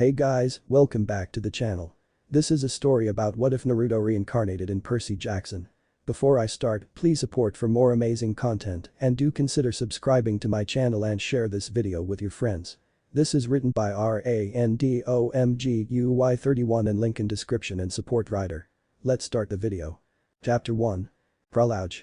Hey guys, welcome back to the channel. This is a story about what if Naruto reincarnated in Percy Jackson. Before I start, please support for more amazing content and do consider subscribing to my channel and share this video with your friends. This is written by RANDOMGUY31 and link in description and support writer. Let's start the video. Chapter 1. Prologue.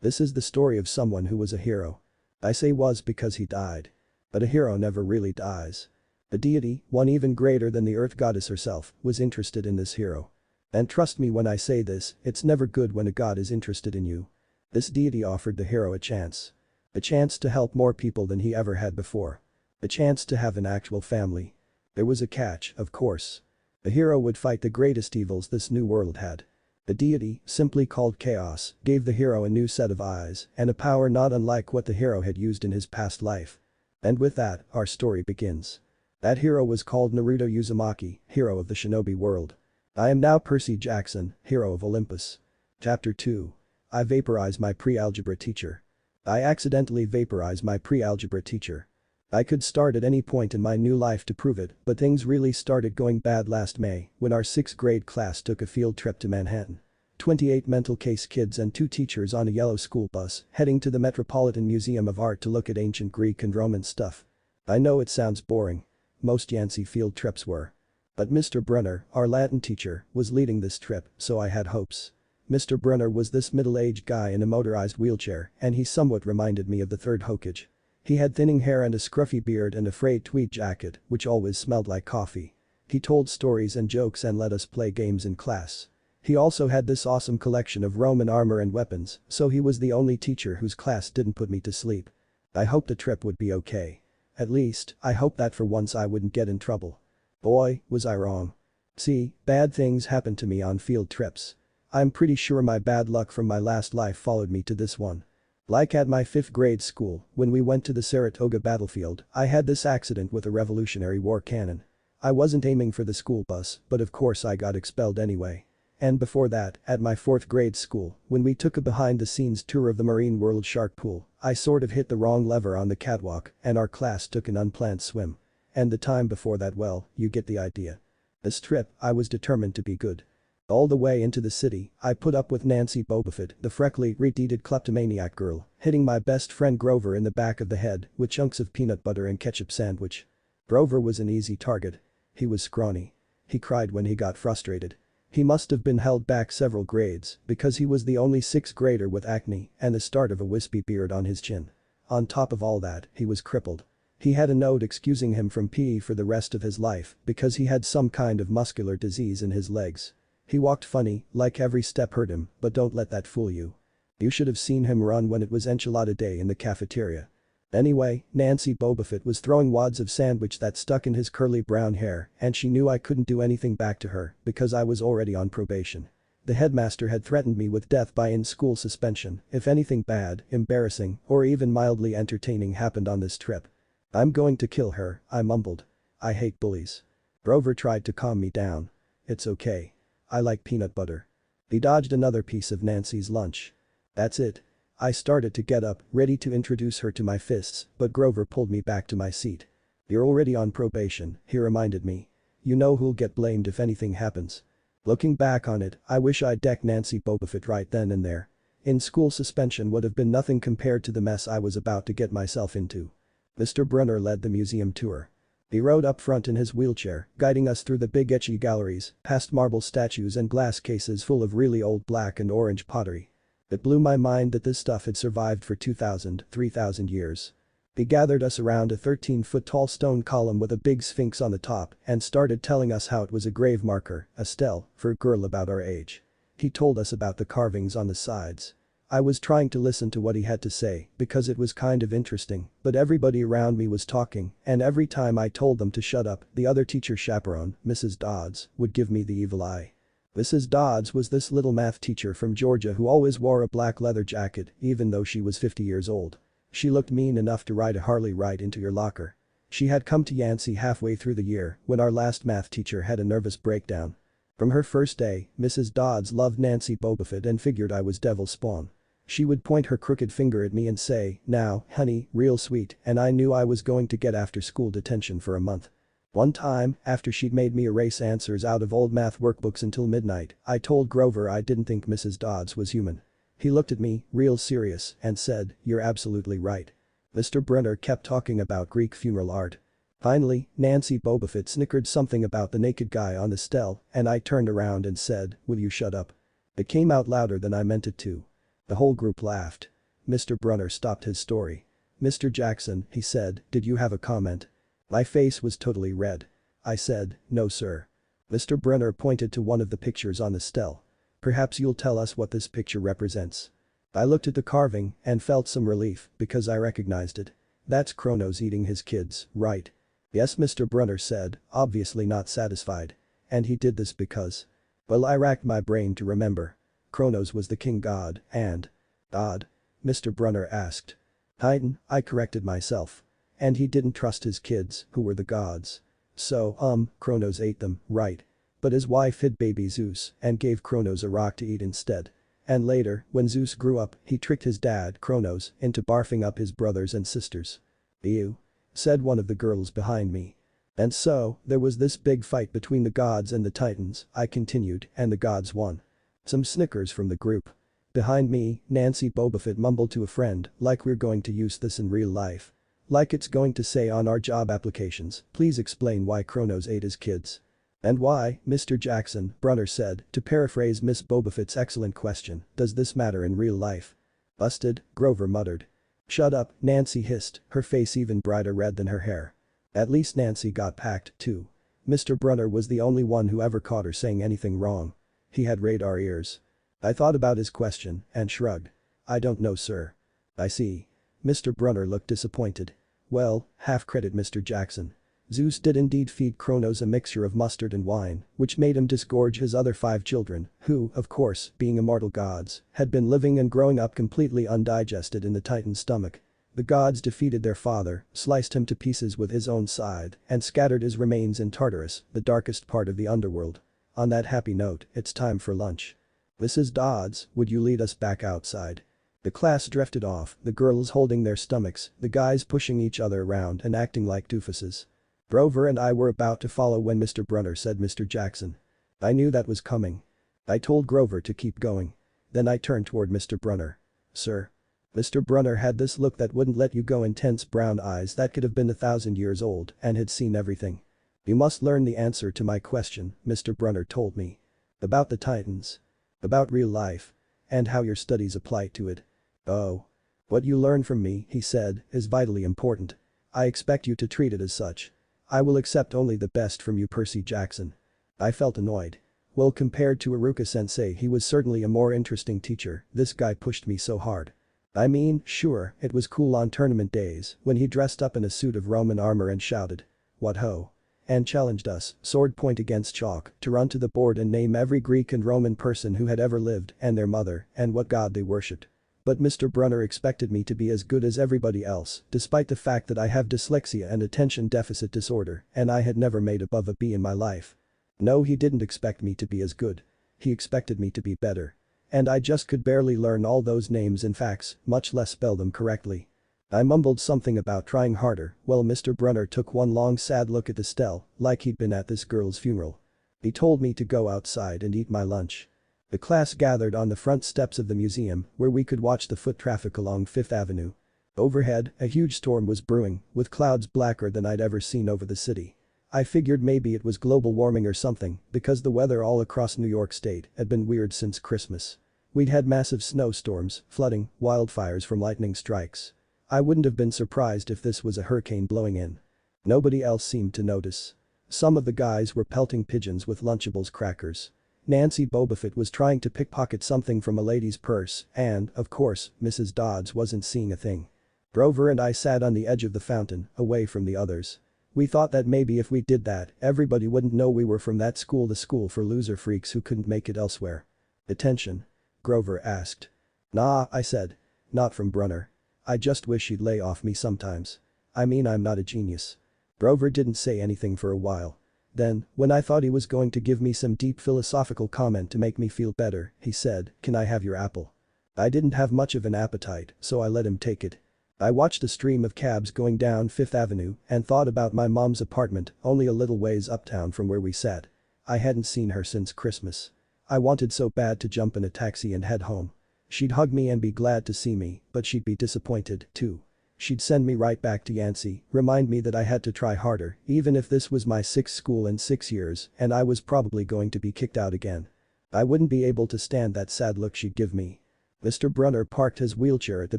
This is the story of someone who was a hero. I say was because he died. But a hero never really dies. The deity, one even greater than the earth goddess herself, was interested in this hero. And trust me when I say this, it's never good when a god is interested in you. This deity offered the hero a chance. A chance to help more people than he ever had before. A chance to have an actual family. There was a catch, of course. The hero would fight the greatest evils this new world had. The deity, simply called Chaos, gave the hero a new set of eyes and a power not unlike what the hero had used in his past life. And with that, our story begins. That hero was called Naruto Uzumaki, hero of the shinobi world. I am now Percy Jackson, hero of Olympus. Chapter 2. I vaporize my pre-algebra teacher. I accidentally vaporize my pre-algebra teacher. I could start at any point in my new life to prove it, but things really started going bad last May when our 6th grade class took a field trip to Manhattan. 28 mental case kids and 2 teachers on a yellow school bus heading to the Metropolitan Museum of Art to look at ancient Greek and Roman stuff. I know it sounds boring. Most Yancey field trips were. But Mr. Brunner, our Latin teacher, was leading this trip, so I had hopes. Mr. Brunner was this middle-aged guy in a motorized wheelchair and he somewhat reminded me of the third Hokage. He had thinning hair and a scruffy beard and a frayed tweed jacket which always smelled like coffee. He told stories and jokes and let us play games in class. He also had this awesome collection of Roman armor and weapons, so he was the only teacher whose class didn't put me to sleep. I hoped the trip would be okay. At least, I hoped that for once I wouldn't get in trouble. Boy, was I wrong. See, bad things happen to me on field trips. I'm pretty sure my bad luck from my last life followed me to this one. Like at my 5th grade school, when we went to the Saratoga battlefield, I had this accident with a Revolutionary War cannon. I wasn't aiming for the school bus, but of course I got expelled anyway. And before that, at my 4th grade school, when we took a behind-the-scenes tour of the Marine World Shark Pool, I sort of hit the wrong lever on the catwalk and our class took an unplanned swim. And the time before that, well, you get the idea. This trip, I was determined to be good. All the way into the city, I put up with Nancy Bobofit, the freckly, retarded kleptomaniac girl, hitting my best friend Grover in the back of the head with chunks of peanut butter and ketchup sandwich. Grover was an easy target. He was scrawny. He cried when he got frustrated. He must have been held back several grades because he was the only 6th grader with acne and the start of a wispy beard on his chin. On top of all that, he was crippled. He had a note excusing him from PE for the rest of his life because he had some kind of muscular disease in his legs. He walked funny, like every step hurt him, but don't let that fool you. You should have seen him run when it was enchilada day in the cafeteria. Anyway, Nancy Bobofit was throwing wads of sandwich that stuck in his curly brown hair and she knew I couldn't do anything back to her because I was already on probation. The headmaster had threatened me with death by in-school suspension if anything bad, embarrassing, or even mildly entertaining happened on this trip. I'm going to kill her, I mumbled. I hate bullies. Grover tried to calm me down. It's okay. I like peanut butter. He dodged another piece of Nancy's lunch. That's it. I started to get up, ready to introduce her to my fists, but Grover pulled me back to my seat. You're already on probation, he reminded me. You know who'll get blamed if anything happens. Looking back on it, I wish I'd decked Nancy Bobofit right then and there. In-school suspension would have been nothing compared to the mess I was about to get myself into. Mr. Brunner led the museum tour. He rode up front in his wheelchair, guiding us through the big etchy galleries, past marble statues and glass cases full of really old black and orange pottery. It blew my mind that this stuff had survived for 2,000, 3,000 years. He gathered us around a 13-foot-tall stone column with a big sphinx on the top and started telling us how it was a grave marker, a stele, for a girl about our age. He told us about the carvings on the sides. I was trying to listen to what he had to say because it was kind of interesting, but everybody around me was talking and every time I told them to shut up, the other teacher chaperone, Mrs. Dodds, would give me the evil eye. Mrs. Dodds was this little math teacher from Georgia who always wore a black leather jacket even though she was 50 years old. She looked mean enough to ride a Harley right into your locker. She had come to Yancey halfway through the year when our last math teacher had a nervous breakdown. From her first day, Mrs. Dodds loved Nancy Bobofit and figured I was devil spawn. She would point her crooked finger at me and say, "Now, honey, real sweet," and I knew I was going to get after school detention for a month. One time, after she'd made me erase answers out of old math workbooks until midnight, I told Grover I didn't think Mrs. Dodds was human. He looked at me, real serious, and said, "You're absolutely right." Mr. Brunner kept talking about Greek funeral art. Finally, Nancy Bobofit snickered something about the naked guy on the stele, and I turned around and said, "Will you shut up?" It came out louder than I meant it to. The whole group laughed. Mr. Brunner stopped his story. "Mr. Jackson," he said, "did you have a comment?" My face was totally red. I said, "No sir." Mr. Brunner pointed to one of the pictures on the stele. "Perhaps you'll tell us what this picture represents." I looked at the carving and felt some relief because I recognized it. That's Kronos eating his kids, right? "Yes," Mr. Brunner said, obviously not satisfied. "And he did this because..." Well, I racked my brain to remember. Kronos was the king god and… God? Mr. Brunner asked. Titan, I corrected myself. And he didn't trust his kids, who were the gods. So, Kronos ate them, right? But his wife hid baby Zeus and gave Kronos a rock to eat instead. And later, when Zeus grew up, he tricked his dad, Kronos, into barfing up his brothers and sisters. "Ew," said one of the girls behind me. "And so, there was this big fight between the gods and the titans," I continued, "and the gods won." Some snickers from the group. Behind me, Nancy Bobofit mumbled to a friend, like we're going to use this in real life. Like it's going to say on our job applications, "Please explain why Kronos ate his kids." "And why, Mr. Jackson," Brunner said, to paraphrase Miss Bobofit's excellent question, "does this matter in real life?" "Busted," Grover muttered. "Shut up," Nancy hissed, her face even brighter red than her hair. At least Nancy got packed, too. Mr. Brunner was the only one who ever caught her saying anything wrong. He had radar ears. I thought about his question and shrugged. "I don't know sir." "I see." Mr. Brunner looked disappointed. "Well, half credit Mr. Jackson. Zeus did indeed feed Kronos a mixture of mustard and wine, which made him disgorge his other 5 children, who, of course, being immortal gods, had been living and growing up completely undigested in the Titan's stomach. The gods defeated their father, sliced him to pieces with his own scythe, and scattered his remains in Tartarus, the darkest part of the underworld. On that happy note, it's time for lunch. Mrs. Dodds, would you lead us back outside?" The class drifted off, the girls holding their stomachs, the guys pushing each other around and acting like doofuses. Grover and I were about to follow when Mr. Brunner said, "Mr. Jackson." I knew that was coming. I told Grover to keep going. Then I turned toward Mr. Brunner. "Sir?" Mr. Brunner had this look that wouldn't let you go, intense brown eyes that could have been 1,000 years old and had seen everything. "You must learn the answer to my question," Mr. Brunner told me. "About the Titans. About real life. And how your studies apply to it." "Oh. What you learn from me," he said, "is vitally important. I expect you to treat it as such. I will accept only the best from you, Percy Jackson." I felt annoyed. Well, compared to Iruka-sensei, he was certainly a more interesting teacher. This guy pushed me so hard. I mean, sure, it was cool on tournament days when he dressed up in a suit of Roman armor and shouted, "What ho!" and challenged us, sword point against chalk, to run to the board and name every Greek and Roman person who had ever lived and their mother and what god they worshipped. But Mr. Brunner expected me to be as good as everybody else, despite the fact that I have dyslexia and attention deficit disorder and I had never made above a B in my life. No, he didn't expect me to be as good. He expected me to be better. And I just could barely learn all those names and facts, much less spell them correctly. I mumbled something about trying harder, while Mr. Brunner took one long sad look at the stele, like he'd been at this girl's funeral. He told me to go outside and eat my lunch. The class gathered on the front steps of the museum, where we could watch the foot traffic along 5th Avenue. Overhead, a huge storm was brewing, with clouds blacker than I'd ever seen over the city. I figured maybe it was global warming or something, because the weather all across New York State had been weird since Christmas. We'd had massive snowstorms, flooding, wildfires from lightning strikes. I wouldn't have been surprised if this was a hurricane blowing in. Nobody else seemed to notice. Some of the guys were pelting pigeons with Lunchables crackers. Nancy Bobofit was trying to pickpocket something from a lady's purse and, of course, Mrs. Dodds wasn't seeing a thing. Grover and I sat on the edge of the fountain, away from the others. We thought that maybe if we did that, everybody wouldn't know we were from that school, the school for loser freaks who couldn't make it elsewhere. "Detention?" Grover asked. "Nah," I said. "Not from Brunner. I just wish he'd lay off me sometimes. I mean, I'm not a genius." Grover didn't say anything for a while. Then, when I thought he was going to give me some deep philosophical comment to make me feel better, he said, "Can I have your apple?" I didn't have much of an appetite, so I let him take it. I watched a stream of cabs going down Fifth Avenue and thought about my mom's apartment only a little ways uptown from where we sat. I hadn't seen her since Christmas. I wanted so bad to jump in a taxi and head home. She'd hug me and be glad to see me, but she'd be disappointed, too. She'd send me right back to Yancey, remind me that I had to try harder, even if this was my sixth school in 6 years and I was probably going to be kicked out again. I wouldn't be able to stand that sad look she'd give me. Mr. Brunner parked his wheelchair at the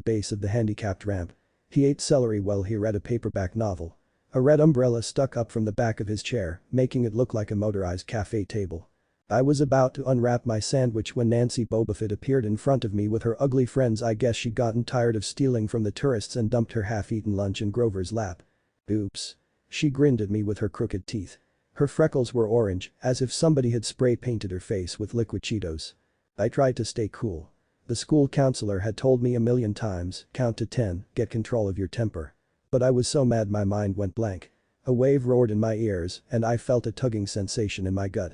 base of the handicapped ramp. He ate celery while he read a paperback novel. A red umbrella stuck up from the back of his chair, making it look like a motorized cafe table. I was about to unwrap my sandwich when Nancy Bobofit appeared in front of me with her ugly friends. I guess she'd gotten tired of stealing from the tourists and dumped her half-eaten lunch in Grover's lap. Oops. She grinned at me with her crooked teeth. Her freckles were orange, as if somebody had spray-painted her face with liquid Cheetos. I tried to stay cool. The school counselor had told me a million times, count to 10, get control of your temper. But I was so mad my mind went blank. A wave roared in my ears and I felt a tugging sensation in my gut.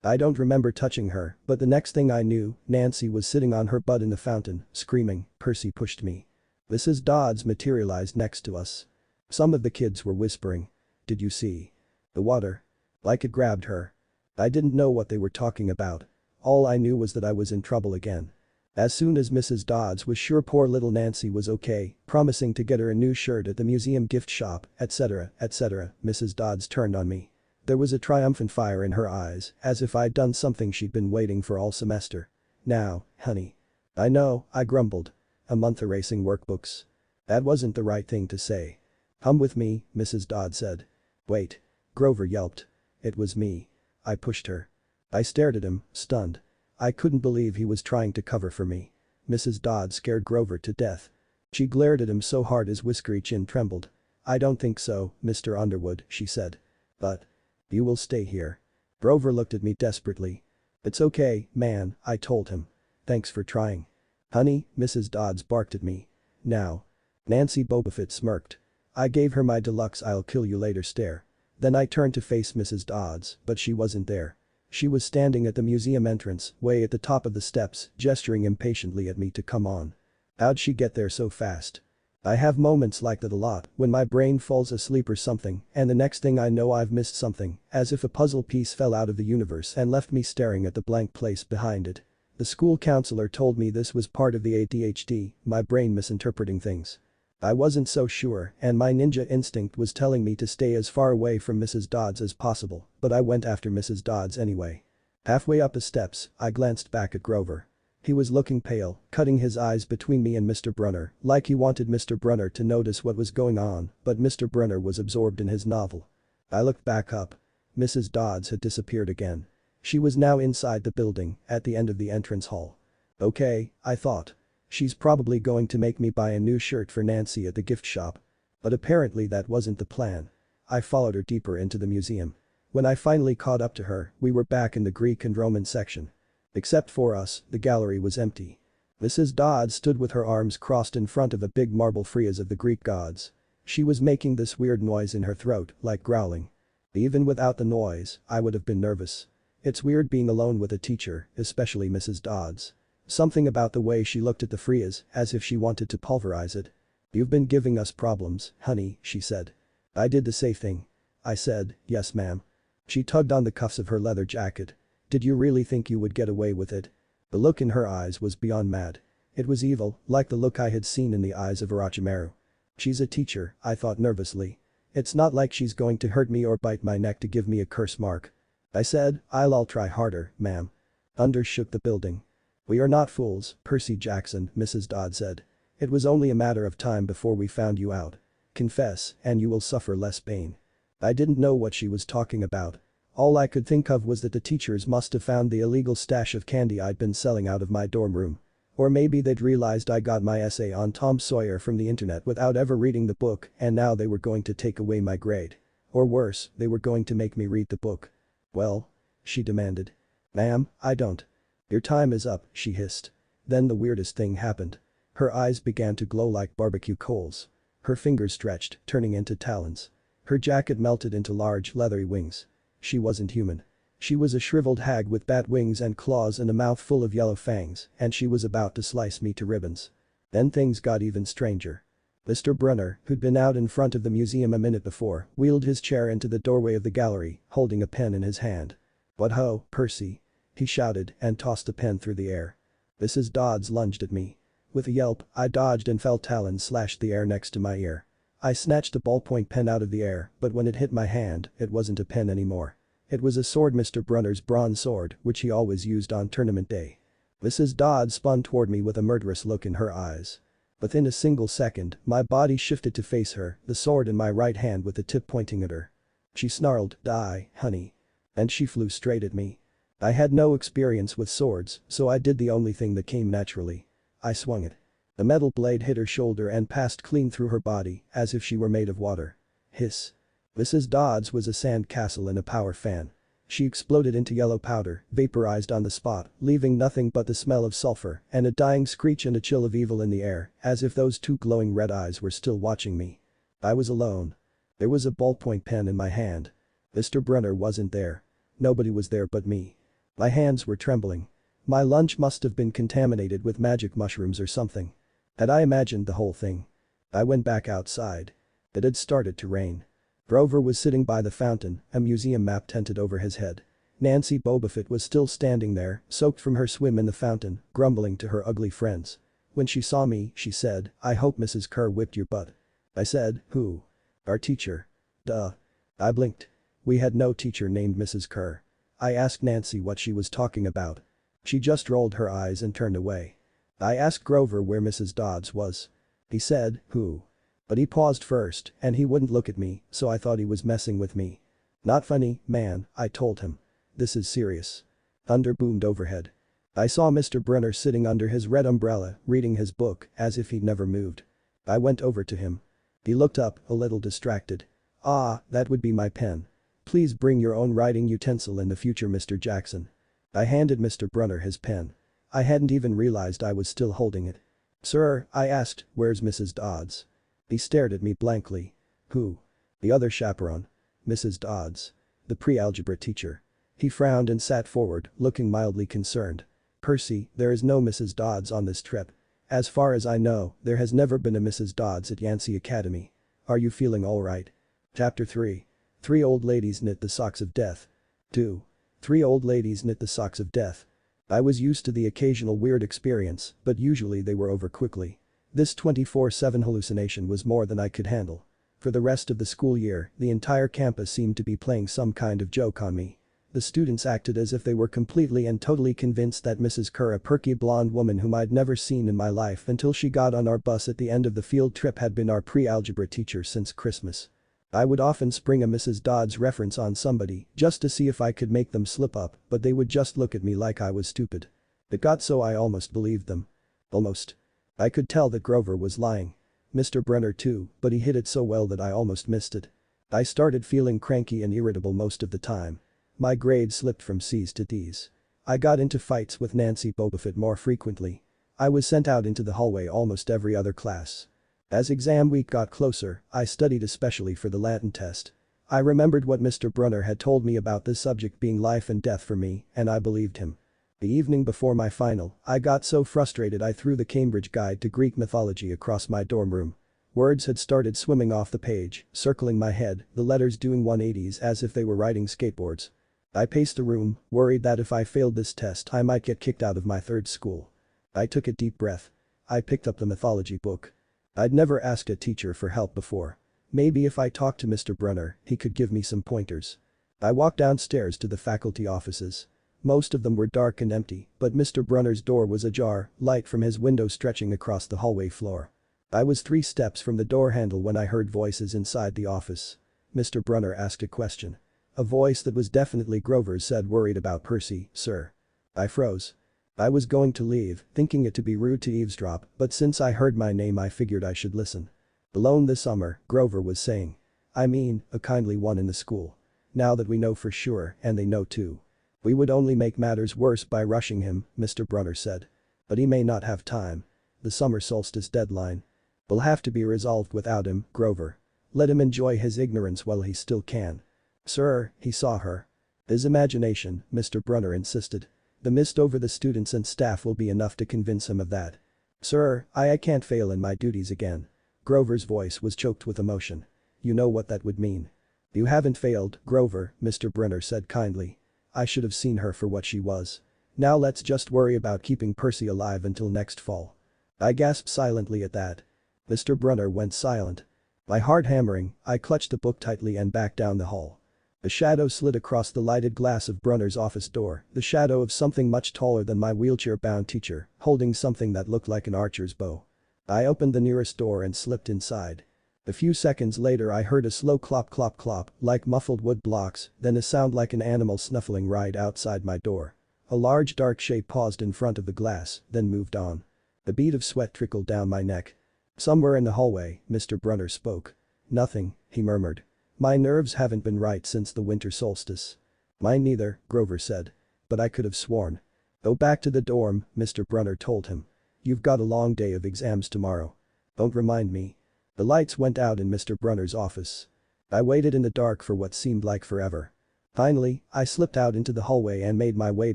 I don't remember touching her, but the next thing I knew, Nancy was sitting on her butt in the fountain, screaming. Percy pushed me. Mrs. Dodds materialized next to us. Some of the kids were whispering. Did you see the water? Like it grabbed her. I didn't know what they were talking about. All I knew was that I was in trouble again. As soon as Mrs. Dodds was sure poor little Nancy was okay, promising to get her a new shirt at the museum gift shop, etc., Mrs. Dodds turned on me. There was a triumphant fire in her eyes, as if I'd done something she'd been waiting for all semester. Now, honey. I know, I grumbled. A month erasing workbooks. That wasn't the right thing to say. Come with me, Mrs. Dodd said. Wait. Grover yelped. It was me. I pushed her. I stared at him, stunned. I couldn't believe he was trying to cover for me. Mrs. Dodd scared Grover to death. She glared at him so hard his whiskery chin trembled. I don't think so, Mr. Underwood, she said. But you will stay here. Grover looked at me desperately. It's okay, man, I told him. Thanks for trying. Honey, Mrs. Dodds barked at me. Now. Nancy Bobofit smirked. I gave her my deluxe I'll kill you later stare. Then I turned to face Mrs. Dodds, but she wasn't there. She was standing at the museum entrance, way at the top of the steps, gesturing impatiently at me to come on. How'd she get there so fast? I have moments like that a lot, when my brain falls asleep or something, and the next thing I know I've missed something, as if a puzzle piece fell out of the universe and left me staring at the blank place behind it. The school counselor told me this was part of the ADHD, my brain misinterpreting things. I wasn't so sure, and my ninja instinct was telling me to stay as far away from Mrs. Dodds as possible, but I went after Mrs. Dodds anyway. Halfway up the steps, I glanced back at Grover. He was looking pale, cutting his eyes between me and Mr. Brunner, like he wanted Mr. Brunner to notice what was going on, but Mr. Brunner was absorbed in his novel. I looked back up. Mrs. Dodds had disappeared again. She was now inside the building, at the end of the entrance hall. Okay, I thought. She's probably going to make me buy a new shirt for Nancy at the gift shop. But apparently that wasn't the plan. I followed her deeper into the museum. When I finally caught up to her, we were back in the Greek and Roman section. Except for us, the gallery was empty. Mrs. Dodds stood with her arms crossed in front of a big marble frieze of the Greek gods. She was making this weird noise in her throat, like growling. Even without the noise, I would have been nervous. It's weird being alone with a teacher, especially Mrs. Dodds. Something about the way she looked at the frieze, as if she wanted to pulverize it. You've been giving us problems, honey, she said. I did the safe thing. I said, yes ma'am. She tugged on the cuffs of her leather jacket. Did you really think you would get away with it? The look in her eyes was beyond mad. It was evil, like the look I had seen in the eyes of Orochimaru. She's a teacher, I thought nervously. It's not like she's going to hurt me or bite my neck to give me a curse mark. I said, I'll try harder, ma'am. Thunder shook the building. We are not fools, Percy Jackson, Mrs. Dodd said. It was only a matter of time before we found you out. Confess, and you will suffer less pain. I didn't know what she was talking about. All I could think of was that the teachers must have found the illegal stash of candy I'd been selling out of my dorm room. Or maybe they'd realized I got my essay on Tom Sawyer from the internet without ever reading the book and now they were going to take away my grade. Or worse, they were going to make me read the book. Well? She demanded. Ma'am, I don't. Your time is up, she hissed. Then the weirdest thing happened. Her eyes began to glow like barbecue coals. Her fingers stretched, turning into talons. Her jacket melted into large, leathery wings. She wasn't human. She was a shriveled hag with bat wings and claws and a mouth full of yellow fangs, and she was about to slice me to ribbons. Then things got even stranger. Mr. Brunner, who'd been out in front of the museum a minute before, wheeled his chair into the doorway of the gallery, holding a pen in his hand. "What ho, Percy!" he shouted and tossed a pen through the air. Mrs. Dodds lunged at me. With a yelp, I dodged and felt talons slashed the air next to my ear. I snatched the ballpoint pen out of the air, but when it hit my hand, it wasn't a pen anymore. It was a sword, Mr. Brunner's bronze sword, which he always used on tournament day. Mrs. Dodds spun toward me with a murderous look in her eyes. Within a single second, my body shifted to face her, the sword in my right hand with the tip pointing at her. She snarled, "Die, honey." And she flew straight at me. I had no experience with swords, so I did the only thing that came naturally. I swung it. The metal blade hit her shoulder and passed clean through her body, as if she were made of water. Hiss. Mrs. Dodds was a sand castle in a power fan. She exploded into yellow powder, vaporized on the spot, leaving nothing but the smell of sulfur and a dying screech and a chill of evil in the air, as if those two glowing red eyes were still watching me. I was alone. There was a ballpoint pen in my hand. Mr. Brunner wasn't there. Nobody was there but me. My hands were trembling. My lunch must have been contaminated with magic mushrooms or something. Had I imagined the whole thing? I went back outside. It had started to rain. Grover was sitting by the fountain, a museum map tented over his head. Nancy Bobofit was still standing there, soaked from her swim in the fountain, grumbling to her ugly friends. When she saw me, she said, "I hope Mrs. Kerr whipped your butt." I said, "Who?" "Our teacher." "Duh." I blinked. We had no teacher named Mrs. Kerr. I asked Nancy what she was talking about. She just rolled her eyes and turned away. I asked Grover where Mrs. Dodds was. He said, "Who?" But he paused first, and he wouldn't look at me, so I thought he was messing with me. "Not funny, man," I told him. "This is serious." Thunder boomed overhead. I saw Mr. Brunner sitting under his red umbrella, reading his book, as if he'd never moved. I went over to him. He looked up, a little distracted. "Ah, that would be my pen. Please bring your own writing utensil in the future, Mr. Jackson." I handed Mr. Brunner his pen. I hadn't even realized I was still holding it. "Sir," I asked, "where's Mrs. Dodds?" He stared at me blankly. "Who?" "The other chaperone. Mrs. Dodds. The pre-algebra teacher." He frowned and sat forward, looking mildly concerned. "Percy, there is no Mrs. Dodds on this trip. As far as I know, there has never been a Mrs. Dodds at Yancey Academy. Are you feeling alright?" Chapter 3. 3 old ladies knit the socks of death. 2. 3 old ladies knit the socks of death. I was used to the occasional weird experience, but usually they were over quickly. This 24/7 hallucination was more than I could handle. For the rest of the school year, the entire campus seemed to be playing some kind of joke on me. The students acted as if they were completely and totally convinced that Mrs. Kerr, a perky blonde woman whom I'd never seen in my life until she got on our bus at the end of the field trip, had been our pre-algebra teacher since Christmas. I would often spring a Mrs. Dodds reference on somebody just to see if I could make them slip up, but they would just look at me like I was stupid. It got so I almost believed them. Almost. I could tell that Grover was lying. Mr. Brunner too, but he hid it so well that I almost missed it. I started feeling cranky and irritable most of the time. My grades slipped from C's to D's. I got into fights with Nancy Bobofit more frequently. I was sent out into the hallway almost every other class. As exam week got closer, I studied especially for the Latin test. I remembered what Mr. Brunner had told me about this subject being life and death for me, and I believed him. The evening before my final, I got so frustrated I threw the Cambridge Guide to Greek Mythology across my dorm room. Words had started swimming off the page, circling my head, the letters doing 180s as if they were riding skateboards. I paced the room, worried that if I failed this test I might get kicked out of my third school. I took a deep breath. I picked up the mythology book. I'd never asked a teacher for help before. Maybe if I talked to Mr. Brunner, he could give me some pointers. I walked downstairs to the faculty offices. Most of them were dark and empty, but Mr. Brunner's door was ajar, light from his window stretching across the hallway floor. I was 3 steps from the door handle when I heard voices inside the office. Mr. Brunner asked a question. A voice that was definitely Grover's said, "Worried about Percy, sir." I froze. I was going to leave, thinking it to be rude to eavesdrop, but since I heard my name I figured I should listen. "Alone this summer," Grover was saying. "I mean, a kindly one in the school. Now that we know for sure, and they know too. We would only make matters worse by rushing him," Mr. Brunner said. "But he may not have time. The summer solstice deadline will have to be resolved without him, Grover. Let him enjoy his ignorance while he still can." "Sir," he saw her. "His imagination," Mr. Brunner insisted. "The mist over the students and staff will be enough to convince him of that." "Sir, I can't fail in my duties again." Grover's voice was choked with emotion. You know what that would mean. You haven't failed, Grover, Mr. Brunner said kindly. I should have seen her for what she was. Now let's just worry about keeping Percy alive until next fall. I gasped silently at that. Mr. Brunner went silent. My heart hammering, I clutched the book tightly and backed down the hall. The shadow slid across the lighted glass of Brunner's office door, the shadow of something much taller than my wheelchair-bound teacher, holding something that looked like an archer's bow. I opened the nearest door and slipped inside. A few seconds later I heard a slow clop clop clop, like muffled wood blocks, then a sound like an animal snuffling right outside my door. A large dark shape paused in front of the glass, then moved on. A bead of sweat trickled down my neck. Somewhere in the hallway, Mr. Brunner spoke. Nothing, he murmured. My nerves haven't been right since the winter solstice. Mine neither, Grover said. But I could have sworn. Go back to the dorm, Mr. Brunner told him. You've got a long day of exams tomorrow. Don't remind me. The lights went out in Mr. Brunner's office. I waited in the dark for what seemed like forever. Finally, I slipped out into the hallway and made my way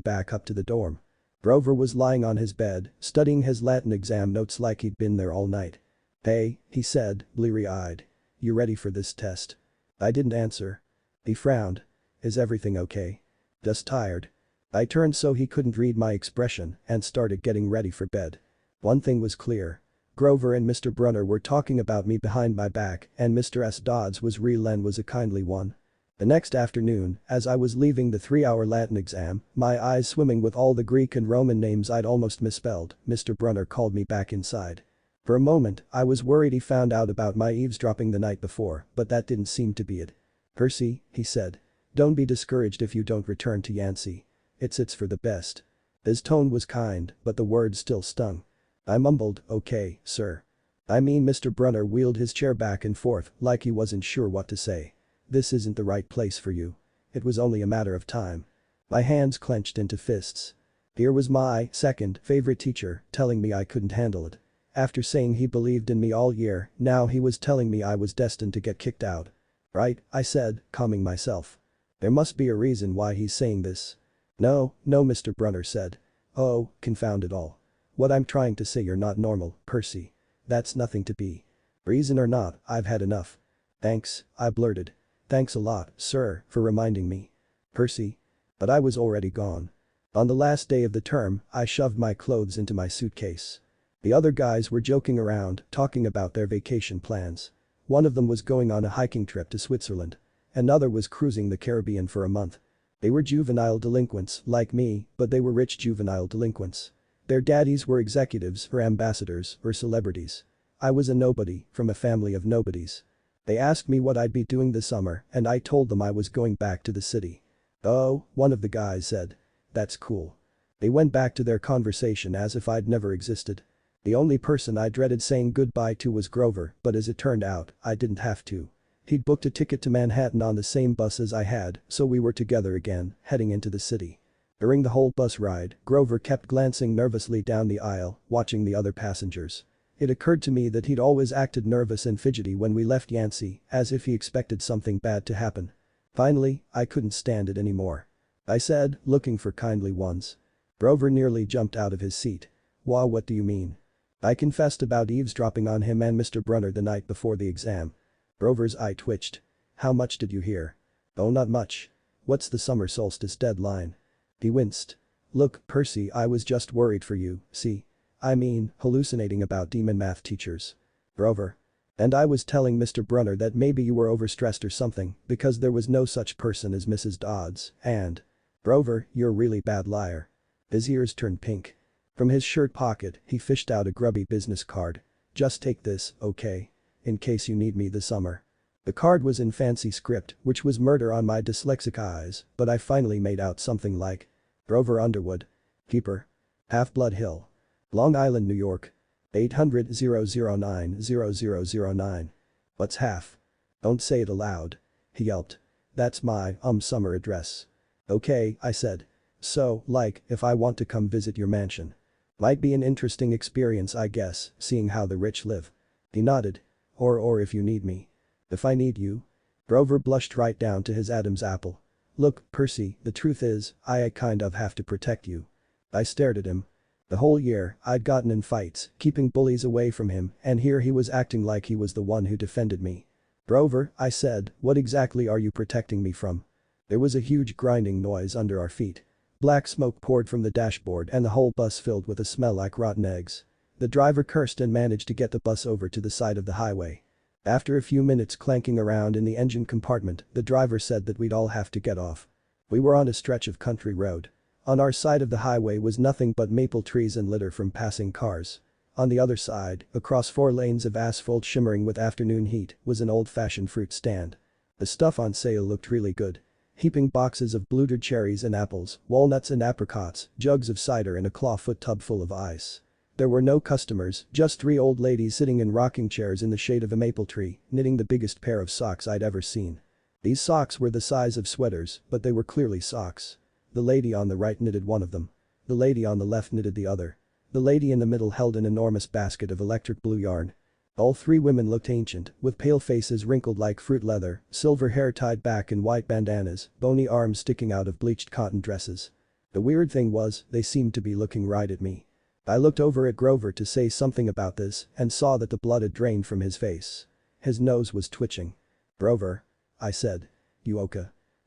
back up to the dorm. Grover was lying on his bed, studying his Latin exam notes like he'd been there all night. Hey, he said, bleary-eyed. You ready for this test? I didn't answer. He frowned. Is everything okay? Just tired. I turned so he couldn't read my expression and started getting ready for bed. One thing was clear. Grover and Mr. Brunner were talking about me behind my back and Mr. S. Dodds was real and was a kindly one. The next afternoon, as I was leaving the 3-hour Latin exam, my eyes swimming with all the Greek and Roman names I'd almost misspelled, Mr. Brunner called me back inside. For a moment, I was worried he found out about my eavesdropping the night before, but that didn't seem to be it. Percy, he said. Don't be discouraged if you don't return to Yancey. It's for the best. His tone was kind, but the words still stung. I mumbled, okay, sir. I mean Mr. Brunner wheeled his chair back and forth like he wasn't sure what to say. This isn't the right place for you. It was only a matter of time. My hands clenched into fists. Here was my second favorite teacher telling me I couldn't handle it. After saying he believed in me all year, now he was telling me I was destined to get kicked out. Right, I said, calming myself. There must be a reason why he's saying this. No, Mr. Brunner said. Oh, confound it all. What I'm trying to say, you're not normal, Percy. That's nothing to be. Reason or not, I've had enough. Thanks, I blurted. Thanks a lot, sir, for reminding me. Percy. But I was already gone. On the last day of the term, I shoved my clothes into my suitcase. The other guys were joking around, talking about their vacation plans. One of them was going on a hiking trip to Switzerland. Another was cruising the Caribbean for a month. They were juvenile delinquents, like me, but they were rich juvenile delinquents. Their daddies were executives or ambassadors or celebrities. I was a nobody from a family of nobodies. They asked me what I'd be doing this summer and I told them I was going back to the city. Oh, one of the guys said. That's cool. They went back to their conversation as if I'd never existed. The only person I dreaded saying goodbye to was Grover, but as it turned out, I didn't have to. He'd booked a ticket to Manhattan on the same bus as I had, so we were together again, heading into the city. During the whole bus ride, Grover kept glancing nervously down the aisle, watching the other passengers. It occurred to me that he'd always acted nervous and fidgety when we left Yancey, as if he expected something bad to happen. Finally, I couldn't stand it anymore. I said, looking for kindly ones. Grover nearly jumped out of his seat. Wow, what do you mean? I confessed about eavesdropping on him and Mr. Brunner the night before the exam. Grover's eye twitched. How much did you hear? Oh, not much. What's the summer solstice deadline? He winced. Look, Percy, I was just worried for you, see? I mean, hallucinating about demon math teachers. Grover. And I was telling Mr. Brunner that maybe you were overstressed or something because there was no such person as Mrs. Dodds, and… Grover, you're a really bad liar. His ears turned pink. From his shirt pocket, he fished out a grubby business card. Just take this, okay? In case you need me this summer. The card was in fancy script, which was murder on my dyslexic eyes, but I finally made out something like Grover Underwood. Keeper. Half-Blood Hill. Long Island, New York. 800-009-0009. What's half? Don't say it aloud. He yelped. That's my, summer address. Okay, I said. So, like, if I want to come visit your mansion. Might be an interesting experience, I guess, seeing how the rich live. He nodded. Or if you need me. If I need you? Grover blushed right down to his Adam's apple. Look, Percy, the truth is, I kind of have to protect you. I stared at him. The whole year, I'd gotten in fights, keeping bullies away from him, and here he was acting like he was the one who defended me. "Grover," I said, "what exactly are you protecting me from?" There was a huge grinding noise under our feet. Black smoke poured from the dashboard and the whole bus filled with a smell like rotten eggs. The driver cursed and managed to get the bus over to the side of the highway. After a few minutes clanking around in the engine compartment, the driver said that we'd all have to get off. We were on a stretch of country road. On our side of the highway was nothing but maple trees and litter from passing cars. On the other side, across 4 lanes of asphalt shimmering with afternoon heat, was an old-fashioned fruit stand. The stuff on sale looked really good. Heaping boxes of blueberry cherries and apples, walnuts and apricots, jugs of cider and a clawfoot tub full of ice. There were no customers, just 3 old ladies sitting in rocking chairs in the shade of a maple tree, knitting the biggest pair of socks I'd ever seen. These socks were the size of sweaters, but they were clearly socks. The lady on the right knitted one of them. The lady on the left knitted the other. The lady in the middle held an enormous basket of electric blue yarn. All 3 women looked ancient, with pale faces wrinkled like fruit leather, silver hair tied back in white bandanas, bony arms sticking out of bleached cotton dresses. The weird thing was, they seemed to be looking right at me. I looked over at Grover to say something about this and saw that the blood had drained from his face. His nose was twitching. "Grover," I said. "You okay?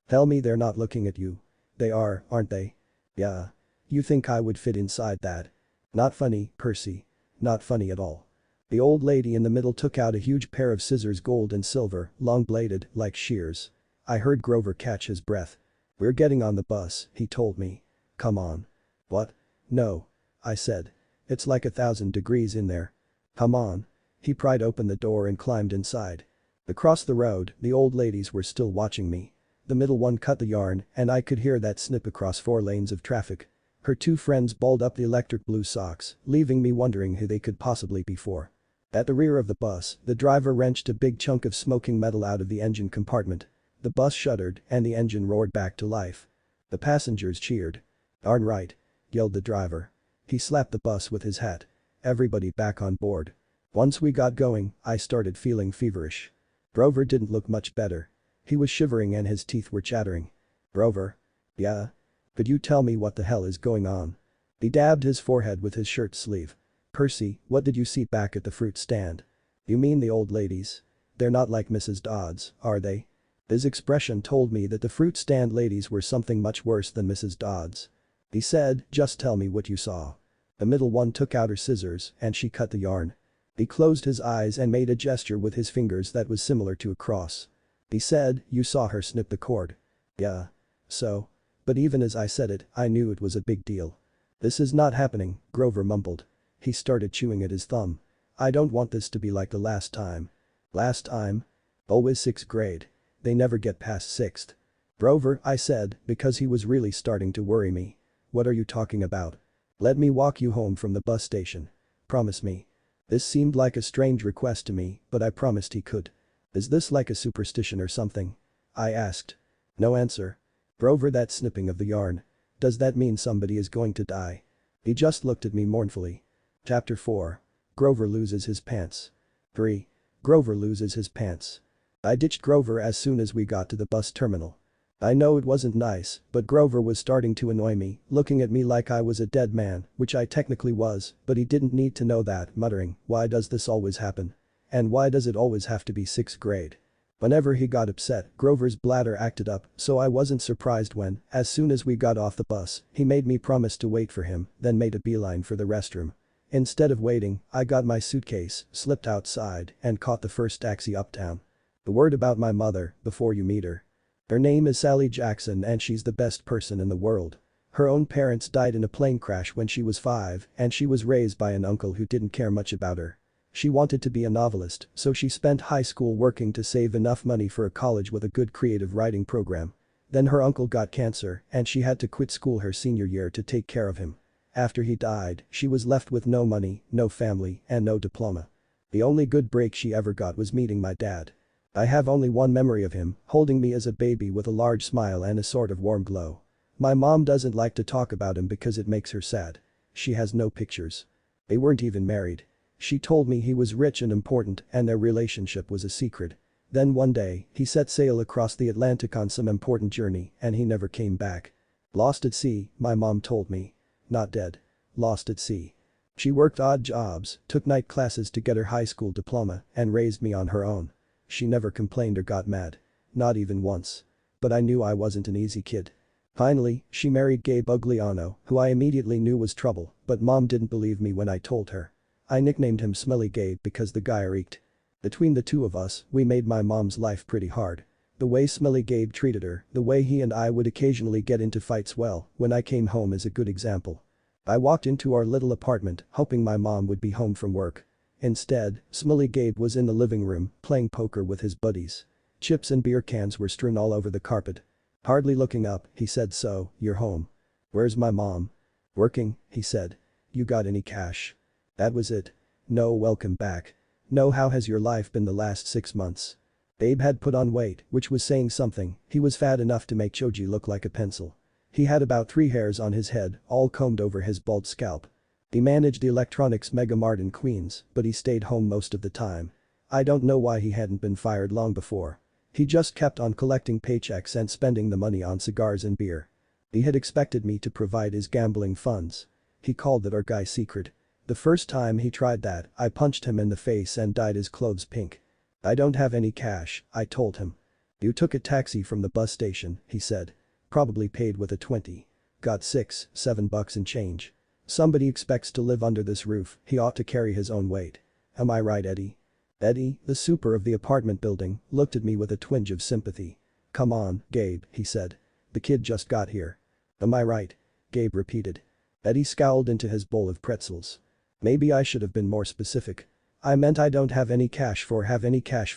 Tell me they're not looking at you. They are, aren't they?" "Yeah. You think I would fit inside that?" "Not funny, Percy. Not funny at all." The old lady in the middle took out a huge pair of scissors, gold and silver, long-bladed, like shears. I heard Grover catch his breath. "We're getting on the bus," he told me. "Come on." "What?" "No," I said. "It's like 1,000 degrees in there." "Come on." He pried open the door and climbed inside. Across the road, the old ladies were still watching me. The middle one cut the yarn, and I could hear that snip across 4 lanes of traffic. Her 2 friends balled up the electric blue socks, leaving me wondering who they could possibly be for. At the rear of the bus, the driver wrenched a big chunk of smoking metal out of the engine compartment. The bus shuddered and the engine roared back to life. The passengers cheered. "Darn right," yelled the driver. He slapped the bus with his hat. "Everybody back on board." Once we got going, I started feeling feverish. Grover didn't look much better. He was shivering and his teeth were chattering. "Grover?" "Yeah? Could you tell me what the hell is going on?" He dabbed his forehead with his shirt sleeve. "Percy, what did you see back at the fruit stand?" "You mean the old ladies? They're not like Mrs. Dodds, are they?" His expression told me that the fruit stand ladies were something much worse than Mrs. Dodds. He said, "Just tell me what you saw." The middle one took out her scissors and she cut the yarn. He closed his eyes and made a gesture with his fingers that was similar to a cross. He said, "You saw her snip the cord." "Yeah. So?" But even as I said it, I knew it was a big deal. "This is not happening," Grover mumbled. He started chewing at his thumb. "I don't want this to be like the last time." "Last time?" "Always 6th grade. They never get past 6th. "Grover," I said, because he was really starting to worry me. "What are you talking about?" "Let me walk you home from the bus station. Promise me." This seemed like a strange request to me, but I promised he could. "Is this like a superstition or something?" I asked. No answer. "Grover, that snipping of the yarn. Does that mean somebody is going to die?" He just looked at me mournfully. Chapter 4. Grover loses his pants. 3. Grover loses his pants. I ditched Grover as soon as we got to the bus terminal. I know it wasn't nice, but Grover was starting to annoy me, looking at me like I was a dead man, which I technically was, but he didn't need to know that, muttering, "Why does this always happen? And why does it always have to be 6th grade?" Whenever he got upset, Grover's bladder acted up, so I wasn't surprised when, as soon as we got off the bus, he made me promise to wait for him, then made a beeline for the restroom. Instead of waiting, I got my suitcase, slipped outside, and caught the first taxi uptown. The word about my mother, before you meet her. Her name is Sally Jackson and she's the best person in the world. Her own parents died in a plane crash when she was 5 and she was raised by an uncle who didn't care much about her. She wanted to be a novelist, so she spent high school working to save enough money for a college with a good creative writing program. Then her uncle got cancer and she had to quit school her senior year to take care of him. After he died, she was left with no money, no family, and no diploma. The only good break she ever got was meeting my dad. I have only one memory of him, holding me as a baby with a large smile and a sort of warm glow. My mom doesn't like to talk about him because it makes her sad. She has no pictures. They weren't even married. She told me he was rich and important and their relationship was a secret. Then one day, he set sail across the Atlantic on some important journey and he never came back. Lost at sea, my mom told me. Not dead. lost at sea. She worked odd jobs, took night classes to get her high school diploma, and raised me on her own. She never complained or got mad. Not even once. But I knew I wasn't an easy kid. Finally, she married Gabe Ugliano, who I immediately knew was trouble, but mom didn't believe me when I told her. I nicknamed him Smelly Gabe because the guy reeked. Between the two of us, we made my mom's life pretty hard. The way Smelly Gabe treated her, the way he and I would occasionally get into fights, well, when I came home is a good example. I walked into our little apartment, hoping my mom would be home from work. Instead, Smelly Gabe was in the living room, playing poker with his buddies. Chips and beer cans were strewn all over the carpet. Hardly looking up, he said, "So, you're home. Where's my mom?" "Working," he said. "You got any cash?" That was it. No welcome back. No how has your life been the last 6 months. Babe had put on weight, which was saying something. He was fat enough to make Choji look like a pencil. He had about 3 hairs on his head, all combed over his bald scalp. He managed the electronics mega mart in Queens, but he stayed home most of the time. I don't know why he hadn't been fired long before. He just kept on collecting paychecks and spending the money on cigars and beer. He had expected me to provide his gambling funds. He called it our guy secret. The first time he tried that, I punched him in the face and dyed his clothes pink. "I don't have any cash," I told him. "You took a taxi from the bus station," he said. "Probably paid with a 20. Got 6, $7 and change. Somebody expects to live under this roof, he ought to carry his own weight. Am I right, Eddie?" Eddie, the super of the apartment building, looked at me with a twinge of sympathy. "Come on, Gabe," he said. "The kid just got here." "Am I right?" Gabe repeated. Eddie scowled into his bowl of pretzels. "Maybe I should have been more specific. I meant I don't have any cash for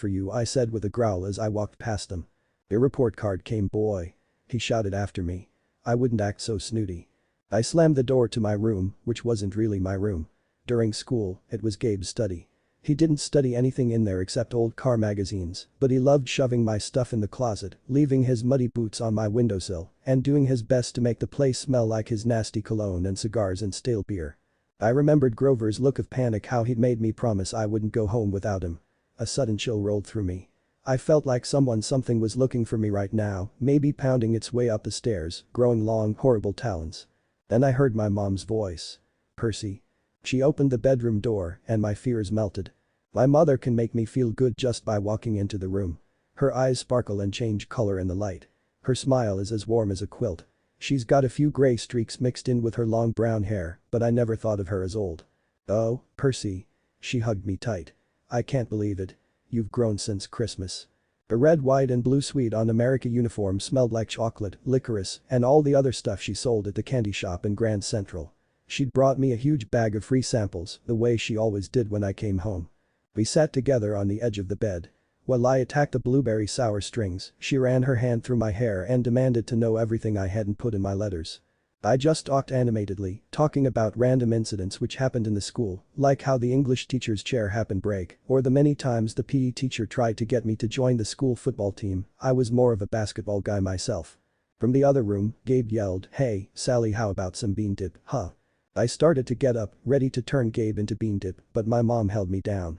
you," I said with a growl as I walked past them. "Your report card came, boy," he shouted after me. I wouldn't act so snooty. I slammed the door to my room, which wasn't really my room. During school, it was Gabe's study. He didn't study anything in there except old car magazines, but he loved shoving my stuff in the closet, leaving his muddy boots on my windowsill, and doing his best to make the place smell like his nasty cologne and cigars and stale beer. I remembered Grover's look of panic, how he'd made me promise I wouldn't go home without him. A sudden chill rolled through me. I felt like something was looking for me right now, maybe pounding its way up the stairs, growing long, horrible talons. Then I heard my mom's voice. "Percy." She opened the bedroom door, and my fears melted. My mother can make me feel good just by walking into the room. Her eyes sparkle and change color in the light. Her smile is as warm as a quilt. She's got a few gray streaks mixed in with her long brown hair, but I never thought of her as old. "Oh, Percy." She hugged me tight. "I can't believe it. You've grown since Christmas." The red, white and blue sweet on America uniform smelled like chocolate, licorice, and all the other stuff she sold at the candy shop in Grand Central. She'd brought me a huge bag of free samples, the way she always did when I came home. We sat together on the edge of the bed. While I attacked the blueberry sour strings, she ran her hand through my hair and demanded to know everything I hadn't put in my letters. I just talked animatedly, talking about random incidents which happened in the school, like how the English teacher's chair happened break, or the many times the PE teacher tried to get me to join the school football team. I was more of a basketball guy myself. From the other room, Gabe yelled, "Hey, Sally, how about some bean dip, huh?" I started to get up, ready to turn Gabe into bean dip, but my mom held me down.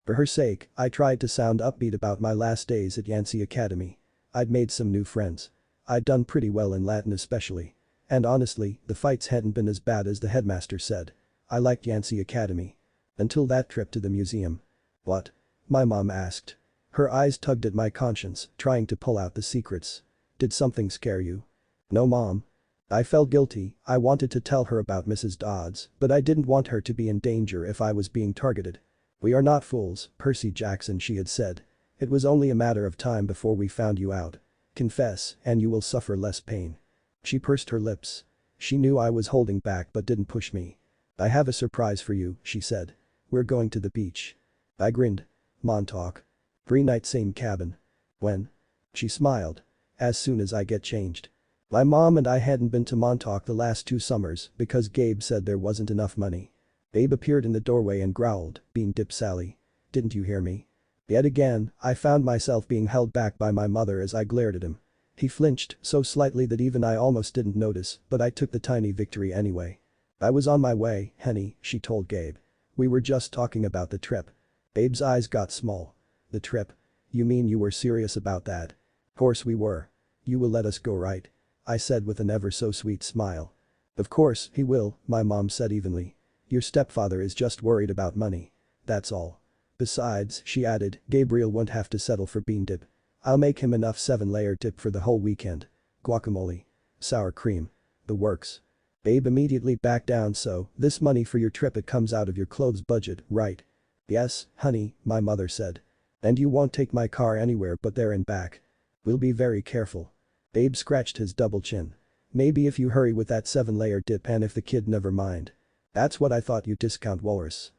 For her sake, I tried to sound upbeat about my last days at Yancey Academy. I'd made some new friends. I'd done pretty well in Latin especially. And honestly, the fights hadn't been as bad as the headmaster said. I liked Yancey Academy. Until that trip to the museum. "What?" my mom asked. Her eyes tugged at my conscience, trying to pull out the secrets. "Did something scare you?" "No, Mom." I felt guilty. I wanted to tell her about Mrs. Dodds, but I didn't want her to be in danger if I was being targeted. "We are not fools, Percy Jackson," she had said. "It was only a matter of time before we found you out. Confess, and you will suffer less pain." She pursed her lips. She knew I was holding back but didn't push me. "I have a surprise for you," she said. "We're going to the beach." I grinned. "Montauk. 3 nights same cabin. When?" She smiled. "As soon as I get changed." My mom and I hadn't been to Montauk the last 2 summers because Gabe said there wasn't enough money. Babe appeared in the doorway and growled, "Bean dip, Sally. Didn't you hear me?" Yet again, I found myself being held back by my mother as I glared at him. He flinched so slightly that even I almost didn't notice, but I took the tiny victory anyway. "I was on my way, honey," she told Gabe. "We were just talking about the trip." Babe's eyes got small. "The trip? You mean you were serious about that?" "Course we were. You will let us go, right?" I said with an ever so sweet smile. Of course, he will, my mom said evenly. Your stepfather is just worried about money. That's all. Besides, she added, Gabriel won't have to settle for bean dip. I'll make him enough 7-layer dip for the whole weekend. Guacamole. Sour cream. The works. Babe immediately backed down. So, this money for your trip, it comes out of your clothes budget, right? Yes, honey, my mother said. And you won't take my car anywhere but there and back. We'll be very careful. Babe scratched his double chin. Maybe if you hurry with that 7-layer dip, and if the kid never mind. That's what I thought, you discount walrus.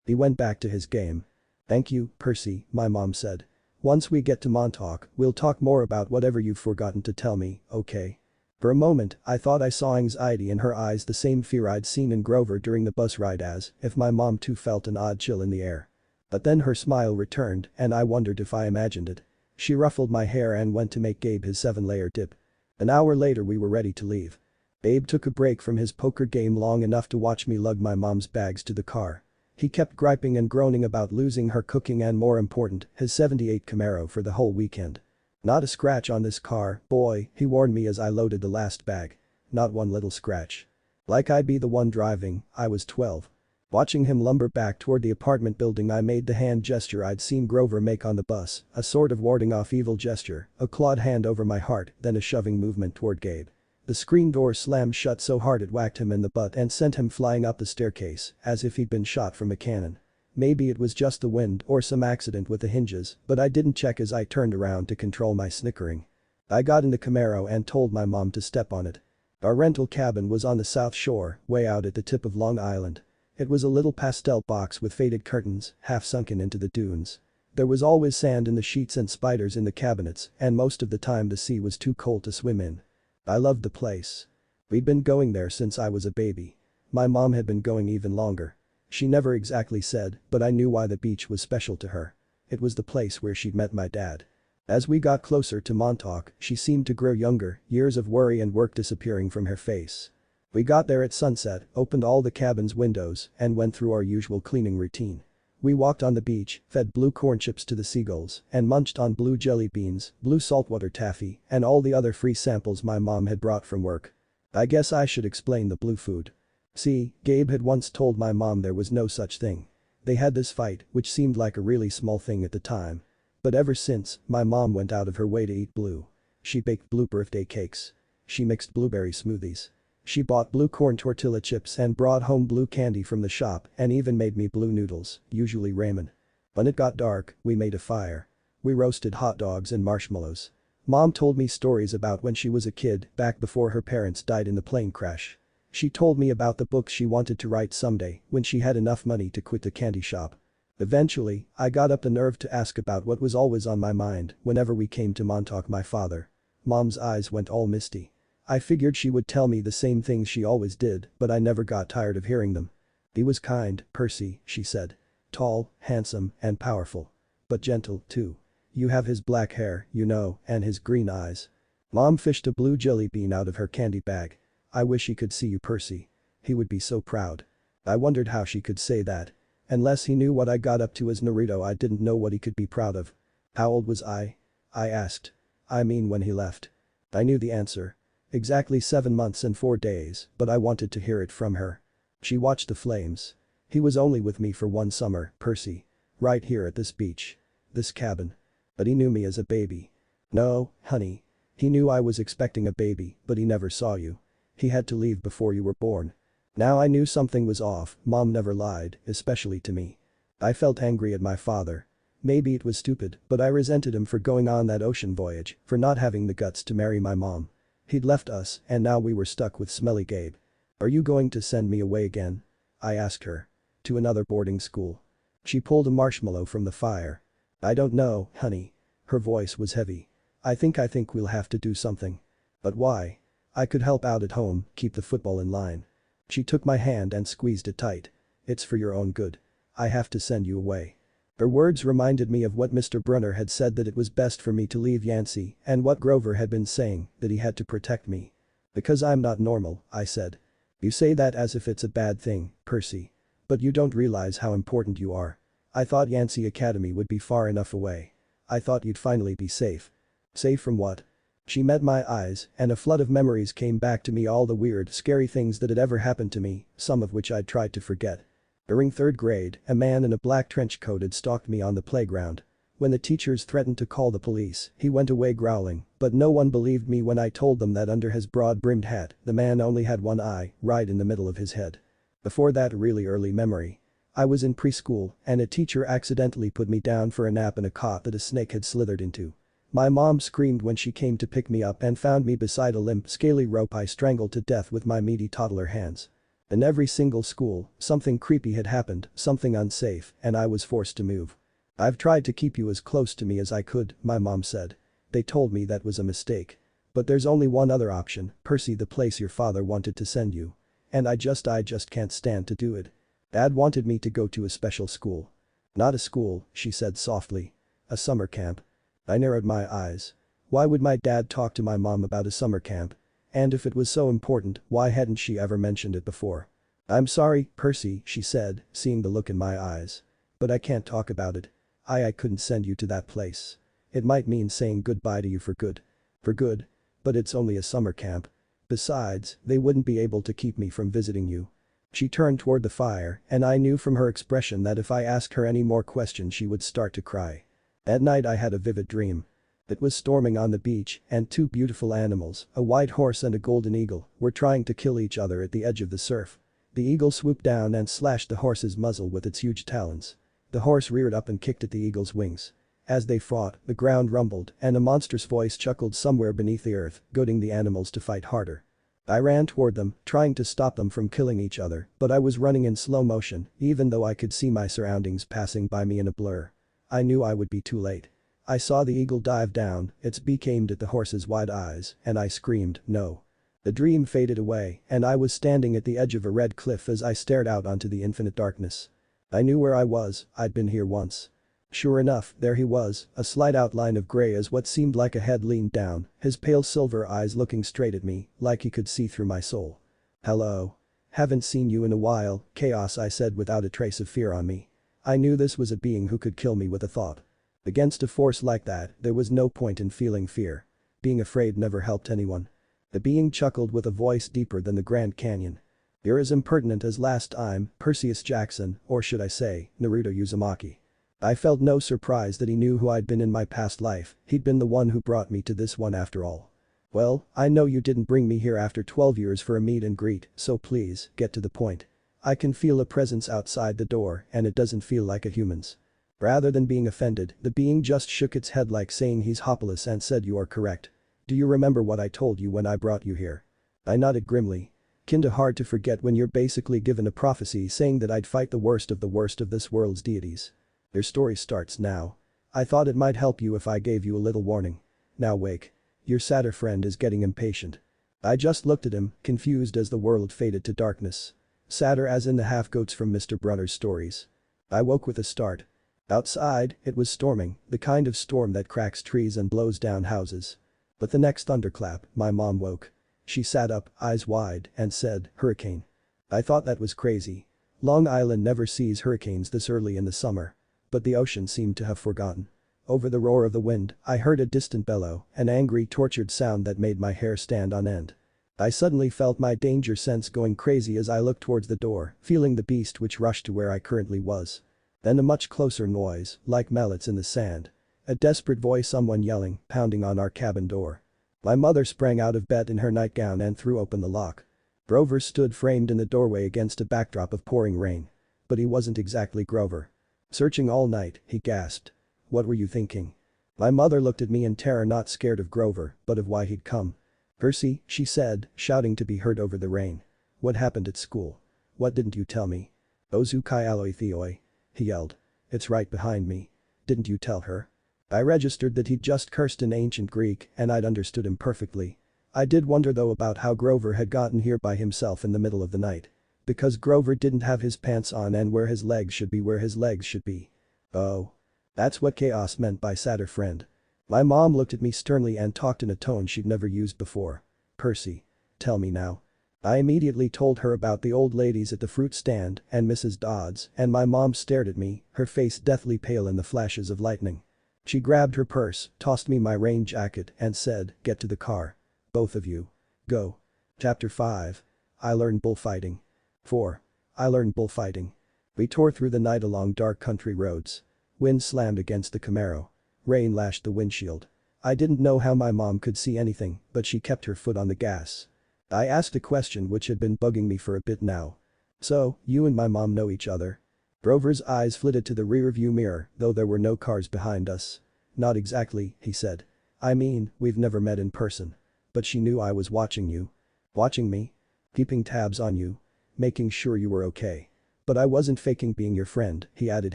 He went back to his game. Thank you, Percy, my mom said. Once we get to Montauk, we'll talk more about whatever you've forgotten to tell me, okay? For a moment, I thought I saw anxiety in her eyes, the same fear I'd seen in Grover during the bus ride, as if my mom too felt an odd chill in the air. But then her smile returned, and I wondered if I imagined it. She ruffled my hair and went to make Gabe his 7-layer dip. An hour later we were ready to leave. Babe took a break from his poker game long enough to watch me lug my mom's bags to the car. He kept griping and groaning about losing her cooking and, more important, his 78 Camaro for the whole weekend. Not a scratch on this car, boy, he warned me as I loaded the last bag. Not one little scratch. Like I'd be the one driving, I was 12. Watching him lumber back toward the apartment building, I made the hand gesture I'd seen Grover make on the bus, a sort of warding off evil gesture, a clawed hand over my heart, then a shoving movement toward Gabe. The screen door slammed shut so hard it whacked him in the butt and sent him flying up the staircase, as if he'd been shot from a cannon. Maybe it was just the wind or some accident with the hinges, but I didn't check as I turned around to control my snickering. I got in the Camaro and told my mom to step on it. Our rental cabin was on the South Shore, way out at the tip of Long Island. It was a little pastel box with faded curtains, half sunken into the dunes. There was always sand in the sheets and spiders in the cabinets, and most of the time the sea was too cold to swim in. I loved the place. We'd been going there since I was a baby. My mom had been going even longer. She never exactly said, but I knew why the beach was special to her. It was the place where she'd met my dad. As we got closer to Montauk, she seemed to grow younger, years of worry and work disappearing from her face. We got there at sunset, opened all the cabin's windows, and went through our usual cleaning routine. We walked on the beach, fed blue corn chips to the seagulls, and munched on blue jelly beans, blue saltwater taffy, and all the other free samples my mom had brought from work. I guess I should explain the blue food. See, Gabe had once told my mom there was no such thing. They had this fight, which seemed like a really small thing at the time. But ever since, my mom went out of her way to eat blue. She baked blue birthday cakes. She mixed blueberry smoothies. She bought blue corn tortilla chips and brought home blue candy from the shop and even made me blue noodles, usually ramen. When it got dark, we made a fire. We roasted hot dogs and marshmallows. Mom told me stories about when she was a kid, back before her parents died in the plane crash. She told me about the books she wanted to write someday when she had enough money to quit the candy shop. Eventually, I got up the nerve to ask about what was always on my mind whenever we came to Montauk, my father. Mom's eyes went all misty. I figured she would tell me the same things she always did, but I never got tired of hearing them. He was kind, Percy, she said. Tall, handsome, and powerful. But gentle, too. You have his black hair, you know, and his green eyes. Mom fished a blue jelly bean out of her candy bag. I wish he could see you, Percy. He would be so proud. I wondered how she could say that. Unless he knew what I got up to as Naruto, I didn't know what he could be proud of. How old was I? I asked. I mean, when he left. I knew the answer. Exactly 7 months and 4 days, but I wanted to hear it from her. She watched the flames. He was only with me for 1 summer, Percy. Right here at this beach. This cabin. But he knew me as a baby. No, honey. He knew I was expecting a baby, but he never saw you. He had to leave before you were born. Now I knew something was off. Mom never lied, especially to me. I felt angry at my father. Maybe it was stupid, but I resented him for going on that ocean voyage, for not having the guts to marry my mom. He'd left us, and now we were stuck with smelly Gabe. Are you going to send me away again? I asked her. To another boarding school. She pulled a marshmallow from the fire. I don't know, honey. Her voice was heavy. I think we'll have to do something. But why? I could help out at home, keep the football in line. She took my hand and squeezed it tight. It's for your own good. I have to send you away. Her words reminded me of what Mr. Brunner had said, that it was best for me to leave Yancey, and what Grover had been saying, that he had to protect me. Because I'm not normal, I said. You say that as if it's a bad thing, Percy. But you don't realize how important you are. I thought Yancey Academy would be far enough away. I thought you'd finally be safe. Safe from what? She met my eyes, and a flood of memories came back to me, all the weird, scary things that had ever happened to me, some of which I'd tried to forget. During 3rd grade, a man in a black trench coat had stalked me on the playground. When the teachers threatened to call the police, he went away growling, but no one believed me when I told them that under his broad-brimmed hat, the man only had one eye, right in the middle of his head. Before that really early memory, I was in preschool, and a teacher accidentally put me down for a nap in a cot that a snake had slithered into. My mom screamed when she came to pick me up and found me beside a limp, scaly rope I strangled to death with my meaty toddler hands. In every single school, something creepy had happened, something unsafe, and I was forced to move. "I've tried to keep you as close to me as I could," my mom said. "They told me that was a mistake. But there's only one other option, Percy, the place your father wanted to send you. And I just can't stand to do it. Dad wanted me to go to a special school." "Not a school," she said softly. "A summer camp." I narrowed my eyes. Why would my dad talk to my mom about a summer camp? And if it was so important, why hadn't she ever mentioned it before? "I'm sorry, Percy," she said, seeing the look in my eyes. "But I can't talk about it. I couldn't send you to that place. It might mean saying goodbye to you for good." "For good? But it's only a summer camp. Besides, they wouldn't be able to keep me from visiting you." She turned toward the fire, and I knew from her expression that if I asked her any more questions she would start to cry. That night I had a vivid dream. It was storming on the beach, and 2 beautiful animals, a white horse and a golden eagle, were trying to kill each other at the edge of the surf. The eagle swooped down and slashed the horse's muzzle with its huge talons. The horse reared up and kicked at the eagle's wings. As they fought, the ground rumbled, and a monstrous voice chuckled somewhere beneath the earth, goading the animals to fight harder. I ran toward them, trying to stop them from killing each other, but I was running in slow motion, even though I could see my surroundings passing by me in a blur. I knew I would be too late. I saw the eagle dive down, its beak aimed at the horse's wide eyes, and I screamed, "No." The dream faded away, and I was standing at the edge of a red cliff as I stared out onto the infinite darkness. I knew where I was, I'd been here once. Sure enough, there he was, a slight outline of gray as what seemed like a head leaned down, his pale silver eyes looking straight at me, like he could see through my soul. "Hello. Haven't seen you in a while, Chaos," I said without a trace of fear on me. I knew this was a being who could kill me with a thought. Against a force like that, there was no point in feeling fear. Being afraid never helped anyone. The being chuckled with a voice deeper than the Grand Canyon. "You're as impertinent as last time, Perseus Jackson, or should I say, Naruto Uzumaki." I felt no surprise that he knew who I'd been in my past life, he'd been the one who brought me to this one after all. "Well, I know you didn't bring me here after 12 years for a meet and greet, so please, get to the point. I can feel a presence outside the door and it doesn't feel like a human's." Rather than being offended, the being just shook its head like saying he's hopeless and said, "You are correct. Do you remember what I told you when I brought you here?" I nodded grimly. "Kinda hard to forget when you're basically given a prophecy saying that I'd fight the worst of this world's deities. Your story starts now. I thought it might help you if I gave you a little warning. Now wake. Your sadder friend is getting impatient." I just looked at him, confused as the world faded to darkness. Sadder as in the half-goats from Mr. Brunner's stories. I woke with a start. Outside, it was storming, the kind of storm that cracks trees and blows down houses. But the next thunderclap, my mom woke. She sat up, eyes wide, and said, "Hurricane." I thought that was crazy. Long Island never sees hurricanes this early in the summer. But the ocean seemed to have forgotten. Over the roar of the wind, I heard a distant bellow, an angry, tortured sound that made my hair stand on end. I suddenly felt my danger sense going crazy as I looked towards the door, feeling the beast which rushed to where I currently was. Then a much closer noise, like mallets in the sand. A desperate voice, someone yelling, pounding on our cabin door. My mother sprang out of bed in her nightgown and threw open the lock. Grover stood framed in the doorway against a backdrop of pouring rain. But he wasn't exactly Grover. "Searching all night," he gasped. "What were you thinking?" My mother looked at me in terror, not scared of Grover, but of why he'd come. "Percy," she said, shouting to be heard over the rain. "What happened at school? What didn't you tell me?" "Ozu kai aloi theoi," he yelled. "It's right behind me. Didn't you tell her?" I registered that he'd just cursed in ancient Greek and I'd understood him perfectly. I did wonder though about how Grover had gotten here by himself in the middle of the night. Because Grover didn't have his pants on and where his legs should be. "Oh. That's what Chaos meant by sadder friend." My mom looked at me sternly and talked in a tone she'd never used before. "Percy. Tell me now." I immediately told her about the old ladies at the fruit stand and Mrs. Dodds, and my mom stared at me, her face deathly pale in the flashes of lightning. She grabbed her purse, tossed me my rain jacket and said, "Get to the car. Both of you. Go." Chapter 5. I learned bullfighting. 4. I learned bullfighting. We tore through the night along dark country roads. Wind slammed against the Camaro. Rain lashed the windshield. I didn't know how my mom could see anything, but she kept her foot on the gas. I asked a question which had been bugging me for a bit now. "So, you and my mom know each other?" Grover's eyes flitted to the rearview mirror, though there were no cars behind us. "Not exactly," he said. "I mean, we've never met in person. But she knew I was watching you." "Watching me?" "Keeping tabs on you. Making sure you were okay. But I wasn't faking being your friend," he added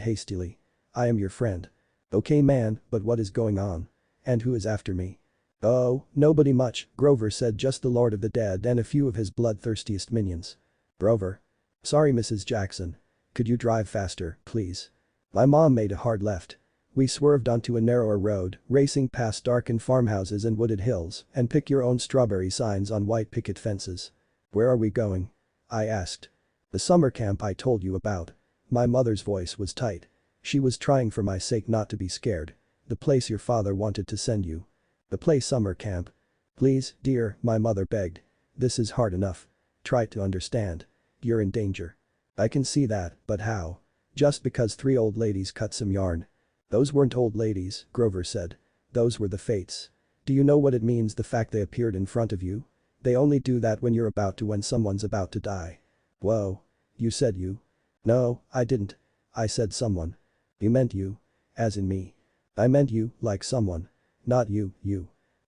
hastily. "I am your friend." "Okay man, but what is going on? And who is after me?" "Oh, nobody much," Grover said, "just the Lord of the Dead and a few of his bloodthirstiest minions." "Grover. Sorry Mrs. Jackson. Could you drive faster, please?" My mom made a hard left. We swerved onto a narrower road, racing past darkened farmhouses and wooded hills and pick your own strawberry signs on white picket fences. "Where are we going?" I asked. "The summer camp I told you about." My mother's voice was tight. She was trying for my sake not to be scared. "The place your father wanted to send you." "The play summer camp?" "Please, dear," my mother begged. "This is hard enough. Try to understand. You're in danger." "I can see that, but how? Just because 3 old ladies cut some yarn." "Those weren't old ladies," Grover said. "Those were the fates. Do you know what it means, the fact they appeared in front of you? They only do that when someone's about to die." "Whoa. You said you." "No, I didn't. I said someone." "You meant you. As in me." "I meant you, like someone. Not you.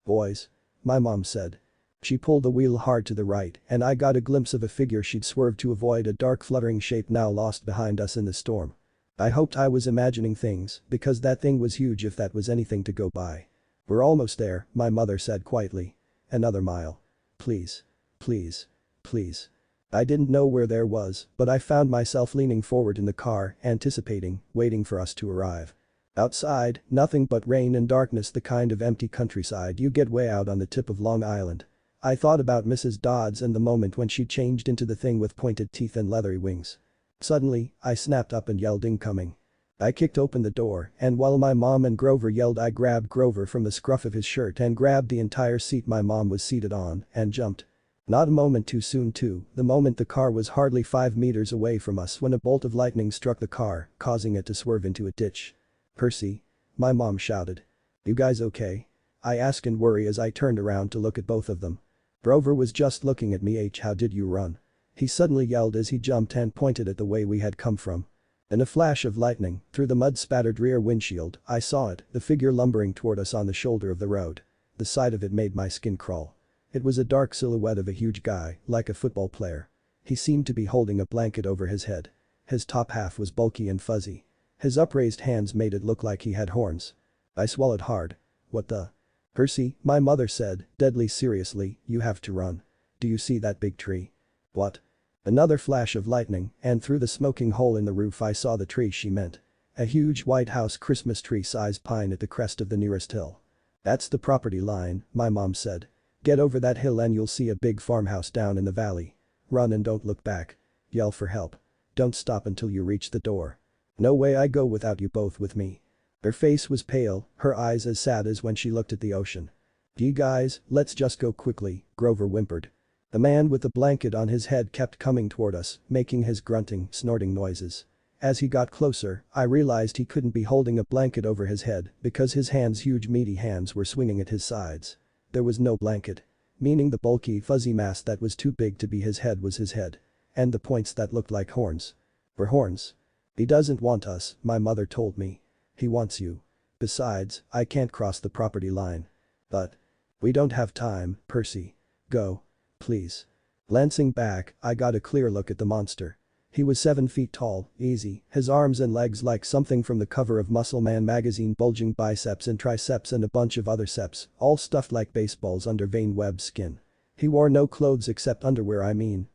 Boys." My mom said. She pulled the wheel hard to the right and I got a glimpse of a figure she'd swerved to avoid, a dark fluttering shape now lost behind us in the storm. I hoped I was imagining things because that thing was huge if that was anything to go by. "We're almost there," my mother said quietly. "Another mile. Please. Please. Please." I didn't know where there was, but I found myself leaning forward in the car, anticipating, waiting for us to arrive. Outside, nothing but rain and darkness, the kind of empty countryside you get way out on the tip of Long Island. I thought about Mrs. Dodds and the moment when she changed into the thing with pointed teeth and leathery wings. Suddenly, I snapped up and yelled, "Incoming." I kicked open the door and while my mom and Grover yelled, I grabbed Grover from the scruff of his shirt and grabbed the entire seat my mom was seated on and jumped. Not a moment too soon too, the moment the car was hardly 5 meters away from us when a bolt of lightning struck the car, causing it to swerve into a ditch. "Percy." My mom shouted. "You guys okay?" I asked in worry as I turned around to look at both of them. Grover was just looking at me. "How did you run?" he suddenly yelled as he jumped and pointed at the way we had come from. In a flash of lightning, through the mud-spattered rear windshield, I saw it, the figure lumbering toward us on the shoulder of the road. The sight of it made my skin crawl. It was a dark silhouette of a huge guy, like a football player. He seemed to be holding a blanket over his head. His top half was bulky and fuzzy. His upraised hands made it look like he had horns. I swallowed hard. "What the?" "Percy," my mother said, deadly seriously, "you have to run. Do you see that big tree?" "What?" Another flash of lightning, and through the smoking hole in the roof I saw the tree she meant. A huge White House Christmas tree-sized pine at the crest of the nearest hill. "That's the property line," my mom said. "Get over that hill and you'll see a big farmhouse down in the valley. Run and don't look back. Yell for help. Don't stop until you reach the door." "No way I go without you both with me." Her face was pale, her eyes as sad as when she looked at the ocean. "You guys, let's just go quickly," Grover whimpered. The man with the blanket on his head kept coming toward us, making his grunting, snorting noises. As he got closer, I realized he couldn't be holding a blanket over his head because his huge meaty hands were swinging at his sides. There was no blanket. Meaning the bulky, fuzzy mass that was too big to be his head was his head. And the points that looked like horns were horns. "He doesn't want us," my mother told me. "He wants you. Besides, I can't cross the property line." "But we don't have time, Percy. Go. Please." Glancing back, I got a clear look at the monster. He was 7 feet tall, easy, his arms and legs like something from the cover of Muscle Man magazine, bulging biceps and triceps and a bunch of other ceps, all stuffed like baseballs under vein-webbed skin. He wore no clothes except underwear,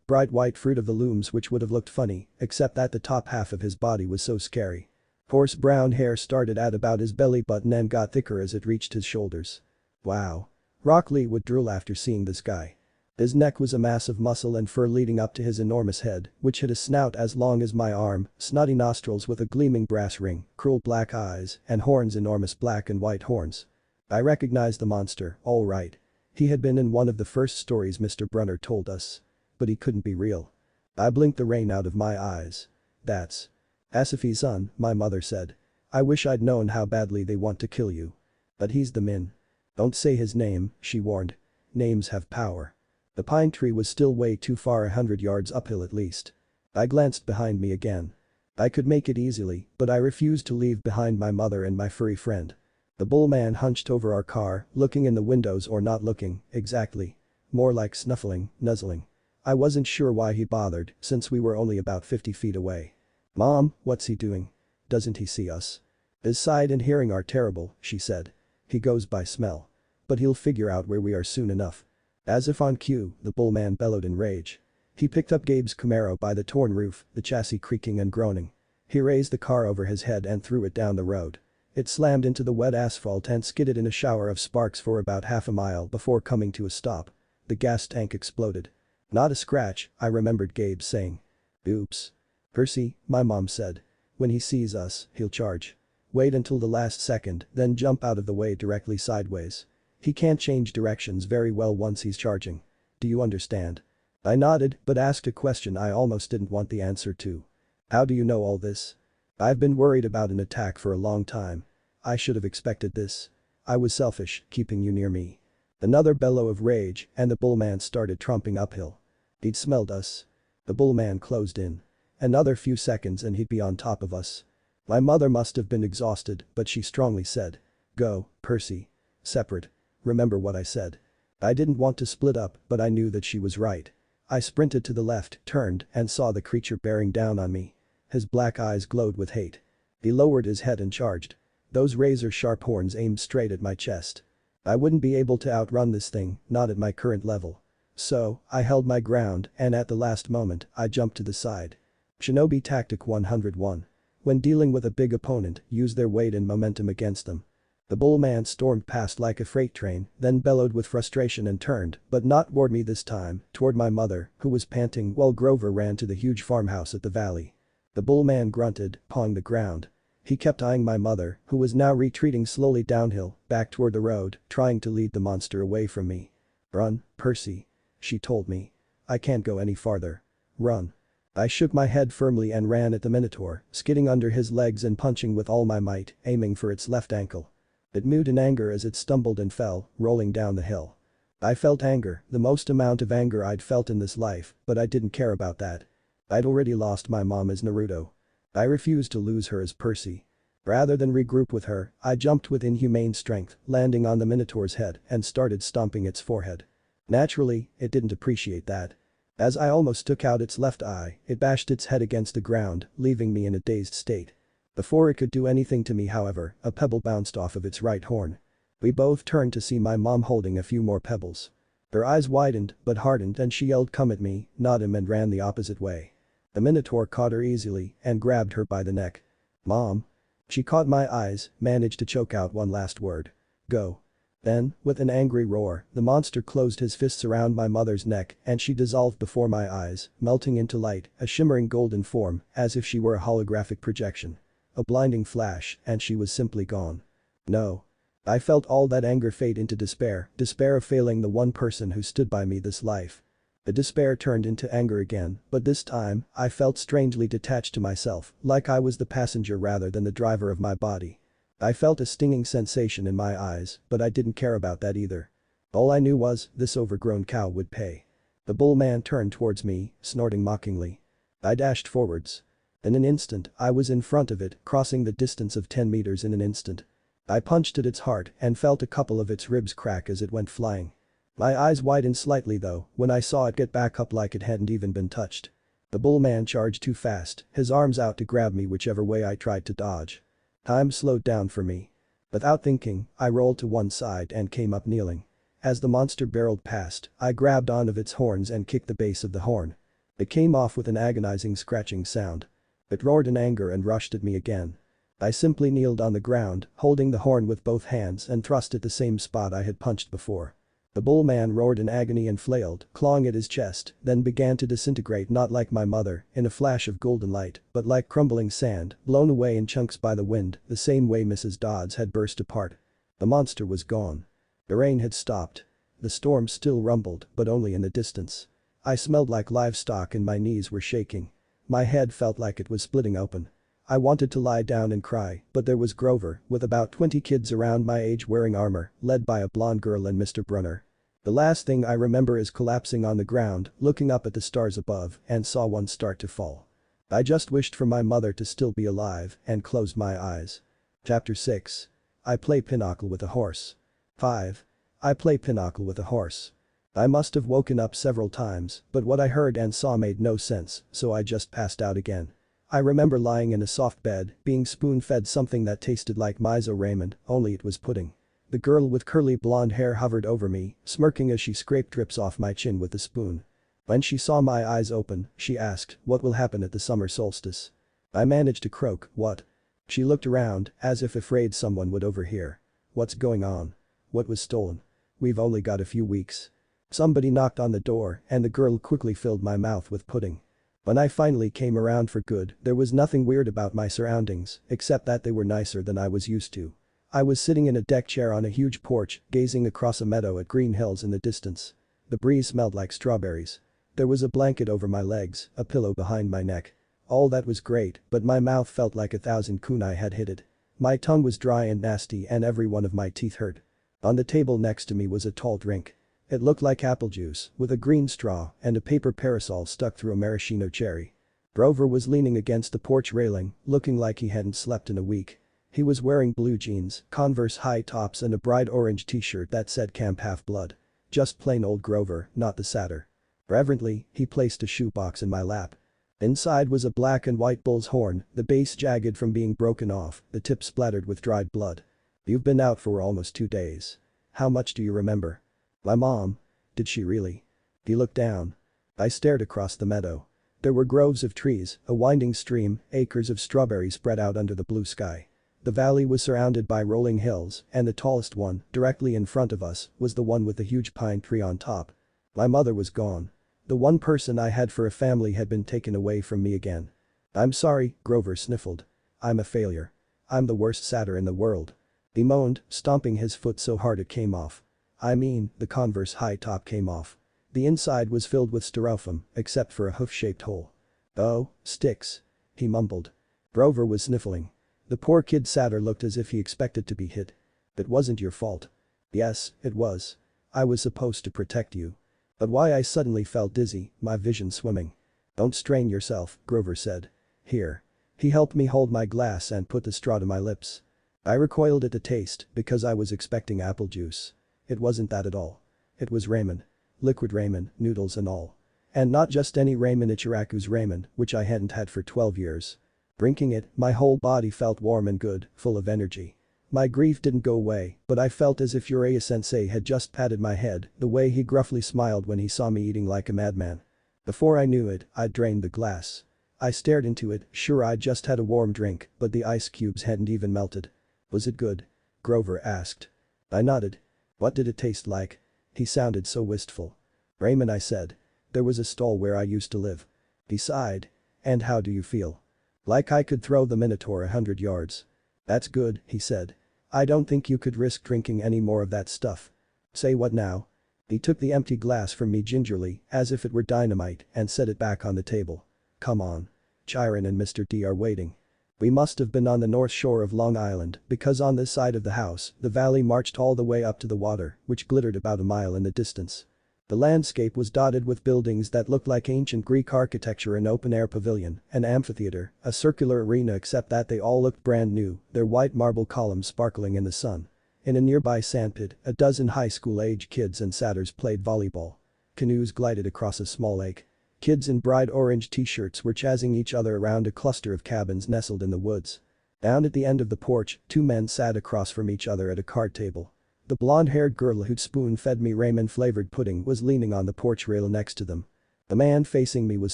bright white Fruit of the Looms, which would have looked funny, except that the top half of his body was so scary. Coarse brown hair started at about his belly button and got thicker as it reached his shoulders. Wow. Rock Lee would drool after seeing this guy. His neck was a mass of muscle and fur leading up to his enormous head, which had a snout as long as my arm, snotty nostrils with a gleaming brass ring, cruel black eyes, and horns, enormous black and white horns. I recognized the monster, all right. He had been in one of the first stories Mr. Brunner told us. But he couldn't be real. I blinked the rain out of my eyes. That's Asifi's son, my mother said. I wish I'd known how badly they want to kill you. But he's the Min. Don't say his name, she warned. Names have power. The pine tree was still way too far, 100 yards uphill at least. I glanced behind me again. I could make it easily, but I refused to leave behind my mother and my furry friend. The bull man hunched over our car, looking in the windows or not looking, exactly. More like snuffling, nuzzling. I wasn't sure why he bothered, since we were only about 50 feet away. Mom, what's he doing? Doesn't he see us? His sight and hearing are terrible, she said. He goes by smell. But he'll figure out where we are soon enough. As if on cue, the bull man bellowed in rage. He picked up Gabe's Camaro by the torn roof, the chassis creaking and groaning. He raised the car over his head and threw it down the road. It slammed into the wet asphalt and skidded in a shower of sparks for about half a mile before coming to a stop. The gas tank exploded. Not a scratch, I remembered Gabe saying. Oops. Percy, my mom said. When he sees us, he'll charge. Wait until the last second, then jump out of the way directly sideways. He can't change directions very well once he's charging. Do you understand? I nodded, but asked a question I almost didn't want the answer to. How do you know all this? I've been worried about an attack for a long time. I should have expected this. I was selfish, keeping you near me. Another bellow of rage, and the bullman started tromping uphill. He'd smelled us. The bullman closed in. Another few seconds and he'd be on top of us. My mother must have been exhausted, but she strongly said. Go, Percy. Separate. Remember what I said. I didn't want to split up, but I knew that she was right. I sprinted to the left, turned, and saw the creature bearing down on me. His black eyes glowed with hate. He lowered his head and charged. Those razor-sharp horns aimed straight at my chest. I wouldn't be able to outrun this thing, not at my current level. So, I held my ground, and at the last moment, I jumped to the side. Shinobi Tactic 101. When dealing with a big opponent, use their weight and momentum against them. The bull man stormed past like a freight train, then bellowed with frustration and turned, but not toward me this time, toward my mother, who was panting while Grover ran to the huge farmhouse at the valley. The bull man grunted, pawing the ground. He kept eyeing my mother, who was now retreating slowly downhill, back toward the road, trying to lead the monster away from me. Run, Percy. She told me. I can't go any farther. Run. I shook my head firmly and ran at the minotaur, skidding under his legs and punching with all my might, aiming for its left ankle. It mewed in anger as it stumbled and fell, rolling down the hill. I felt anger, the most amount of anger I'd felt in this life, but I didn't care about that. I'd already lost my mom as Naruto. I refused to lose her as Percy. Rather than regroup with her, I jumped with inhumane strength, landing on the minotaur's head and started stomping its forehead. Naturally, it didn't appreciate that. As I almost took out its left eye, it bashed its head against the ground, leaving me in a dazed state. Before it could do anything to me, however, a pebble bounced off of its right horn. We both turned to see my mom holding a few more pebbles. Her eyes widened but hardened and she yelled, "Come at me," not him, and ran the opposite way. The minotaur caught her easily and grabbed her by the neck. "Mom." She caught my eyes, managed to choke out one last word. "Go." Then, with an angry roar, the monster closed his fists around my mother's neck and she dissolved before my eyes, melting into light, a shimmering golden form, as if she were a holographic projection. A blinding flash, and she was simply gone. No. I felt all that anger fade into despair of failing the one person who stood by me this life. The despair turned into anger again, but this time, I felt strangely detached to myself, like I was the passenger rather than the driver of my body. I felt a stinging sensation in my eyes, but I didn't care about that either. All I knew was, this overgrown cow would pay. The bull man turned towards me, snorting mockingly. I dashed forwards. In an instant, I was in front of it, crossing the distance of 10 meters in an instant. I punched at its heart and felt a couple of its ribs crack as it went flying. My eyes widened slightly though, when I saw it get back up like it hadn't even been touched. The bull man charged too fast, his arms out to grab me whichever way I tried to dodge. Time slowed down for me. Without thinking, I rolled to one side and came up kneeling. As the monster barreled past, I grabbed on of its horns and kicked the base of the horn. It came off with an agonizing scratching sound. It roared in anger and rushed at me again. I simply kneeled on the ground, holding the horn with both hands and thrust at the same spot I had punched before. The bull man roared in agony and flailed, clawing at his chest, then began to disintegrate, not like my mother, in a flash of golden light, but like crumbling sand, blown away in chunks by the wind, the same way Mrs. Dodds had burst apart. The monster was gone. The rain had stopped. The storm still rumbled, but only in the distance. I smelled like livestock and my knees were shaking. My head felt like it was splitting open. I wanted to lie down and cry, but there was Grover, with about 20 kids around my age wearing armor, led by a blonde girl and Mr. Brunner. The last thing I remember is collapsing on the ground, looking up at the stars above, and saw one start to fall. I just wished for my mother to still be alive, and closed my eyes. Chapter 6. I play pinochle with a horse. 5. I play pinochle with a horse. I must have woken up several times, but what I heard and saw made no sense, so I just passed out again. I remember lying in a soft bed, being spoon-fed something that tasted like miso ramen, only it was pudding. The girl with curly blonde hair hovered over me, smirking as she scraped drips off my chin with the spoon. When she saw my eyes open, she asked, "What will happen at the summer solstice?" I managed to croak, "What?" She looked around, as if afraid someone would overhear. "What's going on? What was stolen? We've only got a few weeks." Somebody knocked on the door, and the girl quickly filled my mouth with pudding. When I finally came around for good, there was nothing weird about my surroundings, except that they were nicer than I was used to. I was sitting in a deck chair on a huge porch, gazing across a meadow at green hills in the distance. The breeze smelled like strawberries. There was a blanket over my legs, a pillow behind my neck. All that was great, but my mouth felt like 1,000 kunai had hit it. My tongue was dry and nasty and every one of my teeth hurt. On the table next to me was a tall drink. It looked like apple juice, with a green straw and a paper parasol stuck through a maraschino cherry. Grover was leaning against the porch railing, looking like he hadn't slept in a week. He was wearing blue jeans, Converse high tops and a bright orange t-shirt that said Camp Half-Blood. Just plain old Grover, not the satyr. Reverently, he placed a shoebox in my lap. Inside was a black and white bull's horn, the base jagged from being broken off, the tip splattered with dried blood. "You've been out for almost 2 days. How much do you remember?" "My mom. Did she really?" He looked down. I stared across the meadow. There were groves of trees, a winding stream, acres of strawberries spread out under the blue sky. The valley was surrounded by rolling hills, and the tallest one, directly in front of us, was the one with the huge pine tree on top. My mother was gone. The one person I had for a family had been taken away from me again. "I'm sorry," Grover sniffled. "I'm a failure. I'm the worst satyr in the world." He moaned, stomping his foot so hard it came off. I mean, the Converse high top came off. The inside was filled with styrofoam, except for a hoof-shaped hole. "Oh, sticks," he mumbled. Grover was sniffling. The poor kid satyr looked as if he expected to be hit. "It wasn't your fault." "Yes, it was. I was supposed to protect you." But why I suddenly felt dizzy, my vision swimming. "Don't strain yourself," Grover said. "Here." He helped me hold my glass and put the straw to my lips. I recoiled at the taste because I was expecting apple juice. It wasn't that at all. It was ramen. Liquid ramen, noodles and all. And not just any ramen, Ichiraku's ramen, which I hadn't had for 12 years. Drinking it, my whole body felt warm and good, full of energy. My grief didn't go away, but I felt as if Uriah-sensei had just patted my head, the way he gruffly smiled when he saw me eating like a madman. Before I knew it, I'd drained the glass. I stared into it, sure I'd just had a warm drink, but the ice cubes hadn't even melted. "Was it good?" Grover asked. I nodded. "What did it taste like?" He sounded so wistful. "Ramen," I said. "There was a stall where I used to live." He sighed. "And how do you feel?" "Like I could throw the Minotaur 100 yards. "That's good," he said. "I don't think you could risk drinking any more of that stuff." "Say what now?" He took the empty glass from me gingerly, as if it were dynamite, and set it back on the table. "Come on. Chiron and Mr. D are waiting." We must have been on the north shore of Long Island, because on this side of the house, the valley marched all the way up to the water, which glittered about a mile in the distance. The landscape was dotted with buildings that looked like ancient Greek architecture: an open-air pavilion, an amphitheater, a circular arena, except that they all looked brand new, their white marble columns sparkling in the sun. In a nearby sandpit, a dozen high school-age kids and satyrs played volleyball. Canoes glided across a small lake. Kids in bright orange t-shirts were chasing each other around a cluster of cabins nestled in the woods. Down at the end of the porch, 2 men sat across from each other at a card table. The blonde-haired girl who'd spoon-fed me ramen-flavored pudding was leaning on the porch rail next to them. The man facing me was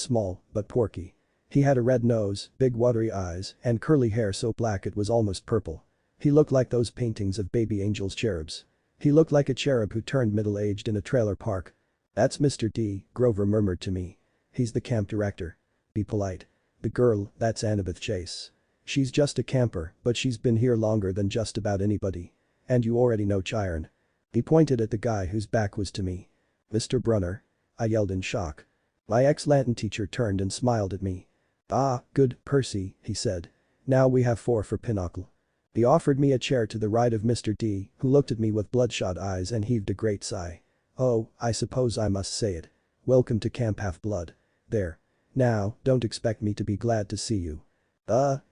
small, but porky. He had a red nose, big watery eyes, and curly hair so black it was almost purple. He looked like those paintings of baby angels cherubs. He looked like a cherub who turned middle-aged in a trailer park. "That's Mr. D," Grover murmured to me. "He's the camp director. Be polite." "The girl, that's Annabeth Chase. She's just a camper, but she's been here longer than just about anybody. And you already know Chiron." He pointed at the guy whose back was to me. "Mr. Brunner?" I yelled in shock. My ex-Latin teacher turned and smiled at me. "Ah, good, Percy," he said. "Now we have 4 for Pinochle." He offered me a chair to the right of Mr. D, who looked at me with bloodshot eyes and heaved a great sigh. "Oh, I suppose I must say it. Welcome to Camp Half-Blood. There. Now, don't expect me to be glad to see you."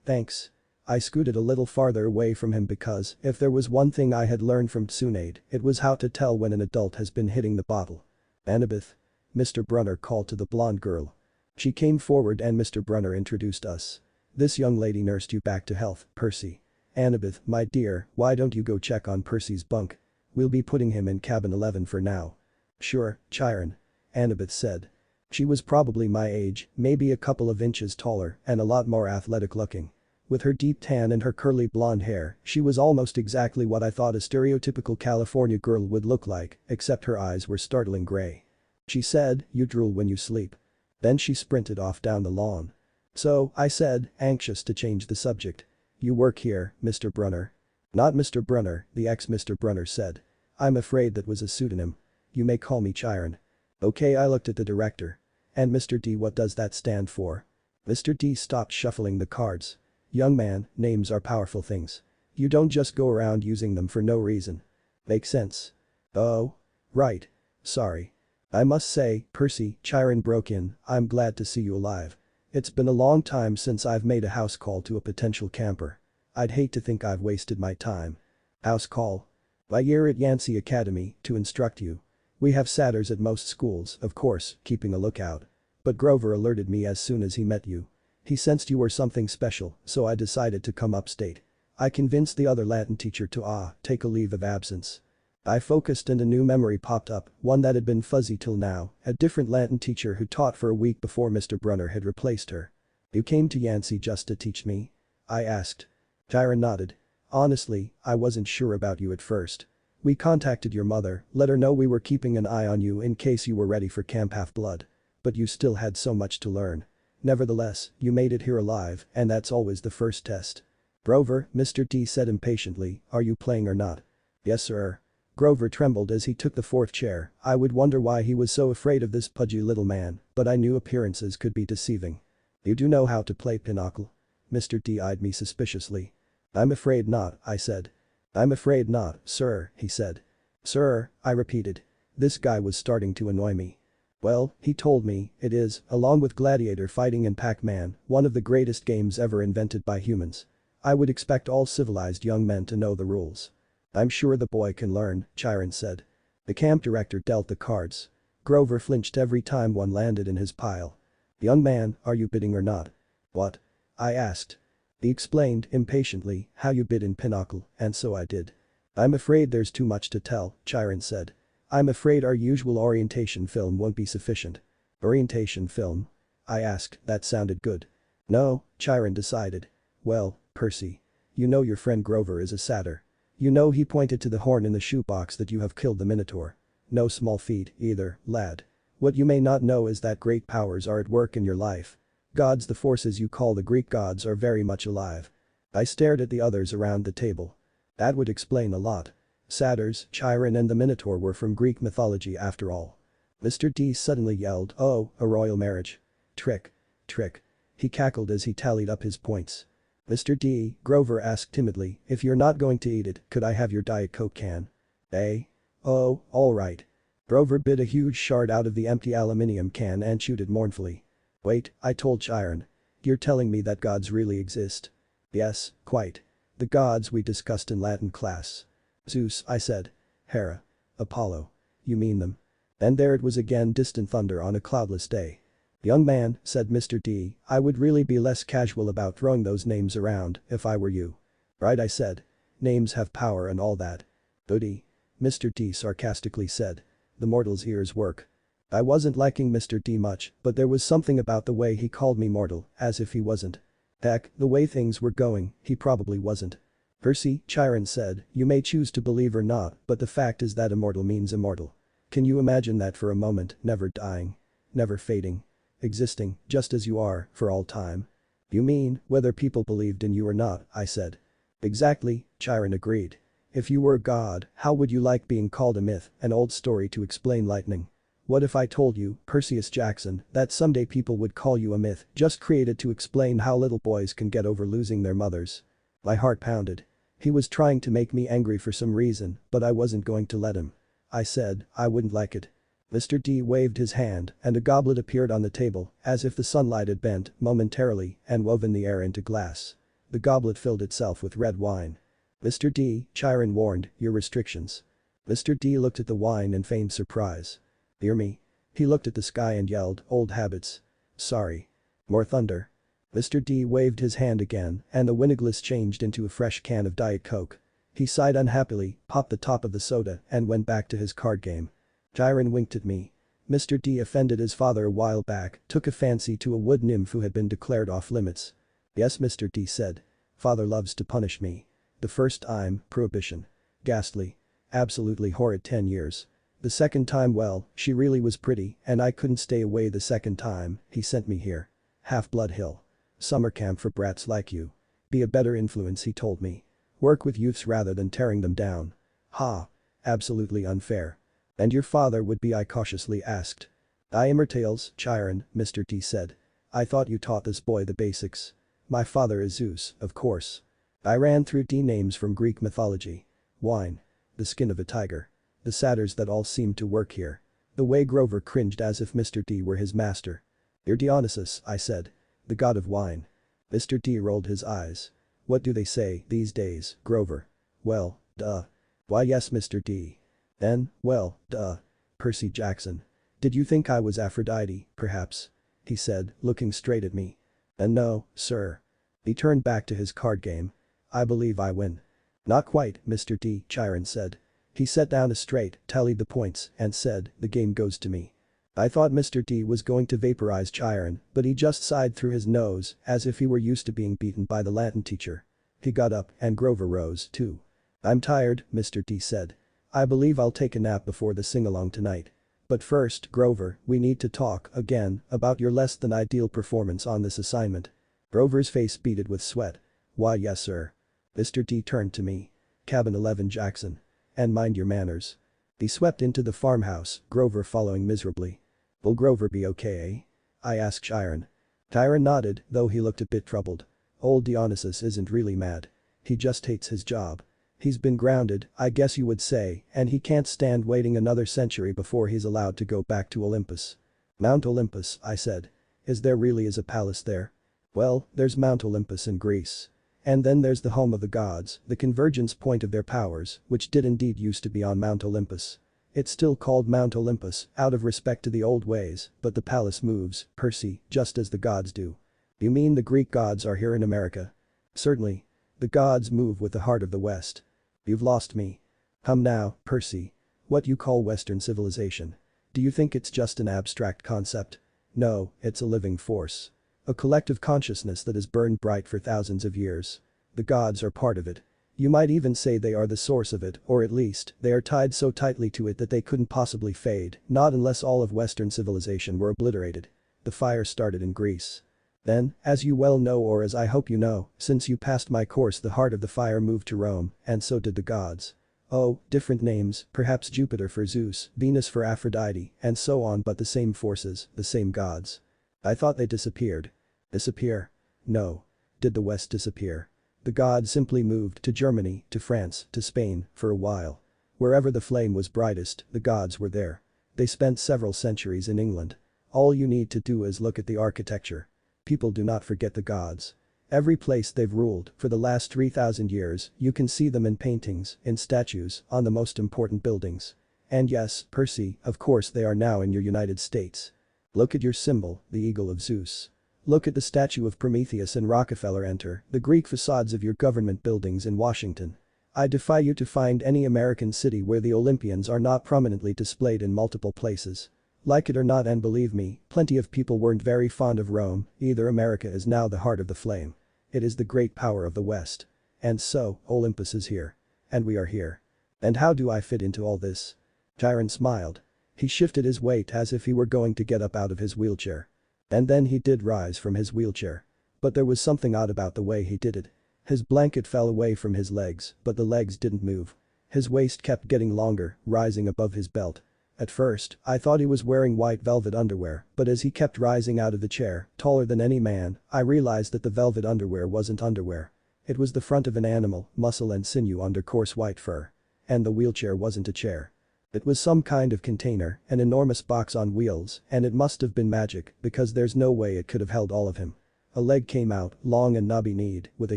Thanks." I scooted a little farther away from him because if there was one thing I had learned from Tsunade, it was how to tell when an adult has been hitting the bottle. "Annabeth," Mr. Brunner called to the blonde girl. She came forward and Mr. Brunner introduced us. "This young lady nursed you back to health, Percy. Annabeth, my dear, why don't you go check on Percy's bunk? We'll be putting him in cabin 11 for now." "Sure, Chiron," Annabeth said. She was probably my age, maybe a couple of inches taller and a lot more athletic looking. With her deep tan and her curly blonde hair, she was almost exactly what I thought a stereotypical California girl would look like, except her eyes were startling gray. She said, "You drool when you sleep." Then she sprinted off down the lawn. "So," I said, anxious to change the subject. "You work here, Mr. Brunner?" "Not Mr. Brunner," the ex-Mr. Brunner said. "I'm afraid that was a pseudonym. You may call me Chiron." "Okay," I looked at the director. "And Mr. D, what does that stand for?" Mr. D stopped shuffling the cards. "Young man, names are powerful things. You don't just go around using them for no reason." "Makes sense." "Oh. Right. Sorry. I must say, Percy," Chiron broke in, "I'm glad to see you alive. It's been a long time since I've made a house call to a potential camper. I'd hate to think I've wasted my time." "House call?" "My year at Yancey Academy, to instruct you. We have satyrs at most schools, of course, keeping a lookout. But Grover alerted me as soon as he met you. He sensed you were something special, so I decided to come upstate. I convinced the other Latin teacher to take a leave of absence." I focused and a new memory popped up, one that had been fuzzy till now, a different Latin teacher who taught for a week before Mr. Brunner had replaced her. "You came to Yancey just to teach me?" I asked. Chiron nodded. "Honestly, I wasn't sure about you at first. We contacted your mother, let her know we were keeping an eye on you in case you were ready for Camp Half-Blood. But you still had so much to learn. Nevertheless, you made it here alive, and that's always the first test." "Grover," Mr. D said impatiently, "are you playing or not?" "Yes sir." Grover trembled as he took the 4th chair. I would wonder why he was so afraid of this pudgy little man, but I knew appearances could be deceiving. "You do know how to play Pinochle?" Mr. D eyed me suspiciously. "I'm afraid not," I said. "I'm afraid not, sir," he said. "Sir," I repeated. This guy was starting to annoy me. "Well," he told me, "it is, along with gladiator fighting and Pac-Man, one of the greatest games ever invented by humans. I would expect all civilized young men to know the rules." "I'm sure the boy can learn," Chiron said. The camp director dealt the cards. Grover flinched every time one landed in his pile. "Young man, are you bidding or not?" "What?" I asked. He explained, impatiently, how you bid in Pinochle, and so I did. "I'm afraid there's too much to tell," Chiron said. "I'm afraid our usual orientation film won't be sufficient." "Orientation film?" I asked, that sounded good. "No," Chiron decided. "Well, Percy. You know your friend Grover is a satyr. You know he pointed to the horn in the shoebox that you have killed the Minotaur. No small feat, either, lad. What you may not know is that great powers are at work in your life. Gods, the forces you call the Greek gods, are very much alive." I stared at the others around the table. That would explain a lot. Satyrs, Chiron and the Minotaur were from Greek mythology after all. Mr. D suddenly yelled, "Oh, a royal marriage. Trick. Trick." He cackled as he tallied up his points. "Mr. D," Grover asked timidly, "if you're not going to eat it, could I have your Diet Coke can?" "Eh? Oh, all right." Grover bit a huge shard out of the empty aluminium can and chewed it mournfully. "Wait," I told Chiron. "You're telling me that gods really exist?" "Yes, quite. The gods we discussed in Latin class." "Zeus," I said. "Hera. Apollo. You mean them." And there it was again, distant thunder on a cloudless day. "Young man," said Mr. D, "I would really be less casual about throwing those names around if I were you." "Right," I said. "Names have power and all that." "Goody," Mr. D sarcastically said. "The mortal's ears work." I wasn't liking Mr. D much, but there was something about the way he called me mortal, as if he wasn't. Heck, the way things were going, he probably wasn't. Percy, Chiron said, you may choose to believe or not, but the fact is that immortal means immortal. Can you imagine that for a moment, never dying? Never fading? Existing, just as you are, for all time? You mean, whether people believed in you or not, I said. Exactly, Chiron agreed. If you were a god, how would you like being called a myth, an old story to explain lightning? What if I told you, Perseus Jackson, that someday people would call you a myth, just created to explain how little boys can get over losing their mothers? My heart pounded. He was trying to make me angry for some reason, but I wasn't going to let him. I said, I wouldn't like it. Mr. D waved his hand, and a goblet appeared on the table, as if the sunlight had bent, momentarily, and woven the air into glass. The goblet filled itself with red wine. Mr. D, Chiron warned, your restrictions. Mr. D looked at the wine in feigned surprise. Hear me? He looked at the sky and yelled, old habits. Sorry. More thunder. Mr. D waved his hand again, and the wineglass changed into a fresh can of Diet Coke. He sighed unhappily, popped the top of the soda, and went back to his card game. Chiron winked at me. Mr. D offended his father a while back, took a fancy to a wood nymph who had been declared off limits. Yes, Mr. D said. Father loves to punish me. The first time, prohibition. Ghastly. Absolutely horrid 10 years. The second time, well, she really was pretty and I couldn't stay away the second time, he sent me here. Half-Blood Hill. Summer camp for brats like you. Be a better influence, he told me. Work with youths rather than tearing them down. Ha. Absolutely unfair. And your father would be, I cautiously asked. I immortales, Chiron, Mr. D said. I thought you taught this boy the basics. My father is Zeus, of course. I ran through D names from Greek mythology. Wine. The skin of a tiger. The satyrs that all seemed to work here. The way Grover cringed as if Mr. D were his master. You're Dionysus, I said. The god of wine. Mr. D rolled his eyes. What do they say these days, Grover? Well, duh. Why yes, Mr. D. Then, well, duh. Percy Jackson. Did you think I was Aphrodite, perhaps? He said, looking straight at me. And no, sir. He turned back to his card game. I believe I win. Not quite, Mr. D, Chiron said. He set down a straight, tallied the points, and said, the game goes to me. I thought Mr. D was going to vaporize Chiron, but he just sighed through his nose, as if he were used to being beaten by the Latin teacher. He got up, and Grover rose, too. I'm tired, Mr. D said. I believe I'll take a nap before the sing-along tonight. But first, Grover, we need to talk, again, about your less than ideal performance on this assignment. Grover's face beaded with sweat. Why yes sir. Mr. D turned to me. Cabin 11 Jackson. And mind your manners. He swept into the farmhouse, Grover following miserably. Will Grover be okay, eh? I asked Chiron. Chiron nodded, though he looked a bit troubled. Old Dionysus isn't really mad. He just hates his job. He's been grounded, I guess you would say, and he can't stand waiting another century before he's allowed to go back to Olympus. Mount Olympus, I said. Is there really a palace there? Well, there's Mount Olympus in Greece. And then there's the home of the gods, the convergence point of their powers, which did indeed used to be on Mount Olympus. It's still called Mount Olympus, out of respect to the old ways, but the palace moves, Percy, just as the gods do. You mean the Greek gods are here in America? Certainly. The gods move with the heart of the West. You've lost me. Now, Percy. What you call Western civilization. Do you think it's just an abstract concept? No, it's a living force. A collective consciousness that has burned bright for thousands of years. The gods are part of it. You might even say they are the source of it, or at least, they are tied so tightly to it that they couldn't possibly fade, not unless all of Western civilization were obliterated. The fire started in Greece. Then, as you well know or as I hope you know, since you passed my course the heart of the fire moved to Rome, and so did the gods. Oh, different names, perhaps Jupiter for Zeus, Venus for Aphrodite, and so on, but the same forces, the same gods. I thought they disappeared. Disappear? No. Did the West disappear? The gods simply moved to Germany, to France, to Spain, for a while. Wherever the flame was brightest, the gods were there. They spent several centuries in England. All you need to do is look at the architecture. People do not forget the gods. Every place they've ruled for the last 3,000 years, you can see them in paintings, in statues, on the most important buildings. And yes, Percy, of course they are now in your United States. Look at your symbol, the eagle of Zeus. Look at the statue of Prometheus and Rockefeller. Enter the Greek facades of your government buildings in Washington. I defy you to find any American city where the Olympians are not prominently displayed in multiple places. Like it or not, and believe me, plenty of people weren't very fond of Rome, either. America is now the heart of the flame. It is the great power of the West. And so, Olympus is here. And we are here. And how do I fit into all this? Chiron smiled. He shifted his weight as if he were going to get up out of his wheelchair. And then he did rise from his wheelchair. But there was something odd about the way he did it. His blanket fell away from his legs, but the legs didn't move. His waist kept getting longer, rising above his belt. At first, I thought he was wearing white velvet underwear, but as he kept rising out of the chair, taller than any man, I realized that the velvet underwear wasn't underwear. It was the front of an animal, muscle and sinew under coarse white fur. And the wheelchair wasn't a chair. It was some kind of container, an enormous box on wheels, and it must have been magic because there's no way it could have held all of him. A leg came out, long and knobby-kneed, with a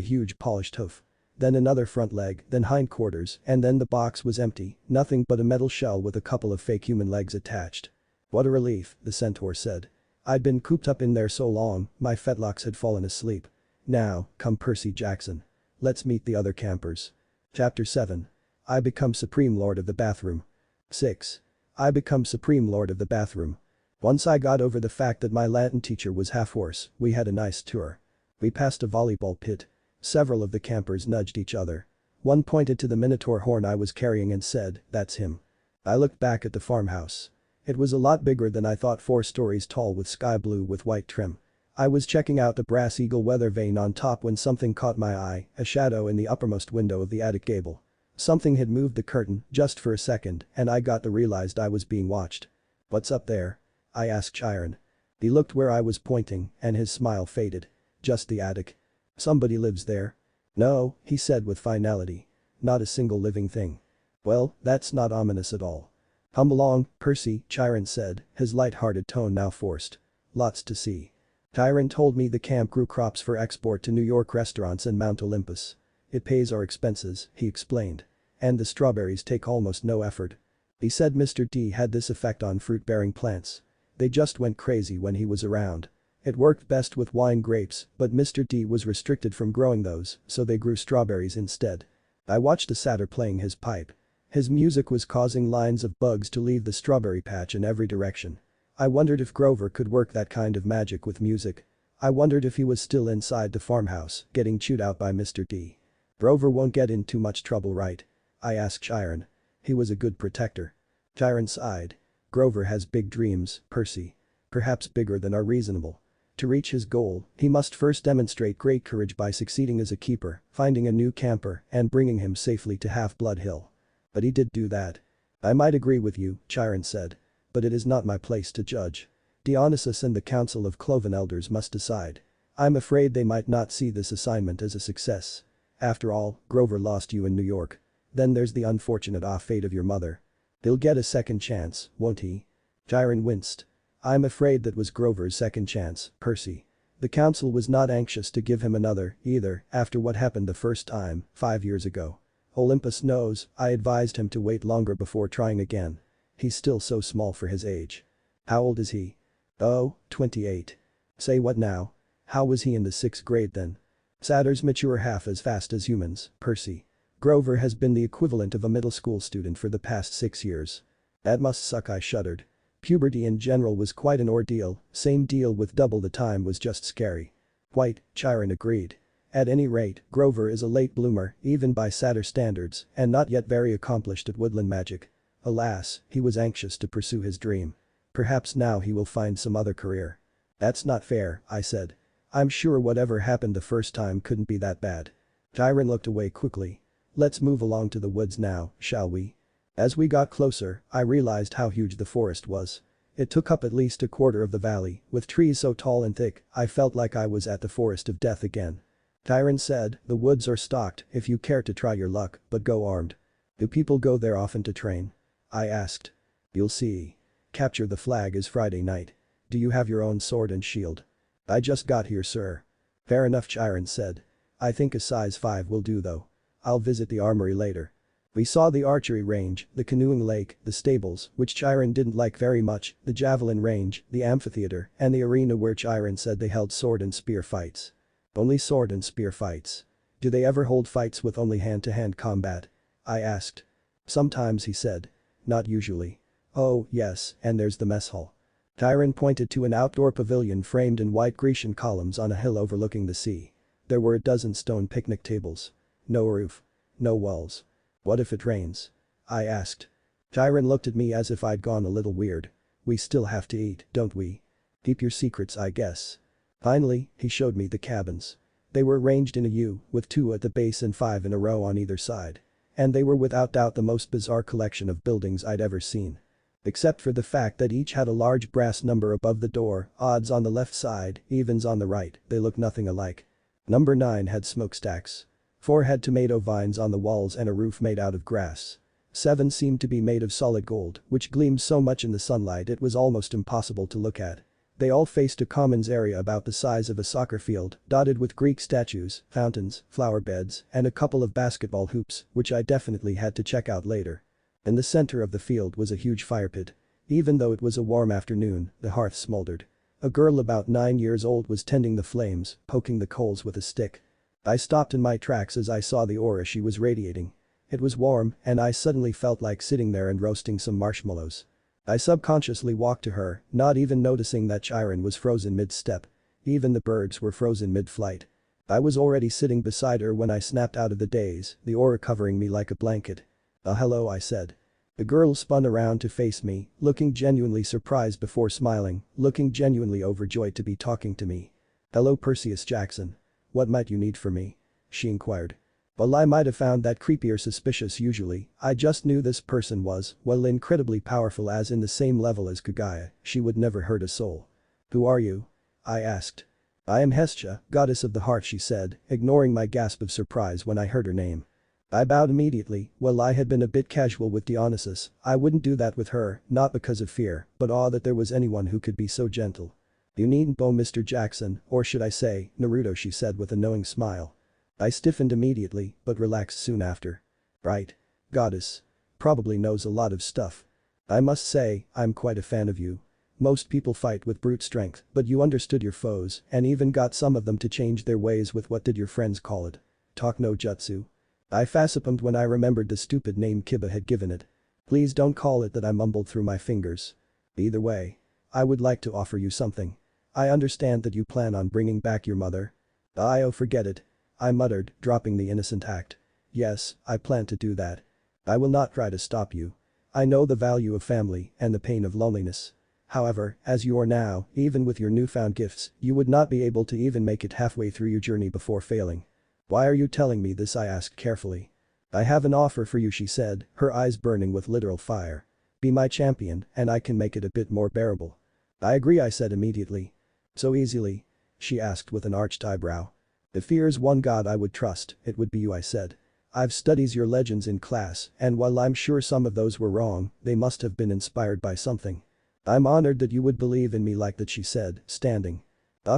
huge polished hoof. Then another front leg, then hindquarters, and then the box was empty, nothing but a metal shell with a couple of fake human legs attached. What a relief, the centaur said. I'd been cooped up in there so long, my fetlocks had fallen asleep. Now, come Percy Jackson. Let's meet the other campers. Chapter 7. I become Supreme Lord of the Bathroom. 6. I become Supreme Lord of the Bathroom. Once I got over the fact that my Latin teacher was half horse, we had a nice tour. We passed a volleyball pit. Several of the campers nudged each other. One pointed to the minotaur horn I was carrying and said, "That's him." I looked back at the farmhouse. It was a lot bigger than I thought, 4 stories tall with sky blue with white trim. I was checking out the brass eagle weather vane on top when something caught my eye, a shadow in the uppermost window of the attic gable. Something had moved the curtain just for a second and I got to realized I was being watched. "What's up there?" I asked Chiron. He looked where I was pointing and his smile faded. "Just the attic." "Somebody lives there?" "No," he said with finality. "Not a single living thing." "Well, that's not ominous at all." "Come along, Percy," Chiron said, his light-hearted tone now forced. "Lots to see." Chiron told me the camp grew crops for export to New York restaurants and Mount Olympus. "It pays our expenses," he explained. "And the strawberries take almost no effort." He said Mr. D had this effect on fruit-bearing plants. They just went crazy when he was around. It worked best with wine grapes, but Mr. D was restricted from growing those, so they grew strawberries instead. I watched a satyr playing his pipe. His music was causing lines of bugs to leave the strawberry patch in every direction. I wondered if Grover could work that kind of magic with music. I wondered if he was still inside the farmhouse, getting chewed out by Mr. D. "Grover won't get in too much trouble, right?" I asked Chiron. "He was a good protector." Chiron sighed. "Grover has big dreams, Percy. Perhaps bigger than are reasonable. To reach his goal, he must first demonstrate great courage by succeeding as a keeper, finding a new camper, and bringing him safely to Half-Blood Hill. But he did do that." "I might agree with you," Chiron said. "But it is not my place to judge. Dionysus and the Council of Cloven Elders must decide. I'm afraid they might not see this assignment as a success. After all, Grover lost you in New York. Then there's the unfortunate fate of your mother. He'll get a second chance, won't he?" Chiron winced. "I'm afraid that was Grover's second chance, Percy. The council was not anxious to give him another, either, after what happened the first time, 5 years ago. Olympus knows, I advised him to wait longer before trying again. He's still so small for his age." "How old is he?" "Oh, 28. "Say what now? How was he in the 6th grade then?" "Satyrs mature half as fast as humans, Percy. Grover has been the equivalent of a middle school student for the past 6 years." "That must suck," I shuddered. Puberty in general was quite an ordeal, same deal with double the time was just scary. "Quite," Chiron agreed. "At any rate, Grover is a late bloomer, even by satyr standards, and not yet very accomplished at woodland magic. Alas, he was anxious to pursue his dream. Perhaps now he will find some other career." "That's not fair," I said. "I'm sure whatever happened the first time couldn't be that bad." Chiron looked away quickly. "Let's move along to the woods now, shall we?" As we got closer, I realized how huge the forest was. It took up at least a quarter of the valley, with trees so tall and thick, I felt like I was at the forest of death again. Chiron said, "The woods are stocked if you care to try your luck, but go armed." "Do people go there often to train?" I asked. "You'll see. Capture the Flag is Friday night. Do you have your own sword and shield?" "I just got here, sir." "Fair enough," Chiron said. "I think a size 5 will do though. I'll visit the armory later." We saw the archery range, the canoeing lake, the stables, which Chiron didn't like very much, the javelin range, the amphitheater, and the arena where Chiron said they held sword and spear fights. "Only sword and spear fights. Do they ever hold fights with only hand-to-hand combat?" I asked. "Sometimes," he said. "Not usually." "Oh, yes, and there's the mess hall." Chiron pointed to an outdoor pavilion framed in white Grecian columns on a hill overlooking the sea. There were a dozen stone picnic tables. No roof. No walls. What if it rains? I asked. Chiron looked at me as if I'd gone a little weird. We still have to eat, don't we? Keep your secrets, I guess. Finally, he showed me the cabins. They were arranged in a U, with 2 at the base and 5 in a row on either side. And they were without doubt the most bizarre collection of buildings I'd ever seen. Except for the fact that each had a large brass number above the door, odds on the left side, evens on the right, they looked nothing alike. Number 9 had smokestacks. 4 had tomato vines on the walls and a roof made out of grass. 7 seemed to be made of solid gold, which gleamed so much in the sunlight it was almost impossible to look at. They all faced a commons area about the size of a soccer field, dotted with Greek statues, fountains, flower beds, and a couple of basketball hoops, which I definitely had to check out later. In the center of the field was a huge fire pit. Even though it was a warm afternoon, the hearth smoldered. A girl about 9 years old was tending the flames, poking the coals with a stick. I stopped in my tracks as I saw the aura she was radiating. It was warm, and I suddenly felt like sitting there and roasting some marshmallows. I subconsciously walked to her, not even noticing that Chiron was frozen mid-step. Even the birds were frozen mid-flight. I was already sitting beside her when I snapped out of the daze, the aura covering me like a blanket. Hello, I said. The girl spun around to face me, looking genuinely surprised before smiling, looking genuinely overjoyed to be talking to me. Hello, Perseus Jackson. What might you need from me? She inquired. Well, I might have found that creepy or suspicious usually, I just knew this person was, well, incredibly powerful, as in the same level as Kagaya, she would never hurt a soul. Who are you? I asked. I am Hestia, goddess of the heart, she said, ignoring my gasp of surprise when I heard her name. I bowed immediately. Well, I had been a bit casual with Dionysus, I wouldn't do that with her, not because of fear, but awe that there was anyone who could be so gentle. You needn't bow, Mr. Jackson, or should I say, Naruto, she said with a knowing smile. I stiffened immediately, but relaxed soon after. Right. Goddess. Probably knows a lot of stuff. I must say, I'm quite a fan of you. Most people fight with brute strength, but you understood your foes and even got some of them to change their ways with, what did your friends call it? Talk no jutsu. I facepalmed when I remembered the stupid name Kiba had given it. Please don't call it that, I mumbled through my fingers. Either way. I would like to offer you something. I understand that you plan on bringing back your mother. Oh, forget it. I muttered, dropping the innocent act. Yes, I plan to do that. I will not try to stop you. I know the value of family and the pain of loneliness. However, as you are now, even with your newfound gifts, you would not be able to even make it halfway through your journey before failing. Why are you telling me this? I asked carefully. I have an offer for you, she said, her eyes burning with literal fire. Be my champion, and I can make it a bit more bearable. I agree, I said immediately. So easily? She asked with an arched eyebrow. If there's one god I would trust, it would be you, I said. I've studied your legends in class, and while I'm sure some of those were wrong, they must have been inspired by something. I'm honored that you would believe in me like that, she said, standing.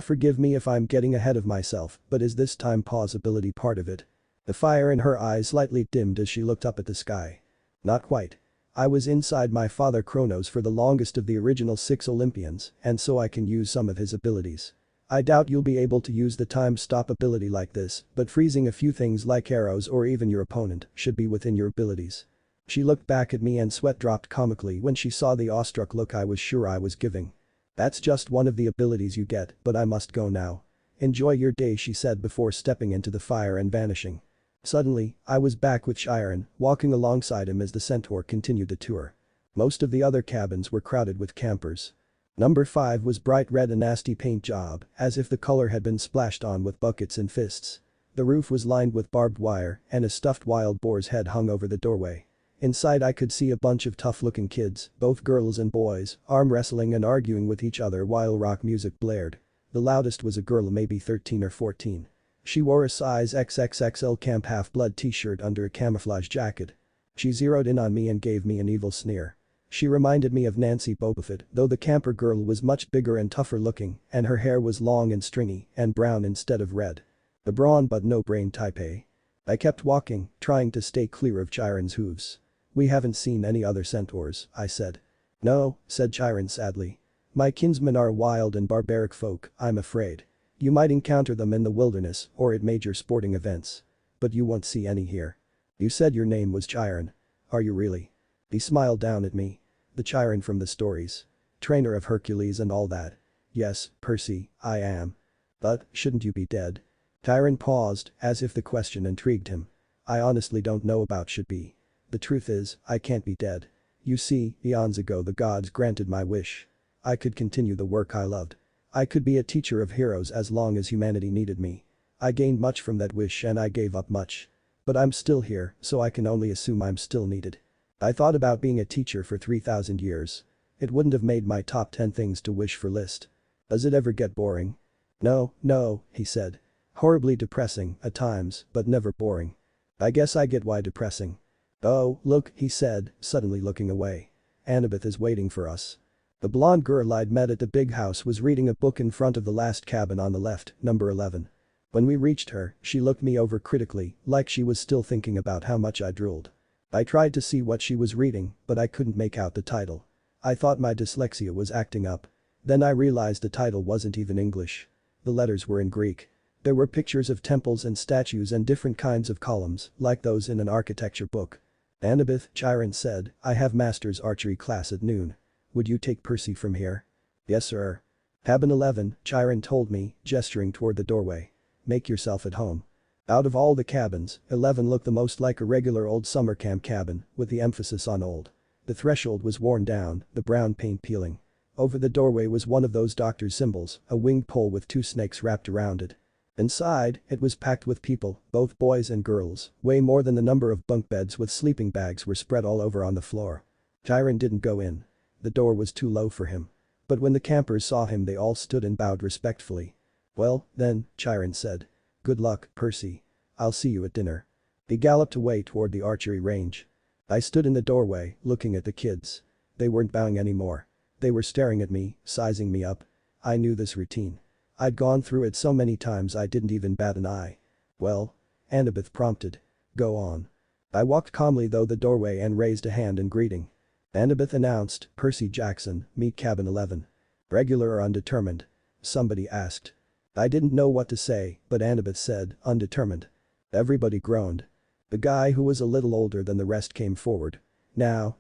Forgive me if I'm getting ahead of myself, but is this time pause ability part of it? The fire in her eyes slightly dimmed as she looked up at the sky. Not quite. I was inside my father Kronos for the longest of the original 6 Olympians, and so I can use some of his abilities. I doubt you'll be able to use the time stop ability like this, but freezing a few things like arrows or even your opponent should be within your abilities. She looked back at me and sweat dropped comically when she saw the awestruck look I was sure I was giving. That's just one of the abilities you get, but I must go now. Enjoy your day, she said before stepping into the fire and vanishing. Suddenly, I was back with Chiron, walking alongside him as the centaur continued the tour. Most of the other cabins were crowded with campers. Number 5 was bright red, a nasty paint job, as if the color had been splashed on with buckets and fists. The roof was lined with barbed wire, and a stuffed wild boar's head hung over the doorway. Inside I could see a bunch of tough-looking kids, both girls and boys, arm wrestling and arguing with each other while rock music blared. The loudest was a girl maybe 13 or 14. She wore a size XXXL Camp Half-Blood t-shirt under a camouflage jacket. She zeroed in on me and gave me an evil sneer. She reminded me of Nancy Bobofit, though the camper girl was much bigger and tougher looking, and her hair was long and stringy, and brown instead of red. The brawn but no brain type, eh? I kept walking, trying to stay clear of Chiron's hooves. We haven't seen any other centaurs, I said. No, said Chiron sadly. My kinsmen are wild and barbaric folk, I'm afraid. You might encounter them in the wilderness or at major sporting events. But you won't see any here. You said your name was Chiron. Are you really? He smiled down at me. The Chiron from the stories. Trainer of Hercules and all that. Yes, Percy, I am. But, shouldn't you be dead? Chiron paused, as if the question intrigued him. I honestly don't know about should be. The truth is, I can't be dead. You see, eons ago the gods granted my wish. I could continue the work I loved. I could be a teacher of heroes as long as humanity needed me. I gained much from that wish and I gave up much. But I'm still here, so I can only assume I'm still needed. I thought about being a teacher for 3,000 years. It wouldn't have made my top 10 things to wish for list. Does it ever get boring? No, no, he said. Horribly depressing, at times, but never boring. I guess I get why depressing. Oh, look, he said, suddenly looking away. Annabeth is waiting for us. The blonde girl I'd met at the big house was reading a book in front of the last cabin on the left, number 11. When we reached her, she looked me over critically, like she was still thinking about how much I drooled. I tried to see what she was reading, but I couldn't make out the title. I thought my dyslexia was acting up. Then I realized the title wasn't even English. The letters were in Greek. There were pictures of temples and statues and different kinds of columns, like those in an architecture book. Annabeth, Chiron said, I have master's archery class at noon. Would you take Percy from here? Yes sir. Cabin 11, Chiron told me, gesturing toward the doorway. Make yourself at home. Out of all the cabins, 11 looked the most like a regular old summer camp cabin, with the emphasis on old. The threshold was worn down, the brown paint peeling. Over the doorway was one of those doctor's symbols, a winged pole with 2 snakes wrapped around it. Inside, it was packed with people, both boys and girls, way more than the number of bunk beds with sleeping bags were spread all over on the floor. Chiron didn't go in. The door was too low for him. But when the campers saw him they all stood and bowed respectfully. Well, then, Chiron said. Good luck, Percy. I'll see you at dinner. He galloped away toward the archery range. I stood in the doorway, looking at the kids. They weren't bowing anymore. They were staring at me, sizing me up. I knew this routine. I'd gone through it so many times I didn't even bat an eye. Well? Annabeth prompted. Go on. I walked calmly though the doorway and raised a hand in greeting. Annabeth announced, Percy Jackson, meet cabin 11. Regular or undetermined? Somebody asked. I didn't know what to say, but Annabeth said, undetermined. Everybody groaned. The guy who was a little older than the rest came forward. Now,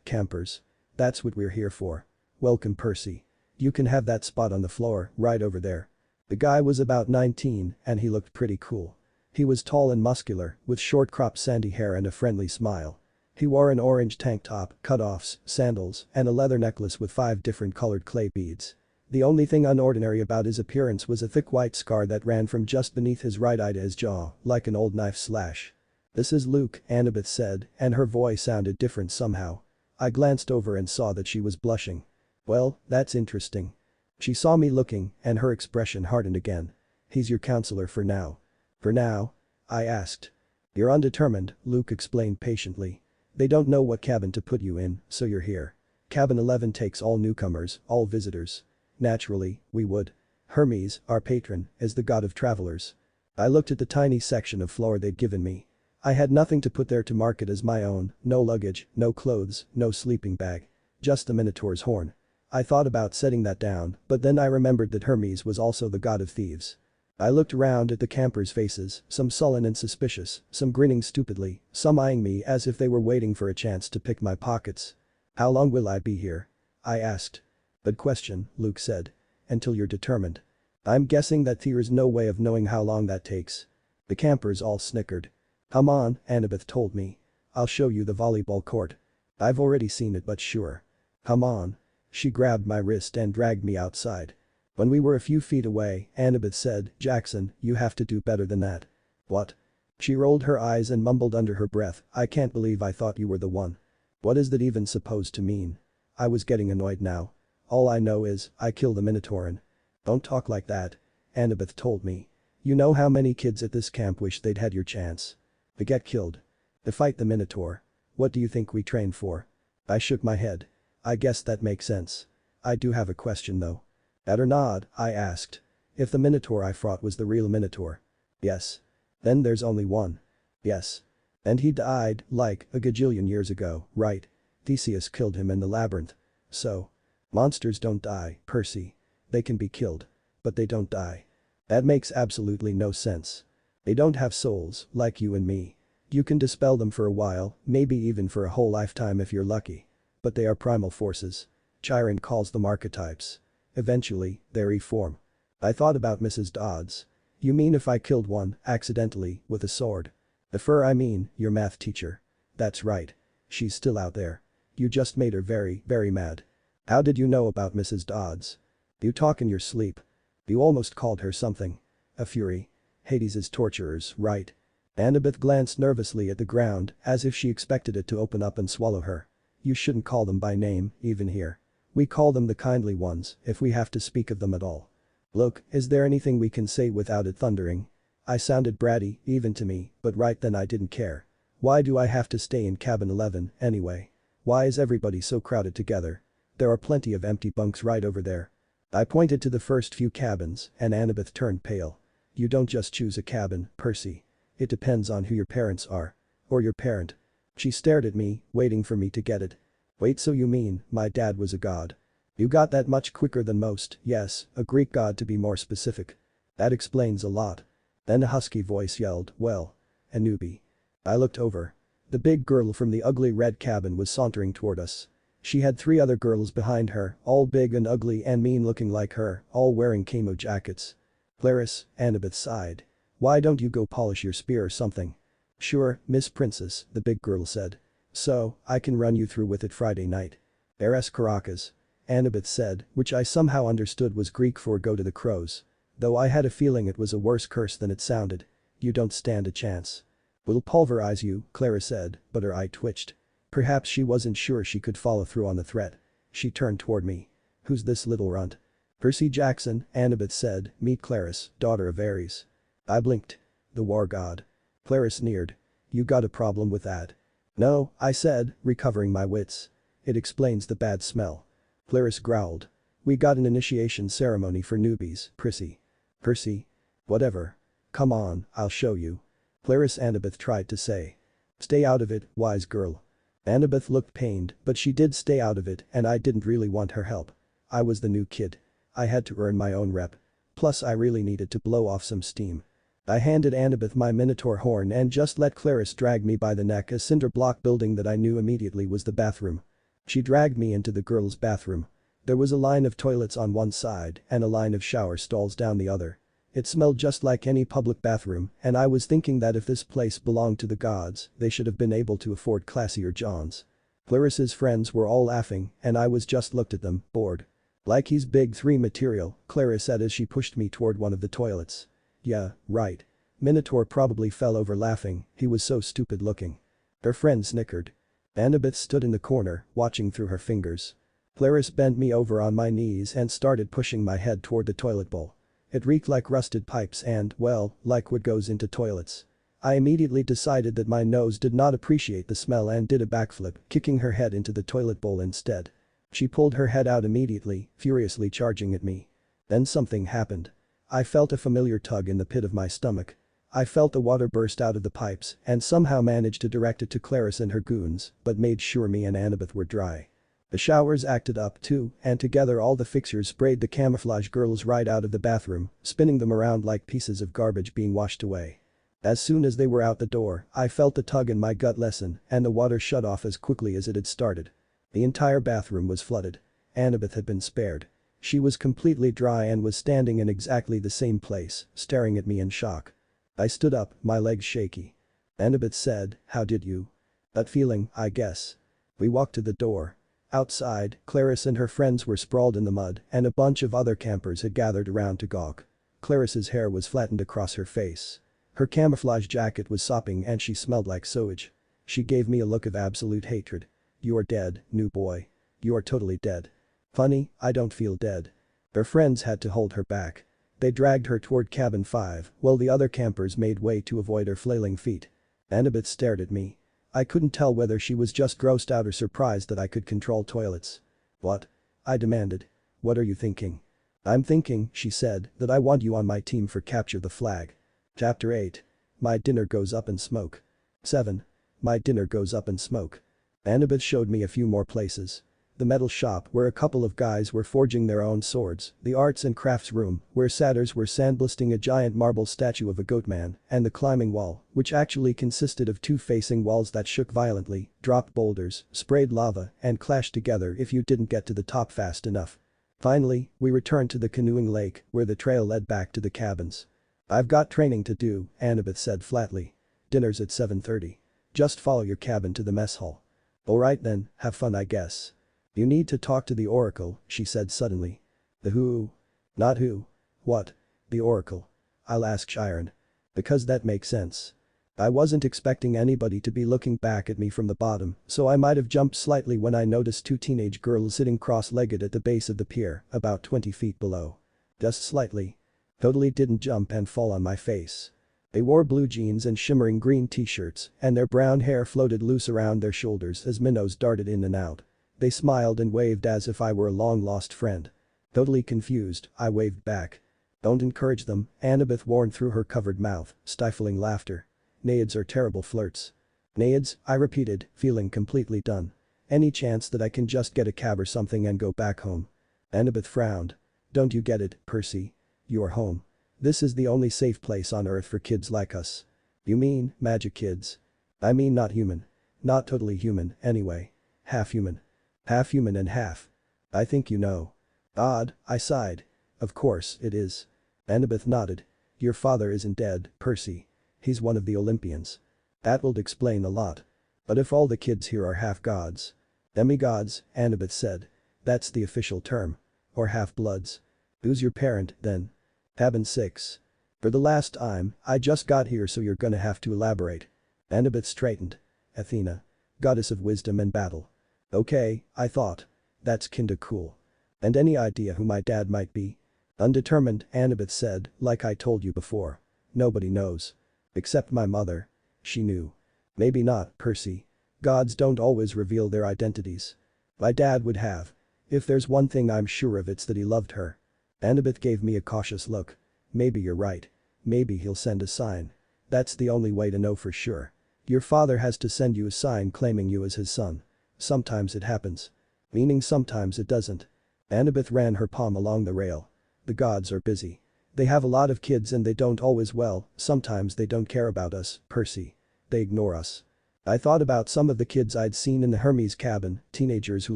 campers. That's what we're here for. Welcome Percy. You can have that spot on the floor, right over there. The guy was about 19 and he looked pretty cool. He was tall and muscular, with short cropped sandy hair and a friendly smile. He wore an orange tank top, cutoffs, sandals, and a leather necklace with 5 different colored clay beads. The only thing unordinary about his appearance was a thick white scar that ran from just beneath his right eye to his jaw, like an old knife slash. This is Luke, Annabeth said, and her voice sounded different somehow. I glanced over and saw that she was blushing. Well, that's interesting. She saw me looking, and her expression hardened again. He's your counselor for now. For now? I asked. You're undetermined, Luke explained patiently. They don't know what cabin to put you in, so you're here. Cabin 11 takes all newcomers, all visitors. Naturally, we would. Hermes, our patron, is the god of travelers. I looked at the tiny section of floor they'd given me. I had nothing to put there to mark it as my own, no luggage, no clothes, no sleeping bag. Just the Minotaur's horn. I thought about setting that down, but then I remembered that Hermes was also the god of thieves. I looked around at the campers' faces, some sullen and suspicious, some grinning stupidly, some eyeing me as if they were waiting for a chance to pick my pockets. How long will I be here? I asked. Good question, Luke said. Until you're determined. I'm guessing that there's no way of knowing how long that takes. The campers all snickered. Come on, Annabeth told me. I'll show you the volleyball court. I've already seen it but sure. Come on. She grabbed my wrist and dragged me outside. When we were a few feet away, Annabeth said, Jackson, you have to do better than that. What? She rolled her eyes and mumbled under her breath, I can't believe I thought you were the one. What is that even supposed to mean? I was getting annoyed now. All I know is, I killed the Minotauran. Don't talk like that. Annabeth told me. You know how many kids at this camp wish they'd had your chance. To get killed. To fight the Minotaur. What do you think we trained for? I shook my head. I guess that makes sense. I do have a question though. That or not, I asked. If the Minotaur I fought was the real Minotaur. Yes. Then there's only one. Yes. And he died, like, a gajillion years ago, right? Theseus killed him in the labyrinth. So. Monsters don't die, Percy. They can be killed. But they don't die. That makes absolutely no sense. They don't have souls, like you and me. You can dispel them for a while, maybe even for a whole lifetime if you're lucky. But they are primal forces. Chiron calls them archetypes. Eventually, they reform. I thought about Mrs. Dodds. You mean if I killed one, accidentally, with a sword? The fur I mean, your math teacher. That's right. She's still out there. You just made her very, very mad. How did you know about Mrs. Dodds? You talk in your sleep. You almost called her something. A fury. Hades's torturers, right? Annabeth glanced nervously at the ground as if she expected it to open up and swallow her. You shouldn't call them by name, even here. We call them the kindly ones if we have to speak of them at all. Look, is there anything we can say without it thundering? I sounded bratty, even to me, but right then I didn't care. Why do I have to stay in cabin 11, anyway? Why is everybody so crowded together? There are plenty of empty bunks right over there. I pointed to the first few cabins and Annabeth turned pale. You don't just choose a cabin, Percy. It depends on who your parents are. Or your parent. She stared at me, waiting for me to get it. Wait, so you mean my dad was a god? You got that much quicker than most, yes, a Greek god to be more specific. That explains a lot. Then a husky voice yelled, well, a newbie. I looked over. The big girl from the ugly red cabin was sauntering toward us. She had 3 other girls behind her, all big and ugly and mean looking like her, all wearing camo jackets. Clarice, Annabeth sighed. Why don't you go polish your spear or something? Sure, Miss Princess, the big girl said. So, I can run you through with it Friday night. Eres Caracas. Annabeth said, which I somehow understood was Greek for go to the crows. Though I had a feeling it was a worse curse than it sounded. You don't stand a chance. We'll pulverize you, Clara said, but her eye twitched. Perhaps she wasn't sure she could follow through on the threat. She turned toward me. Who's this little runt? Percy Jackson, Annabeth said, meet Clarice, daughter of Ares. I blinked. The war god. Clarice sneered. You got a problem with that? No, I said, recovering my wits. It explains the bad smell. Clarice growled. We got an initiation ceremony for newbies, Percy. Percy? Whatever. Come on, I'll show you. Clarice Annabeth tried to say. Stay out of it, wise girl. Annabeth looked pained, but she did stay out of it and I didn't really want her help. I was the new kid. I had to earn my own rep. Plus I really needed to blow off some steam. I handed Annabeth my minotaur horn and just let Clarice drag me by the neck a cinder block building that I knew immediately was the bathroom. She dragged me into the girls' bathroom. There was a line of toilets on one side and a line of shower stalls down the other. It smelled just like any public bathroom and I was thinking that if this place belonged to the gods, they should have been able to afford classier johns. Clarice's friends were all laughing and I was just looked at them, bored. Like he's big 3 material, Clarice said as she pushed me toward one of the toilets. Yeah, right. Minotaur probably fell over laughing, he was so stupid looking. Her friend snickered. Annabeth stood in the corner, watching through her fingers. Clarice bent me over on my knees and started pushing my head toward the toilet bowl. It reeked like rusted pipes and, well, like what goes into toilets. I immediately decided that my nose did not appreciate the smell and did a backflip, kicking her head into the toilet bowl instead. She pulled her head out immediately, furiously charging at me. Then something happened. I felt a familiar tug in the pit of my stomach. I felt the water burst out of the pipes and somehow managed to direct it to Clarice and her goons, but made sure me and Annabeth were dry. The showers acted up too, and together all the fixtures sprayed the camouflage girls right out of the bathroom, spinning them around like pieces of garbage being washed away. As soon as they were out the door, I felt the tug in my gut lessen and the water shut off as quickly as it had started. The entire bathroom was flooded. Annabeth had been spared. She was completely dry and was standing in exactly the same place, staring at me in shock. I stood up, my legs shaky. Annabeth said, how did you? That feeling, I guess. We walked to the door. Outside, Clarice and her friends were sprawled in the mud and a bunch of other campers had gathered around to gawk. Clarice's hair was flattened across her face. Her camouflage jacket was sopping and she smelled like sewage. She gave me a look of absolute hatred. You are dead, new boy. You are totally dead. Funny, I don't feel dead. Her friends had to hold her back. They dragged her toward cabin 5 while the other campers made way to avoid her flailing feet. Annabeth stared at me. I couldn't tell whether she was just grossed out or surprised that I could control toilets. What? I demanded. What are you thinking? I'm thinking, she said, that I want you on my team for Capture the Flag. Chapter 8. My dinner goes up in smoke. 7. My dinner goes up in smoke. Annabeth showed me a few more places. The metal shop where a couple of guys were forging their own swords, the arts and crafts room where satyrs were sandblasting a giant marble statue of a goat man, and the climbing wall, which actually consisted of 2 facing walls that shook violently, dropped boulders, sprayed lava, and clashed together if you didn't get to the top fast enough. Finally, we returned to the canoeing lake where the trail led back to the cabins. I've got training to do, Annabeth said flatly. Dinner's at 7:30. Just follow your cabin to the mess hall. Alright then, have fun I guess. You need to talk to the Oracle, she said suddenly. The who? Not who. What? The Oracle. I'll ask Chiron. Because that makes sense. I wasn't expecting anybody to be looking back at me from the bottom, so I might have jumped slightly when I noticed two teenage girls sitting cross-legged at the base of the pier, about 20 feet below. Just slightly. Totally didn't jump and fall on my face. They wore blue jeans and shimmering green t-shirts, and their brown hair floated loose around their shoulders as minnows darted in and out. They smiled and waved as if I were a long-lost friend. Totally confused, I waved back. Don't encourage them, Annabeth warned through her covered mouth, stifling laughter. Naiads are terrible flirts. Naiads, I repeated, feeling completely done. Any chance that I can just get a cab or something and go back home? Annabeth frowned. Don't you get it, Percy? You're home. This is the only safe place on Earth for kids like us. You mean, magic kids? I mean not human. Not totally human, anyway. Half human. Half human and half. I think you know. Odd, I sighed. Of course it is. Annabeth nodded. Your father isn't dead, Percy. He's one of the Olympians. That would explain a lot. But if all the kids here are half-gods. Demigods, Annabeth said. That's the official term. Or half-bloods. Who's your parent, then? Cabin 6. For the last time, I just got here so you're gonna have to elaborate. Annabeth straightened. Athena. Goddess of wisdom and battle. Okay, I thought. That's kinda cool. And any idea who my dad might be? Undetermined, Annabeth said, like I told you before. Nobody knows. Except my mother. She knew. Maybe not, Percy. Gods don't always reveal their identities. My dad would have. If there's one thing I'm sure of it's that he loved her. Annabeth gave me a cautious look. Maybe you're right. Maybe he'll send a sign. That's the only way to know for sure. Your father has to send you a sign claiming you as his son. Sometimes it happens. Meaning sometimes it doesn't. Annabeth ran her palm along the rail. The gods are busy. They have a lot of kids and they don't always sometimes they don't care about us, Percy. They ignore us. I thought about some of the kids I'd seen in the Hermes cabin, teenagers who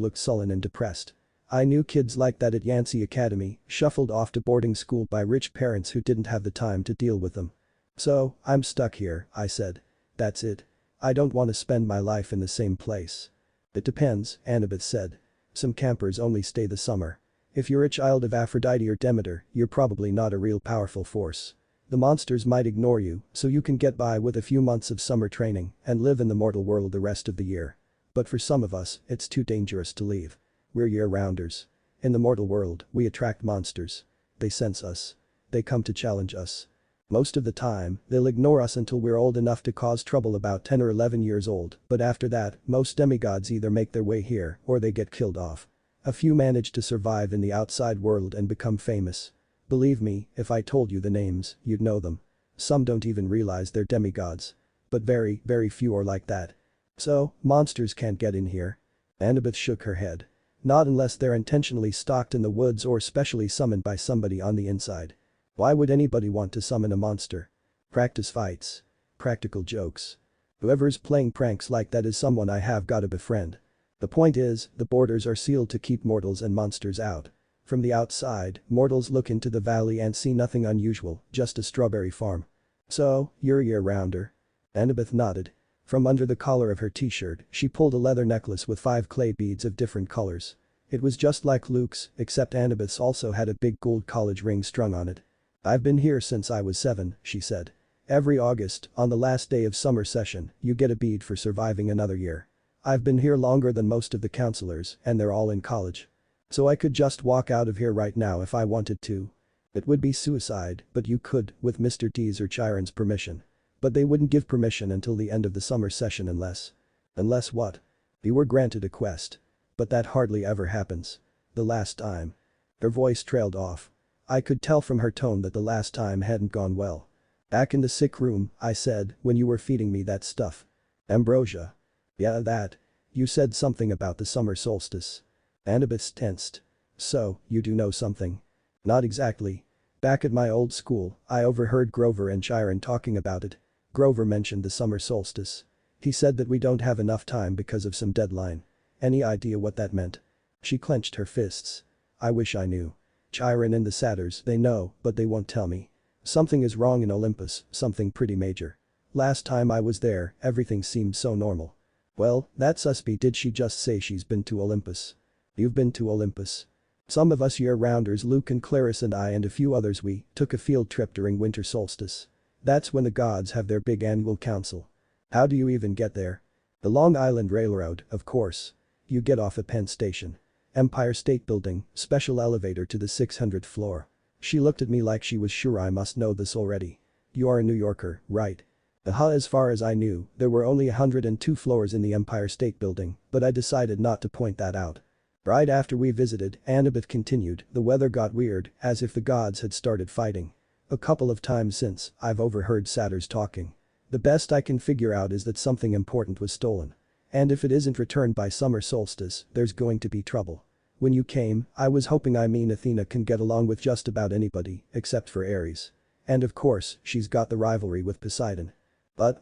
looked sullen and depressed. I knew kids like that at Yancey Academy, shuffled off to boarding school by rich parents who didn't have the time to deal with them. So, I'm stuck here, I said. That's it. I don't want to spend my life in the same place. It depends, Annabeth said. Some campers only stay the summer. If you're a child of Aphrodite or Demeter, you're probably not a real powerful force. The monsters might ignore you, so you can get by with a few months of summer training and live in the mortal world the rest of the year. But for some of us, it's too dangerous to leave. We're year-rounders. In the mortal world, we attract monsters. They sense us. They come to challenge us. Most of the time, they'll ignore us until we're old enough to cause trouble about 10 or 11 years old, but after that, most demigods either make their way here or they get killed off. A few manage to survive in the outside world and become famous. Believe me, if I told you the names, you'd know them. Some don't even realize they're demigods. But very, very few are like that. So, monsters can't get in here. Annabeth shook her head. Not unless they're intentionally stalked in the woods or specially summoned by somebody on the inside. Why would anybody want to summon a monster? Practice fights. Practical jokes. Whoever's playing pranks like that is someone I have gotta befriend. The point is, the borders are sealed to keep mortals and monsters out. From the outside, mortals look into the valley and see nothing unusual, just a strawberry farm. So, you're a year-rounder? Annabeth nodded. From under the collar of her t-shirt, she pulled a leather necklace with 5 clay beads of different colors. It was just like Luke's, except Annabeth's also had a big gold college ring strung on it. I've been here since I was 7, she said. Every August, on the last day of summer session, you get a bead for surviving another year. I've been here longer than most of the counselors, and they're all in college. So I could just walk out of here right now if I wanted to. It would be suicide, but you could, with Mr. D's or Chiron's permission. But they wouldn't give permission until the end of the summer session unless… Unless what? You were granted a quest. But that hardly ever happens. The last time. Her voice trailed off. I could tell from her tone that the last time hadn't gone well. Back in the sick room, I said, when you were feeding me that stuff. Ambrosia. Yeah, that. You said something about the summer solstice. Annabeth tensed. So, you do know something. Not exactly. Back at my old school, I overheard Grover and Chiron talking about it. Grover mentioned the summer solstice. He said that we don't have enough time because of some deadline. Any idea what that meant? She clenched her fists. I wish I knew. Chiron and the satyrs, they know, but they won't tell me. Something is wrong in Olympus, something pretty major. Last time I was there, everything seemed so normal. Well, that suspy, did she just say she's been to Olympus? You've been to Olympus? Some of us year-rounders, Luke and Clarice and I and a few others, we took a field trip during winter solstice. That's when the gods have their big annual council. How do you even get there? The Long Island Railroad, of course. You get off at Penn Station. Empire State Building, special elevator to the 600th floor. She looked at me like she was sure I must know this already. You are a New Yorker, right? As far as I knew, there were only 102 floors in the Empire State Building, but I decided not to point that out. Right after we visited, Annabeth continued, the weather got weird, as if the gods had started fighting. A couple of times since, I've overheard satyrs talking. The best I can figure out is that something important was stolen. And if it isn't returned by summer solstice, there's going to be trouble. When you came, I was hoping Athena can get along with just about anybody, except for Ares. And of course, she's got the rivalry with Poseidon. But,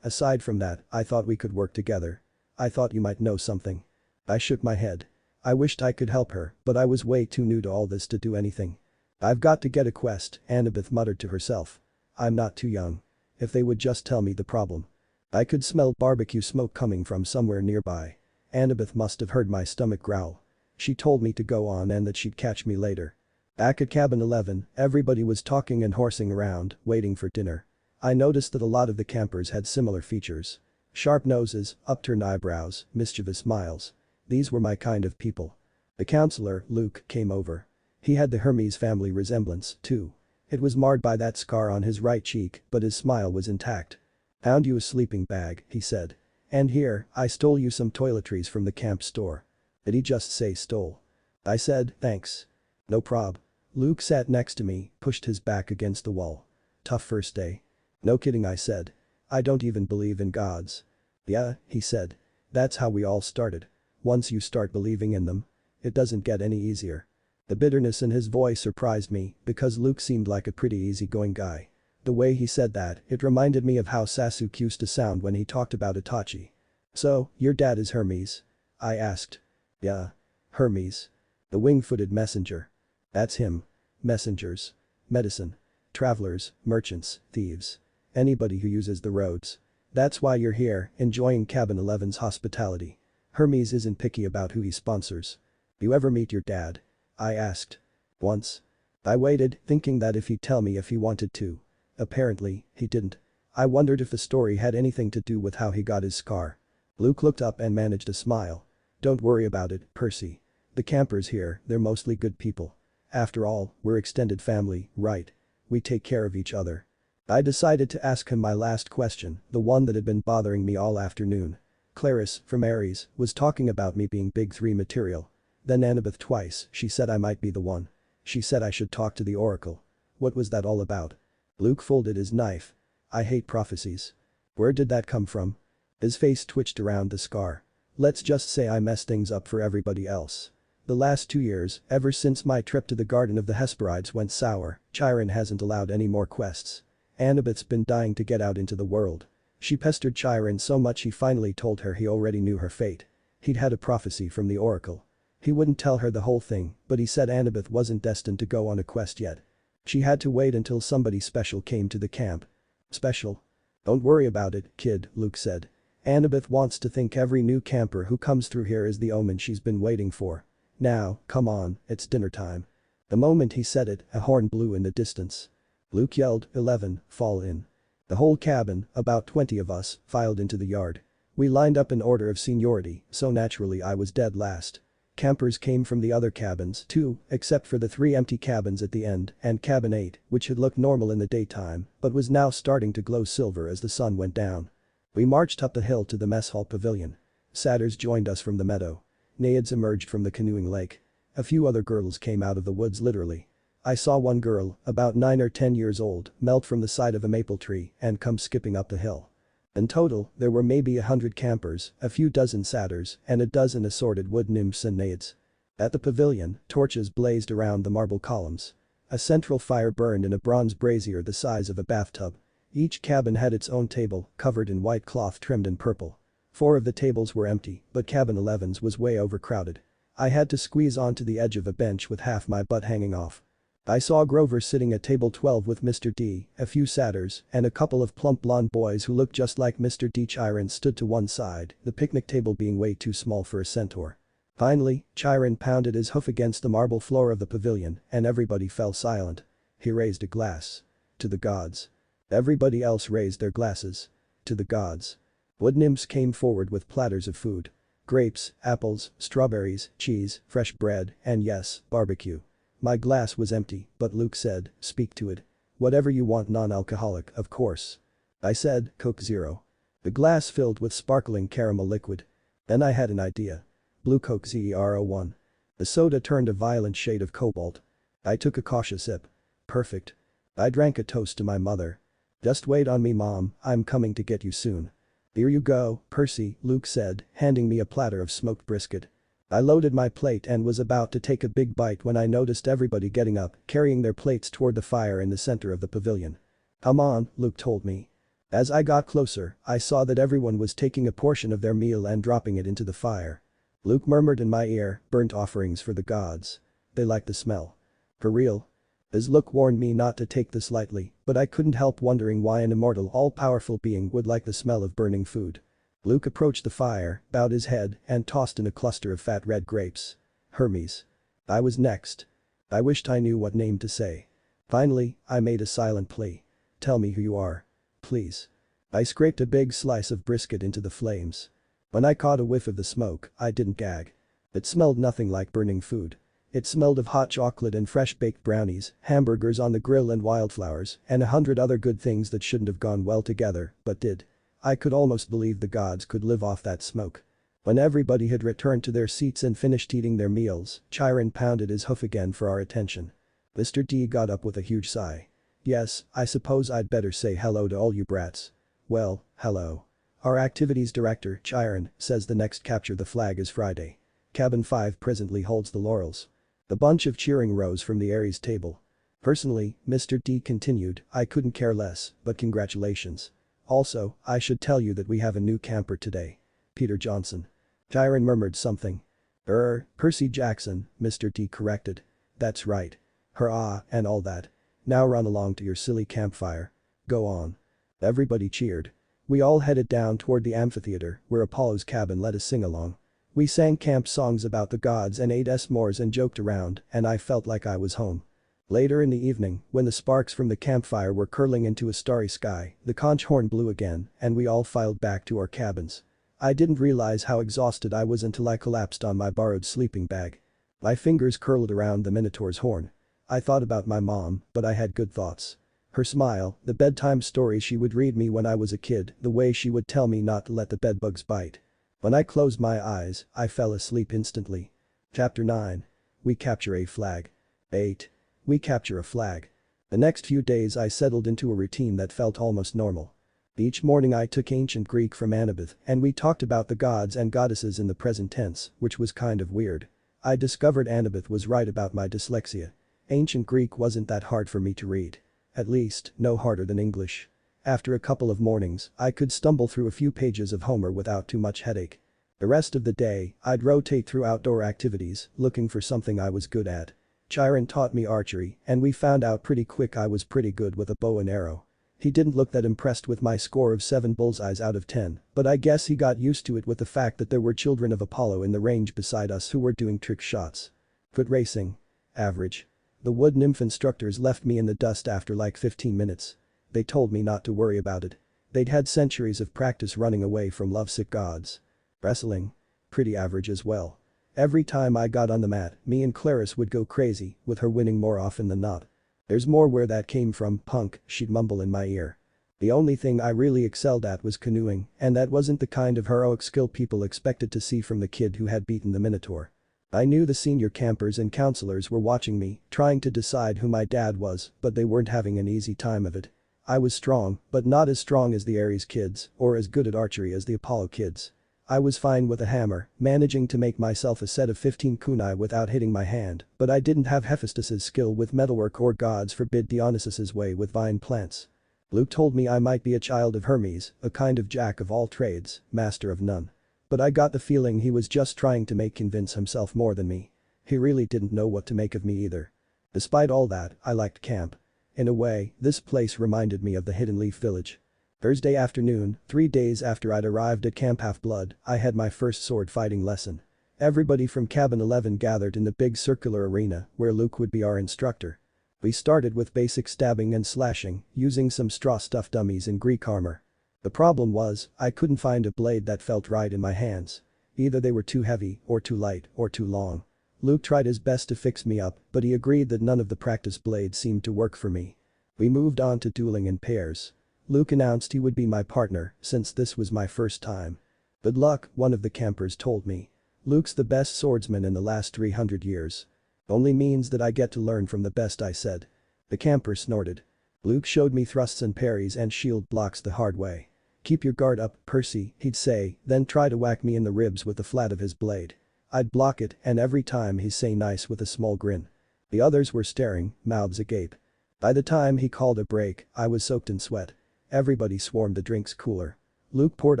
aside from that, I thought we could work together. I thought you might know something. I shook my head. I wished I could help her, but I was way too new to all this to do anything. I've got to get a quest, Annabeth muttered to herself. I'm not too young. If they would just tell me the problem. I could smell barbecue smoke coming from somewhere nearby. Annabeth must have heard my stomach growl. She told me to go on and that she'd catch me later. Back at cabin 11, everybody was talking and horsing around, waiting for dinner. I noticed that a lot of the campers had similar features. Sharp noses, upturned eyebrows, mischievous smiles. These were my kind of people. The counselor, Luke, came over. He had the Hermes family resemblance, too. It was marred by that scar on his right cheek, but his smile was intact. Found you a sleeping bag, he said. And here, I stole you some toiletries from the camp store. Did he just say stole? I said, thanks. No prob. Luke sat next to me, pushed his back against the wall. Tough first day. No kidding, I said. I don't even believe in gods. Yeah, he said. That's how we all started. Once you start believing in them, it doesn't get any easier. The bitterness in his voice surprised me because Luke seemed like a pretty easygoing guy. The way he said that, it reminded me of how Sasuke used to sound when he talked about Itachi. So, your dad is Hermes? I asked. Yeah. Hermes. The wing-footed messenger. That's him. Messengers. Medicine. Travelers, merchants, thieves. Anybody who uses the roads. That's why you're here, enjoying Cabin 11's hospitality. Hermes isn't picky about who he sponsors. You ever meet your dad? I asked. Once. I waited, thinking that if he'd tell me if he wanted to. Apparently, he didn't. I wondered if the story had anything to do with how he got his scar. Luke looked up and managed a smile. Don't worry about it, Percy. The campers here, they're mostly good people. After all, we're extended family, right? We take care of each other. I decided to ask him my last question, the one that had been bothering me all afternoon. Clarice, from Ares, was talking about me being Big 3 material. Then Annabeth twice, she said I might be the one. She said I should talk to the oracle. What was that all about? Luke folded his knife. I hate prophecies. Where did that come from? His face twitched around the scar. Let's just say I messed things up for everybody else. The last 2 years, ever since my trip to the Garden of the Hesperides went sour, Chiron hasn't allowed any more quests. Annabeth's been dying to get out into the world. She pestered Chiron so much he finally told her he already knew her fate. He'd had a prophecy from the oracle. He wouldn't tell her the whole thing, but he said Annabeth wasn't destined to go on a quest yet. She had to wait until somebody special came to the camp. Special? Don't worry about it, kid, Luke said. Annabeth wants to think every new camper who comes through here is the omen she's been waiting for. Now, come on, it's dinner time. The moment he said it, a horn blew in the distance. Luke yelled, 11, fall in. The whole cabin, about 20 of us, filed into the yard. We lined up in order of seniority, so naturally I was dead last. Campers came from the other cabins too, except for the 3 empty cabins at the end and cabin 8, which had looked normal in the daytime, but was now starting to glow silver as the sun went down. We marched up the hill to the mess hall pavilion. Satyrs joined us from the meadow. Naiads emerged from the canoeing lake. A few other girls came out of the woods literally. I saw one girl, about 9 or 10 years old, melt from the side of a maple tree and come skipping up the hill. In total, there were maybe 100 campers, a few dozen satyrs, and a dozen assorted wood nymphs and naiads. At the pavilion, torches blazed around the marble columns. A central fire burned in a bronze brazier the size of a bathtub. Each cabin had its own table, covered in white cloth trimmed in purple. 4 of the tables were empty, but cabin 11's was way overcrowded. I had to squeeze onto the edge of a bench with half my butt hanging off. I saw Grover sitting at table 12 with Mr. D, a few satyrs, and a couple of plump blonde boys who looked just like Mr. D. Chiron stood to one side, the picnic table being way too small for a centaur. Finally, Chiron pounded his hoof against the marble floor of the pavilion and everybody fell silent. He raised a glass. To the gods. Everybody else raised their glasses. To the gods. Wood nymphs came forward with platters of food. Grapes, apples, strawberries, cheese, fresh bread, and yes, barbecue. My glass was empty, but Luke said, speak to it. Whatever you want, non-alcoholic, of course. I said, Coke Zero. The glass filled with sparkling caramel liquid. Then I had an idea. Blue Coke Zero1. The soda turned a violent shade of cobalt. I took a cautious sip. Perfect. I drank a toast to my mother. Just wait on me, Mom, I'm coming to get you soon. Here you go, Percy, Luke said, handing me a platter of smoked brisket. I loaded my plate and was about to take a big bite when I noticed everybody getting up, carrying their plates toward the fire in the center of the pavilion. Come on, Luke told me. As I got closer, I saw that everyone was taking a portion of their meal and dropping it into the fire. Luke murmured in my ear, burnt offerings for the gods. They like the smell. For real? His look warned me not to take this lightly, but I couldn't help wondering why an immortal, all-powerful being would like the smell of burning food. Luke approached the fire, bowed his head, and tossed in a cluster of fat red grapes. Hermes. I was next. I wished I knew what name to say. Finally, I made a silent plea. Tell me who you are. Please. I scraped a big slice of brisket into the flames. When I caught a whiff of the smoke, I didn't gag. It smelled nothing like burning food. It smelled of hot chocolate and fresh-baked brownies, hamburgers on the grill and wildflowers, and 100 other good things that shouldn't have gone well together, but did. I could almost believe the gods could live off that smoke. When everybody had returned to their seats and finished eating their meals, Chiron pounded his hoof again for our attention. Mr. D got up with a huge sigh. Yes, I suppose I'd better say hello to all you brats. Well, hello. Our activities director, Chiron, says the next capture the flag is Friday. Cabin 5 presently holds the laurels. A bunch of cheering rose from the Aries table. Personally, Mr. D continued, I couldn't care less, but congratulations. Also, I should tell you that we have a new camper today. Peter Johnson. Chiron murmured something. Percy Jackson, Mr. D corrected. That's right. Hurrah, and all that. Now run along to your silly campfire. Go on. Everybody cheered. We all headed down toward the amphitheater, where Apollo's cabin let us sing along. We sang camp songs about the gods and ate s'mores and joked around, and I felt like I was home. Later in the evening, when the sparks from the campfire were curling into a starry sky, the conch horn blew again, and we all filed back to our cabins. I didn't realize how exhausted I was until I collapsed on my borrowed sleeping bag. My fingers curled around the Minotaur's horn. I thought about my mom, but I had good thoughts. Her smile, the bedtime stories she would read me when I was a kid, the way she would tell me not to let the bedbugs bite. When I closed my eyes, I fell asleep instantly. Chapter 9. We capture a flag. 8. We capture a flag. The next few days I settled into a routine that felt almost normal. Each morning I took ancient Greek from Annabeth and we talked about the gods and goddesses in the present tense, which was kind of weird. I discovered Annabeth was right about my dyslexia. Ancient Greek wasn't that hard for me to read. At least, no harder than English. After a couple of mornings, I could stumble through a few pages of Homer without too much headache. The rest of the day, I'd rotate through outdoor activities, looking for something I was good at. Chiron taught me archery, and we found out pretty quick I was pretty good with a bow and arrow. He didn't look that impressed with my score of 7 bullseyes out of 10, but I guess he got used to it with the fact that there were children of Apollo in the range beside us who were doing trick shots. Foot racing. Average. The wood nymph instructors left me in the dust after like 15 minutes. They told me not to worry about it. They'd had centuries of practice running away from lovesick gods. Wrestling. Pretty average as well. Every time I got on the mat, me and Clarice would go crazy, with her winning more often than not. There's more where that came from, punk, she'd mumble in my ear. The only thing I really excelled at was canoeing, and that wasn't the kind of heroic skill people expected to see from the kid who had beaten the Minotaur. I knew the senior campers and counselors were watching me, trying to decide who my dad was, but they weren't having an easy time of it. I was strong, but not as strong as the Aries kids, or as good at archery as the Apollo kids. I was fine with a hammer, managing to make myself a set of 15 kunai without hitting my hand, but I didn't have Hephaestus's skill with metalwork or gods forbid Dionysus's way with vine plants. Luke told me I might be a child of Hermes, a kind of jack of all trades, master of none. But I got the feeling he was just trying to convince himself more than me. He really didn't know what to make of me either. Despite all that, I liked camp. In a way, this place reminded me of the Hidden Leaf Village. Thursday afternoon, 3 days after I'd arrived at Camp Half-Blood, I had my first sword fighting lesson. Everybody from Cabin 11 gathered in the big circular arena where Luke would be our instructor. We started with basic stabbing and slashing, using some straw-stuffed dummies in Greek armor. The problem was, I couldn't find a blade that felt right in my hands. Either they were too heavy, or too light, or too long. Luke tried his best to fix me up, but he agreed that none of the practice blades seemed to work for me. We moved on to dueling in pairs. Luke announced he would be my partner, since this was my first time. Good luck, one of the campers told me. Luke's the best swordsman in the last 300 years. Only means that I get to learn from the best, I said. The camper snorted. Luke showed me thrusts and parries and shield blocks the hard way. Keep your guard up, Percy, he'd say, then try to whack me in the ribs with the flat of his blade. I'd block it, and every time he'd say nice with a small grin. The others were staring, mouths agape. By the time he called a break, I was soaked in sweat. Everybody swarmed the drinks cooler. Luke poured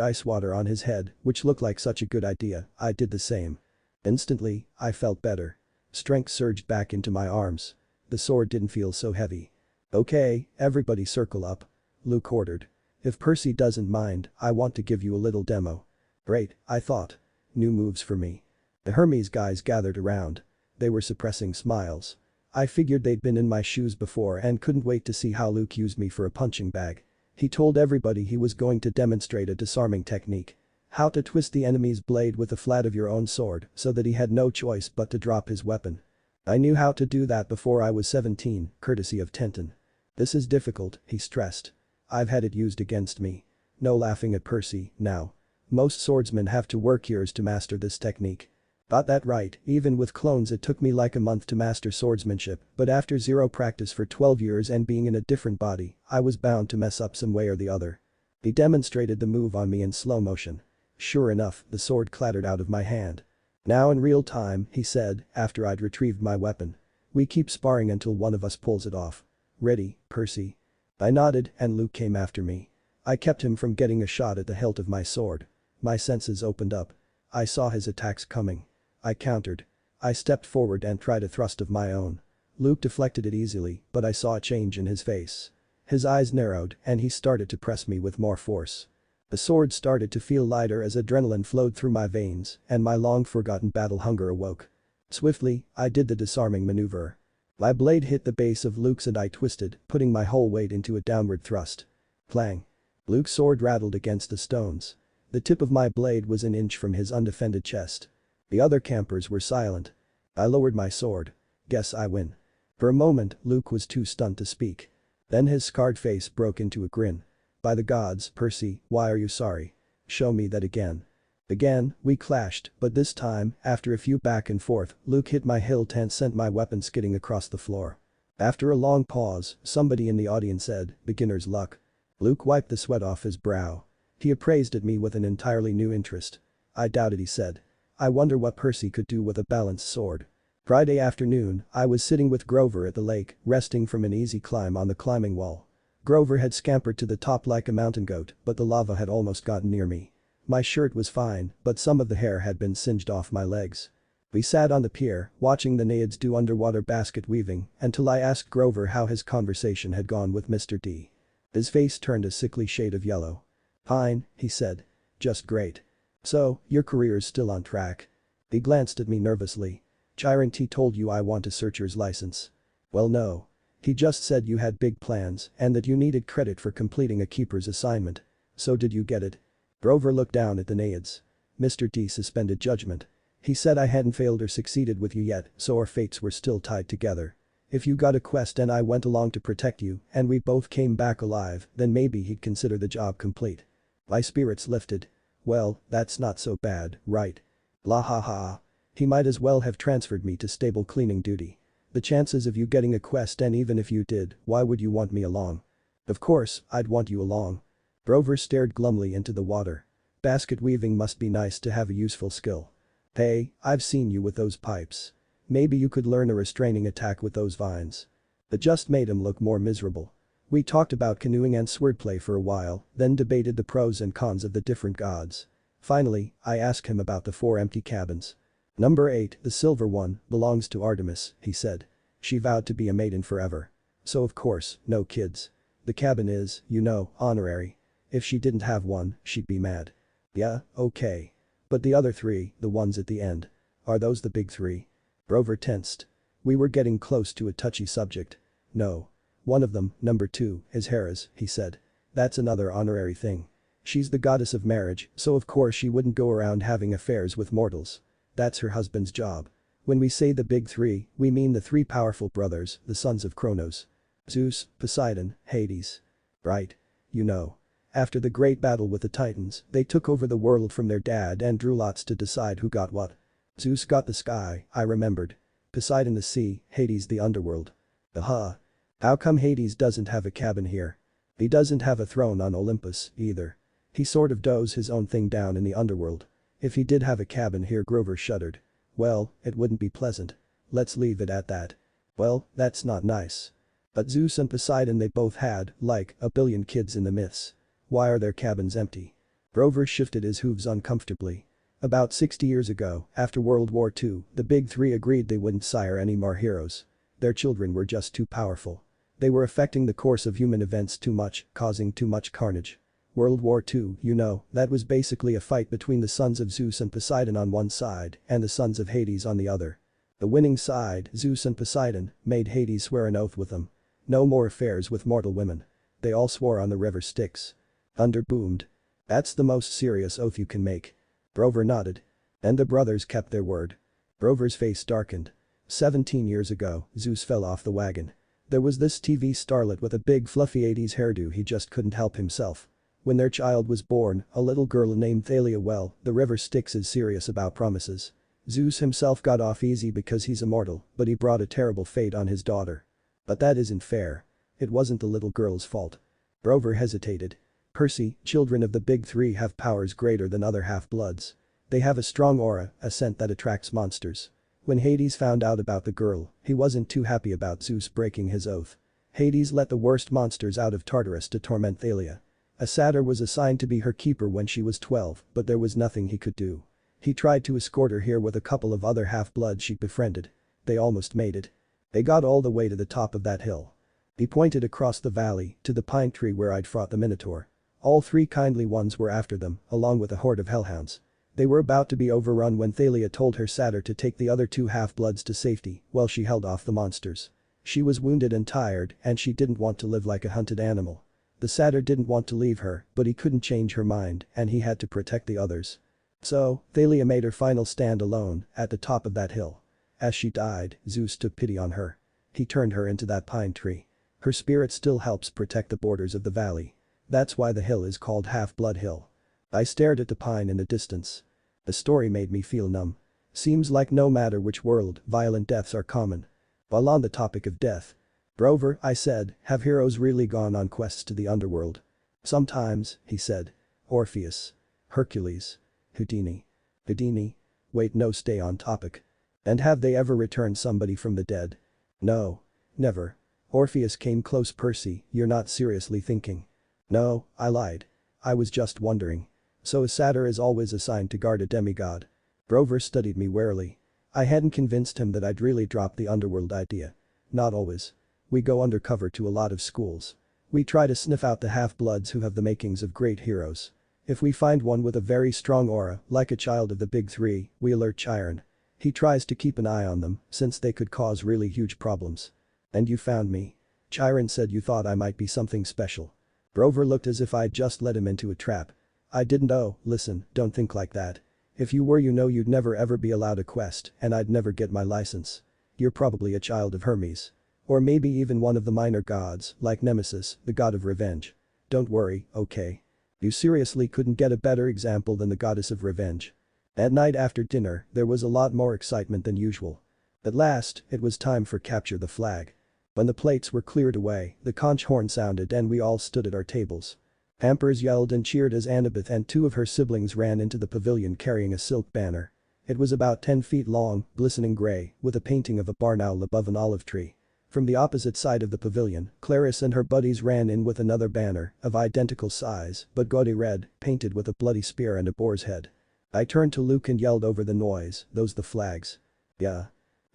ice water on his head, which looked like such a good idea. I did the same. Instantly, I felt better. Strength surged back into my arms. The sword didn't feel so heavy. Okay, everybody circle up. Luke ordered. If Percy doesn't mind, I want to give you a little demo. Great, I thought. New moves for me. The Hermes guys gathered around. They were suppressing smiles. I figured they'd been in my shoes before and couldn't wait to see how Luke used me for a punching bag. He told everybody he was going to demonstrate a disarming technique. How to twist the enemy's blade with the flat of your own sword so that he had no choice but to drop his weapon. I knew how to do that before I was 17, courtesy of Tenton. This is difficult, he stressed. I've had it used against me. No laughing at Percy, now. Most swordsmen have to work years to master this technique. Got that right, even with clones it took me like a month to master swordsmanship, but after zero practice for 12 years and being in a different body, I was bound to mess up some way or the other. He demonstrated the move on me in slow motion. Sure enough, the sword clattered out of my hand. Now in real time, he said, after I'd retrieved my weapon. We keep sparring until one of us pulls it off. Ready, Percy? I nodded and Luke came after me. I kept him from getting a shot at the hilt of my sword. My senses opened up. I saw his attacks coming. I countered. I stepped forward and tried a thrust of my own. Luke deflected it easily, but I saw a change in his face. His eyes narrowed and he started to press me with more force. The sword started to feel lighter as adrenaline flowed through my veins and my long-forgotten battle hunger awoke. Swiftly, I did the disarming maneuver. My blade hit the base of Luke's and I twisted, putting my whole weight into a downward thrust. Clang. Luke's sword rattled against the stones. The tip of my blade was an inch from his undefended chest. The other campers were silent. I lowered my sword. Guess I win. For a moment, Luke was too stunned to speak. Then his scarred face broke into a grin. By the gods, Percy, why are you sorry? Show me that again. Again, we clashed, but this time, after a few back and forth, Luke hit my hilt and sent my weapon skidding across the floor. After a long pause, somebody in the audience said, beginner's luck. Luke wiped the sweat off his brow. He appraised at me with an entirely new interest. I doubted, he said. I wonder what Percy could do with a balanced sword. Friday afternoon, I was sitting with Grover at the lake, resting from an easy climb on the climbing wall. Grover had scampered to the top like a mountain goat, but the lava had almost gotten near me. My shirt was fine, but some of the hair had been singed off my legs. We sat on the pier, watching the naiads do underwater basket weaving, until I asked Grover how his conversation had gone with Mr. D. His face turned a sickly shade of yellow. Fine, he said. Just great. So, your career's still on track. He glanced at me nervously. Chiranti told you I want a searcher's license. Well no. He just said you had big plans and that you needed credit for completing a keeper's assignment. So did you get it? Grover looked down at the naiads. Mr. D suspended judgment. He said I hadn't failed or succeeded with you yet, so our fates were still tied together. If you got a quest and I went along to protect you and we both came back alive, then maybe he'd consider the job complete. My spirits lifted. Well, that's not so bad, right? La ha ha. He might as well have transferred me to stable cleaning duty. The chances of you getting a quest, and even if you did, why would you want me along? Of course, I'd want you along. Grover stared glumly into the water. Basket weaving must be nice to have a useful skill. Hey, I've seen you with those pipes. Maybe you could learn a restraining attack with those vines. That just made him look more miserable. We talked about canoeing and swordplay for a while, then debated the pros and cons of the different gods. Finally, I asked him about the 4 empty cabins. Number 8, the silver one, belongs to Artemis, he said. She vowed to be a maiden forever. So of course, no kids. The cabin is, you know, honorary. If she didn't have one, she'd be mad. Yeah, okay. But the other three, the ones at the end. Are those the big three? Grover tensed. We were getting close to a touchy subject. No. One of them, number 2, is Hera's, he said. That's another honorary thing. She's the goddess of marriage, so of course she wouldn't go around having affairs with mortals. That's her husband's job. When we say the big three, we mean the 3 powerful brothers, the sons of Kronos. Zeus, Poseidon, Hades. Right. You know. After the great battle with the Titans, they took over the world from their dad and drew lots to decide who got what. Zeus got the sky, I remembered. Poseidon the sea, Hades the underworld. Aha. How come Hades doesn't have a cabin here? He doesn't have a throne on Olympus, either. He sort of does his own thing down in the underworld. If he did have a cabin here, Grover shuddered. Well, it wouldn't be pleasant. Let's leave it at that. Well, that's not nice. But Zeus and Poseidon, they both had, like, a billion kids in the myths. Why are their cabins empty? Grover shifted his hooves uncomfortably. About 60 years ago, after World War II, the big three agreed they wouldn't sire any more heroes. Their children were just too powerful. They were affecting the course of human events too much, causing too much carnage. World War II, you know, that was basically a fight between the sons of Zeus and Poseidon on one side and the sons of Hades on the other. The winning side, Zeus and Poseidon, made Hades swear an oath with them. No more affairs with mortal women. They all swore on the river Styx. Thunder boomed. That's the most serious oath you can make. Grover nodded. And the brothers kept their word. Grover's face darkened. 17 years ago, Zeus fell off the wagon. There was this TV starlet with a big fluffy 80s hairdo, he just couldn't help himself. When their child was born, a little girl named Thalia, well, the river Styx is serious about promises. Zeus himself got off easy because he's immortal, but he brought a terrible fate on his daughter. But that isn't fair. It wasn't the little girl's fault. Grover hesitated. Percy, children of the big three have powers greater than other half-bloods. They have a strong aura, a scent that attracts monsters. When Hades found out about the girl, he wasn't too happy about Zeus breaking his oath. Hades let the worst monsters out of Tartarus to torment Thalia. A satyr was assigned to be her keeper when she was 12, but there was nothing he could do. He tried to escort her here with a couple of other half-bloods she befriended. They almost made it. They got all the way to the top of that hill. He pointed across the valley to the pine tree where I'd fought the Minotaur. All 3 kindly ones were after them, along with a horde of hellhounds. They were about to be overrun when Thalia told her satyr to take the other 2 half-bloods to safety while she held off the monsters. She was wounded and tired, and she didn't want to live like a hunted animal. The satyr didn't want to leave her, but he couldn't change her mind, and he had to protect the others. So, Thalia made her final stand alone, at the top of that hill. As she died, Zeus took pity on her. He turned her into that pine tree. Her spirit still helps protect the borders of the valley. That's why the hill is called Half-Blood Hill. I stared at the pine in the distance. The story made me feel numb. Seems like no matter which world, violent deaths are common. While on the topic of death. Grover, I said, have heroes really gone on quests to the underworld? Sometimes, he said. Orpheus. Hercules. Houdini. Houdini? Wait, no, stay on topic. And have they ever returned somebody from the dead? No. Never. Orpheus came close. Percy, you're not seriously thinking. No, I lied. I was just wondering. So a satyr is always assigned to guard a demigod. Grover studied me warily. I hadn't convinced him that I'd really dropped the underworld idea. Not always. We go undercover to a lot of schools. We try to sniff out the half-bloods who have the makings of great heroes. If we find one with a very strong aura, like a child of the big three, we alert Chiron. He tries to keep an eye on them, since they could cause really huge problems. And you found me. Chiron said you thought I might be something special. Grover looked as if I'd just led him into a trap. I didn't. Oh, listen, don't think like that. If you were, you know, you'd never ever be allowed a quest and I'd never get my license. You're probably a child of Hermes. Or maybe even one of the minor gods, like Nemesis, the god of revenge. Don't worry, okay? You seriously couldn't get a better example than the goddess of revenge. At night after dinner, there was a lot more excitement than usual. At last, it was time for capture the flag. When the plates were cleared away, the conch horn sounded and we all stood at our tables. Pampers yelled and cheered as Annabeth and 2 of her siblings ran into the pavilion carrying a silk banner. It was about 10 feet long, glistening gray, with a painting of a barn owl above an olive tree. From the opposite side of the pavilion, Clarice and her buddies ran in with another banner, of identical size, but gaudy red, painted with a bloody spear and a boar's head. I turned to Luke and yelled over the noise, those the flags. Yeah.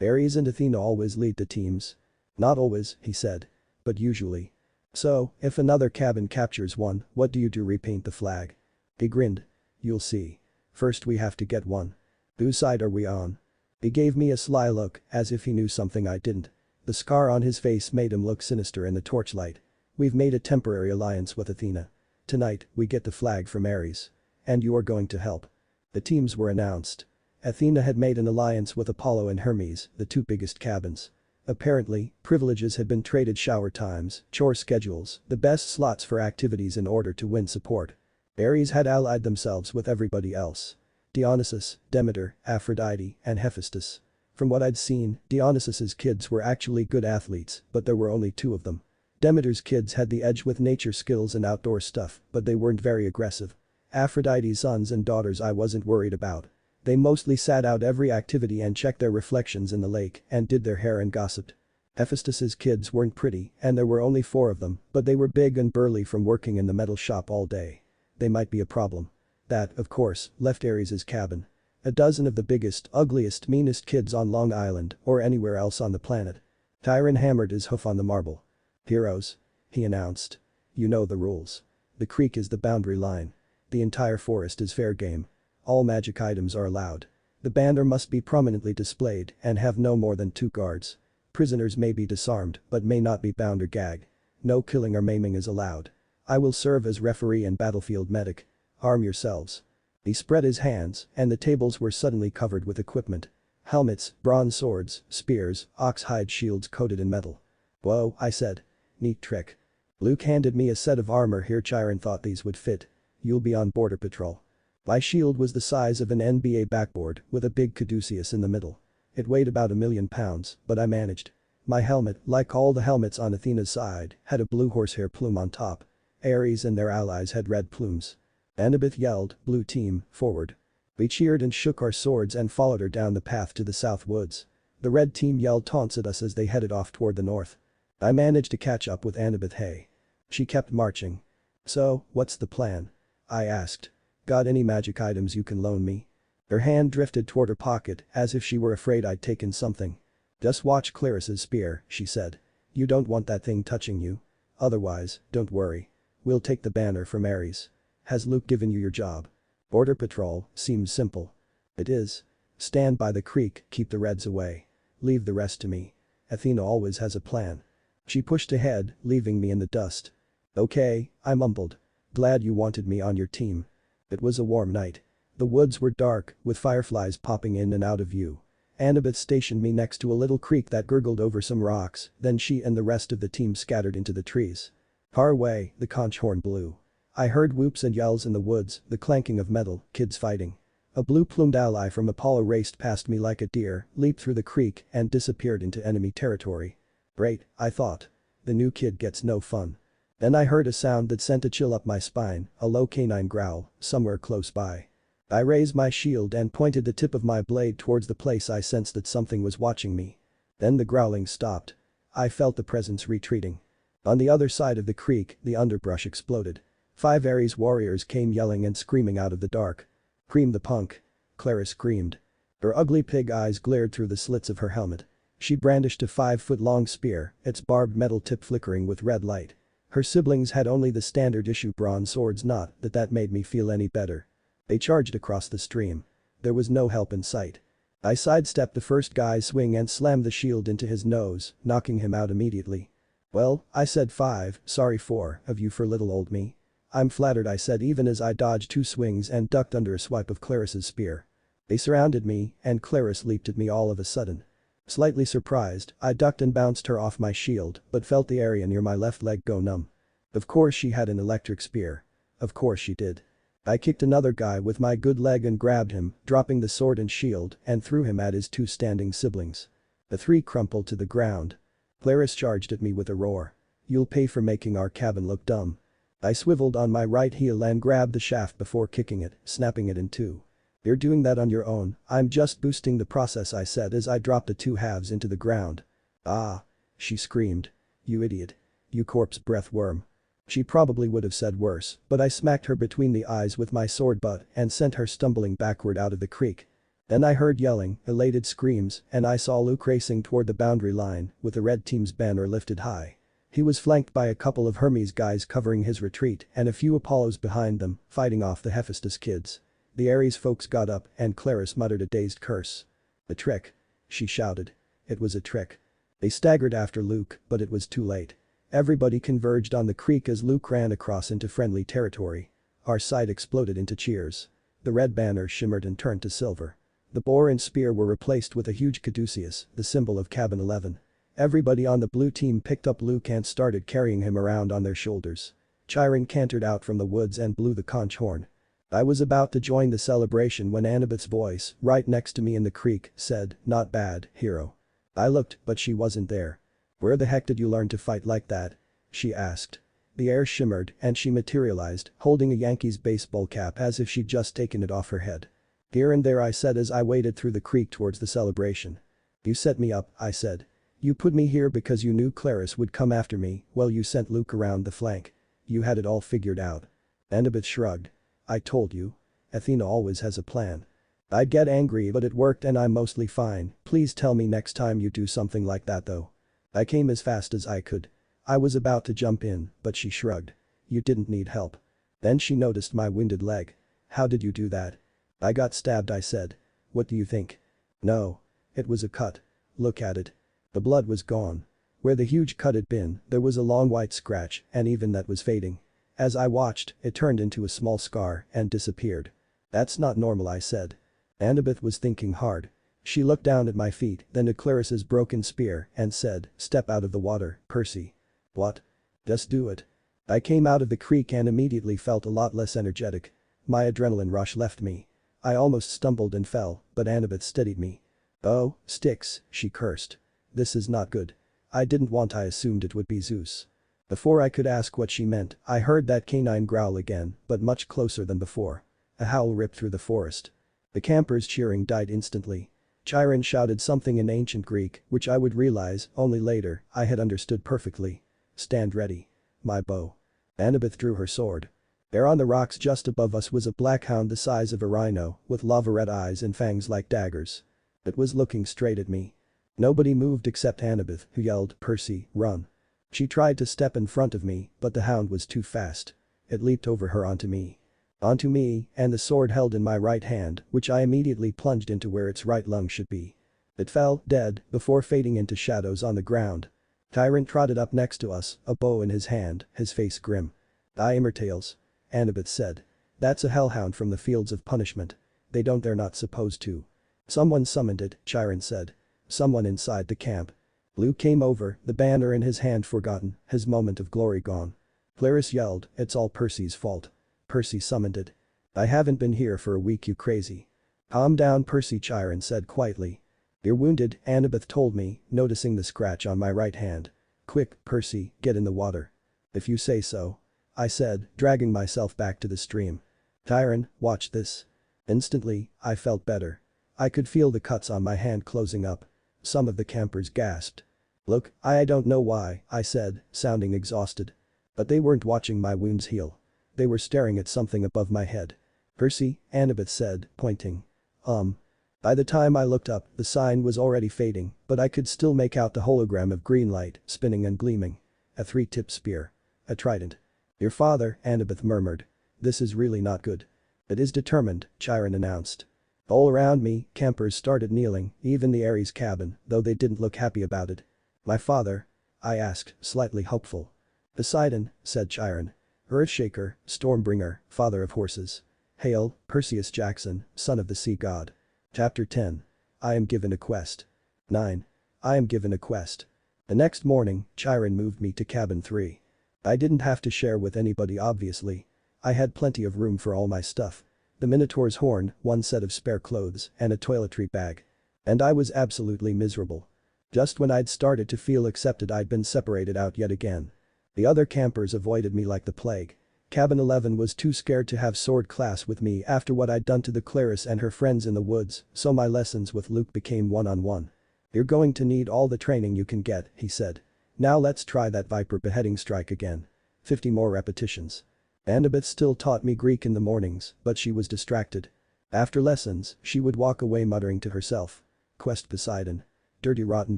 Ares and Athena always lead the teams. Not always, he said. But usually. So, if another cabin captures one, what do you do? Repaint the flag? He grinned. You'll see. First we have to get one. Whose side are we on? He gave me a sly look, as if he knew something I didn't. The scar on his face made him look sinister in the torchlight. We've made a temporary alliance with Athena. Tonight, we get the flag from Ares. And you're going to help. The teams were announced. Athena had made an alliance with Apollo and Hermes, the two biggest cabins. Apparently, privileges had been traded: shower times, chore schedules, the best slots for activities in order to win support. Ares had allied themselves with everybody else. Dionysus, Demeter, Aphrodite, and Hephaestus. From what I'd seen, Dionysus's kids were actually good athletes, but there were only two of them. Demeter's kids had the edge with nature skills and outdoor stuff, but they weren't very aggressive. Aphrodite's sons and daughters I wasn't worried about. They mostly sat out every activity and checked their reflections in the lake and did their hair and gossiped. Hephaestus's kids weren't pretty, and there were only 4 of them, but they were big and burly from working in the metal shop all day. They might be a problem. That, of course, left Ares's cabin. A dozen of the biggest, ugliest, meanest kids on Long Island or anywhere else on the planet. Tyron hammered his hoof on the marble. "Heroes," he announced. "You know the rules. The creek is the boundary line. The entire forest is fair game. All magic items are allowed. The banner must be prominently displayed and have no more than 2 guards. Prisoners may be disarmed but may not be bound or gagged. No killing or maiming is allowed. I will serve as referee and battlefield medic. Arm yourselves." He spread his hands and the tables were suddenly covered with equipment. Helmets, bronze swords, spears, ox-hide shields coated in metal. "Whoa," I said. "Neat trick." Luke handed me a set of armor here. Chiron thought these would fit. "You'll be on border patrol." My shield was the size of an NBA backboard with a big caduceus in the middle. It weighed about 1,000,000 pounds, but I managed. My helmet, like all the helmets on Athena's side, had a blue horsehair plume on top. Ares and their allies had red plumes. Annabeth yelled, "Blue team, forward." We cheered and shook our swords and followed her down the path to the south woods. The red team yelled taunts at us as they headed off toward the north. I managed to catch up with Annabeth. Hey. She kept marching. "So, what's the plan?" I asked. "Got any magic items you can loan me?" Her hand drifted toward her pocket as if she were afraid I'd taken something. "Just watch Clarissa's spear," she said. "You don't want that thing touching you. Otherwise, don't worry. We'll take the banner from Ares. Has Luke given you your job?" Border patrol seems simple. It is. Stand by the creek, keep the Reds away. Leave the rest to me. Athena always has a plan. She pushed ahead, leaving me in the dust. "Okay," I mumbled. "Glad you wanted me on your team." It was a warm night. The woods were dark, with fireflies popping in and out of view. Annabeth stationed me next to a little creek that gurgled over some rocks, then she and the rest of the team scattered into the trees. Far away, the conch horn blew. I heard whoops and yells in the woods, the clanking of metal, kids fighting. A blue-plumed ally from Apollo raced past me like a deer, leaped through the creek and disappeared into enemy territory. Great, I thought. The new kid gets no fun. Then I heard a sound that sent a chill up my spine, a low canine growl, somewhere close by. I raised my shield and pointed the tip of my blade towards the place. I sensed that something was watching me. Then the growling stopped. I felt the presence retreating. On the other side of the creek, the underbrush exploded. 5 Ares warriors came yelling and screaming out of the dark. "Cream the punk!" Clara screamed. Her ugly pig eyes glared through the slits of her helmet. She brandished a 5-foot-long spear, its barbed metal tip flickering with red light. Her siblings had only the standard-issue bronze swords. Not that made me feel any better. They charged across the stream. There was no help in sight. I sidestepped the first guy's swing and slammed the shield into his nose, knocking him out immediately. "Well," I said, 5, sorry 4 of you for little old me." "I'm flattered," I said even as I dodged 2 swings and ducked under a swipe of Clarissa's spear. They surrounded me and Clarice leaped at me all of a sudden. Slightly surprised, I ducked and bounced her off my shield but felt the area near my left leg go numb. Of course she had an electric spear. Of course she did. I kicked another guy with my good leg and grabbed him, dropping the sword and shield and threw him at his 2 standing siblings. The 3 crumpled to the ground. Clarice charged at me with a roar. "You'll pay for making our cabin look dumb." I swiveled on my right heel and grabbed the shaft before kicking it, snapping it in 2. "You're doing that on your own, I'm just boosting the process," I said as I dropped the 2 halves into the ground. "Ah!" she screamed. "You idiot. You corpse breath worm." She probably would have said worse, but I smacked her between the eyes with my sword butt and sent her stumbling backward out of the creek. Then I heard yelling, elated screams, and I saw Luke racing toward the boundary line with the red team's banner lifted high. He was flanked by a couple of Hermes guys covering his retreat and a few Apollos behind them, fighting off the Hephaestus kids. The Ares folks got up and Claris muttered a dazed curse. "A trick," she shouted. It was a trick. They staggered after Luke, but it was too late. Everybody converged on the creek as Luke ran across into friendly territory. Our sight exploded into cheers. The red banner shimmered and turned to silver. The boar and spear were replaced with a huge caduceus, the symbol of Cabin 11. Everybody on the blue team picked up Luke and started carrying him around on their shoulders. Chiron cantered out from the woods and blew the conch horn. I was about to join the celebration when Annabeth's voice, right next to me in the creek, said, "Not bad, hero." I looked, but she wasn't there. "Where the heck did you learn to fight like that?" she asked. The air shimmered and she materialized, holding a Yankees baseball cap as if she'd just taken it off her head. "Here and there," I said as I waded through the creek towards the celebration. "You set me up," I said. "You put me here because you knew Claris would come after me, well you sent Luke around the flank. You had it all figured out." Annabeth shrugged. "I told you. Athena always has a plan." I'd get angry but it worked and I'm mostly fine, please tell me next time you do something like that though. I came as fast as I could. I was about to jump in, but she shrugged. "You didn't need help." Then she noticed my wounded leg. "How did you do that?" "I got stabbed," I said. "What do you think?" "No. It was a cut. Look at it." The blood was gone. Where the huge cut had been, there was a long white scratch and even that was fading. As I watched, it turned into a small scar and disappeared. "That's not normal," I said. Annabeth was thinking hard. She looked down at my feet, then at Claris's broken spear and said, "Step out of the water, Percy." "What?" "Just do it." I came out of the creek and immediately felt a lot less energetic. My adrenaline rush left me. I almost stumbled and fell, but Annabeth steadied me. "Oh, sticks," she cursed. "This is not good." I didn't want I assumed it would be Zeus. Before I could ask what she meant, I heard that canine growl again, but much closer than before. A howl ripped through the forest. The campers' cheering died instantly. Chiron shouted something in ancient Greek, which I would realize only later I had understood perfectly. "Stand ready. My bow." Annabeth drew her sword. There on the rocks just above us was a black hound the size of a rhino, with lava-red eyes and fangs like daggers. It was looking straight at me. Nobody moved except Annabeth, who yelled, "Percy, run." She tried to step in front of me, but the hound was too fast. It leaped over her onto me. And the sword held in my right hand, which I immediately plunged into where its right lung should be. It fell, dead, before fading into shadows on the ground. Tyrant trotted up next to us, a bow in his hand, his face grim. "Immortales," Annabeth said. "That's a hellhound from the fields of punishment. They're not supposed to." "Someone summoned it," Chiron said. "Someone inside the camp." Luke came over, the banner in his hand forgotten, his moment of glory gone. Claris yelled, "It's all Percy's fault. Percy summoned it." "I haven't been here for a week, you crazy." "Calm down, Percy," Chiron said quietly. "You're wounded," Annabeth told me, noticing the scratch on my right hand. "Quick, Percy, get in the water." "If you say so," I said, dragging myself back to the stream. "Chiron, watch this." Instantly, I felt better. I could feel the cuts on my hand closing up. Some of the campers gasped. "Look, I don't know why," I said, sounding exhausted. But they weren't watching my wounds heal. They were staring at something above my head. "Percy," Annabeth said, pointing. By the time I looked up, the sign was already fading, but I could still make out the hologram of green light, spinning and gleaming. A three-tipped spear. A trident. "Your father," Annabeth murmured. "This is really not good." "It is determined," Chiron announced. All around me, campers started kneeling, even the Ares cabin, though they didn't look happy about it. "My father?" I asked, slightly hopeful. "Poseidon," said Chiron. "Earthshaker, Stormbringer, father of horses. Hail, Perseus Jackson, son of the sea god." Chapter 10. I am given a quest. 9. I am given a quest. The next morning, Chiron moved me to cabin 3. I didn't have to share with anybody obviously. I had plenty of room for all my stuff. The Minotaur's horn, one set of spare clothes, and a toiletry bag. And I was absolutely miserable. Just when I'd started to feel accepted I'd been separated out yet again. The other campers avoided me like the plague. Cabin 11 was too scared to have sword class with me after what I'd done to the Claris and her friends in the woods, so my lessons with Luke became one-on-one. "You're going to need all the training you can get," he said. "Now let's try that viper beheading strike again. 50 more repetitions." Annabeth still taught me Greek in the mornings, but she was distracted. After lessons, she would walk away muttering to herself. Quest Poseidon. Dirty rotten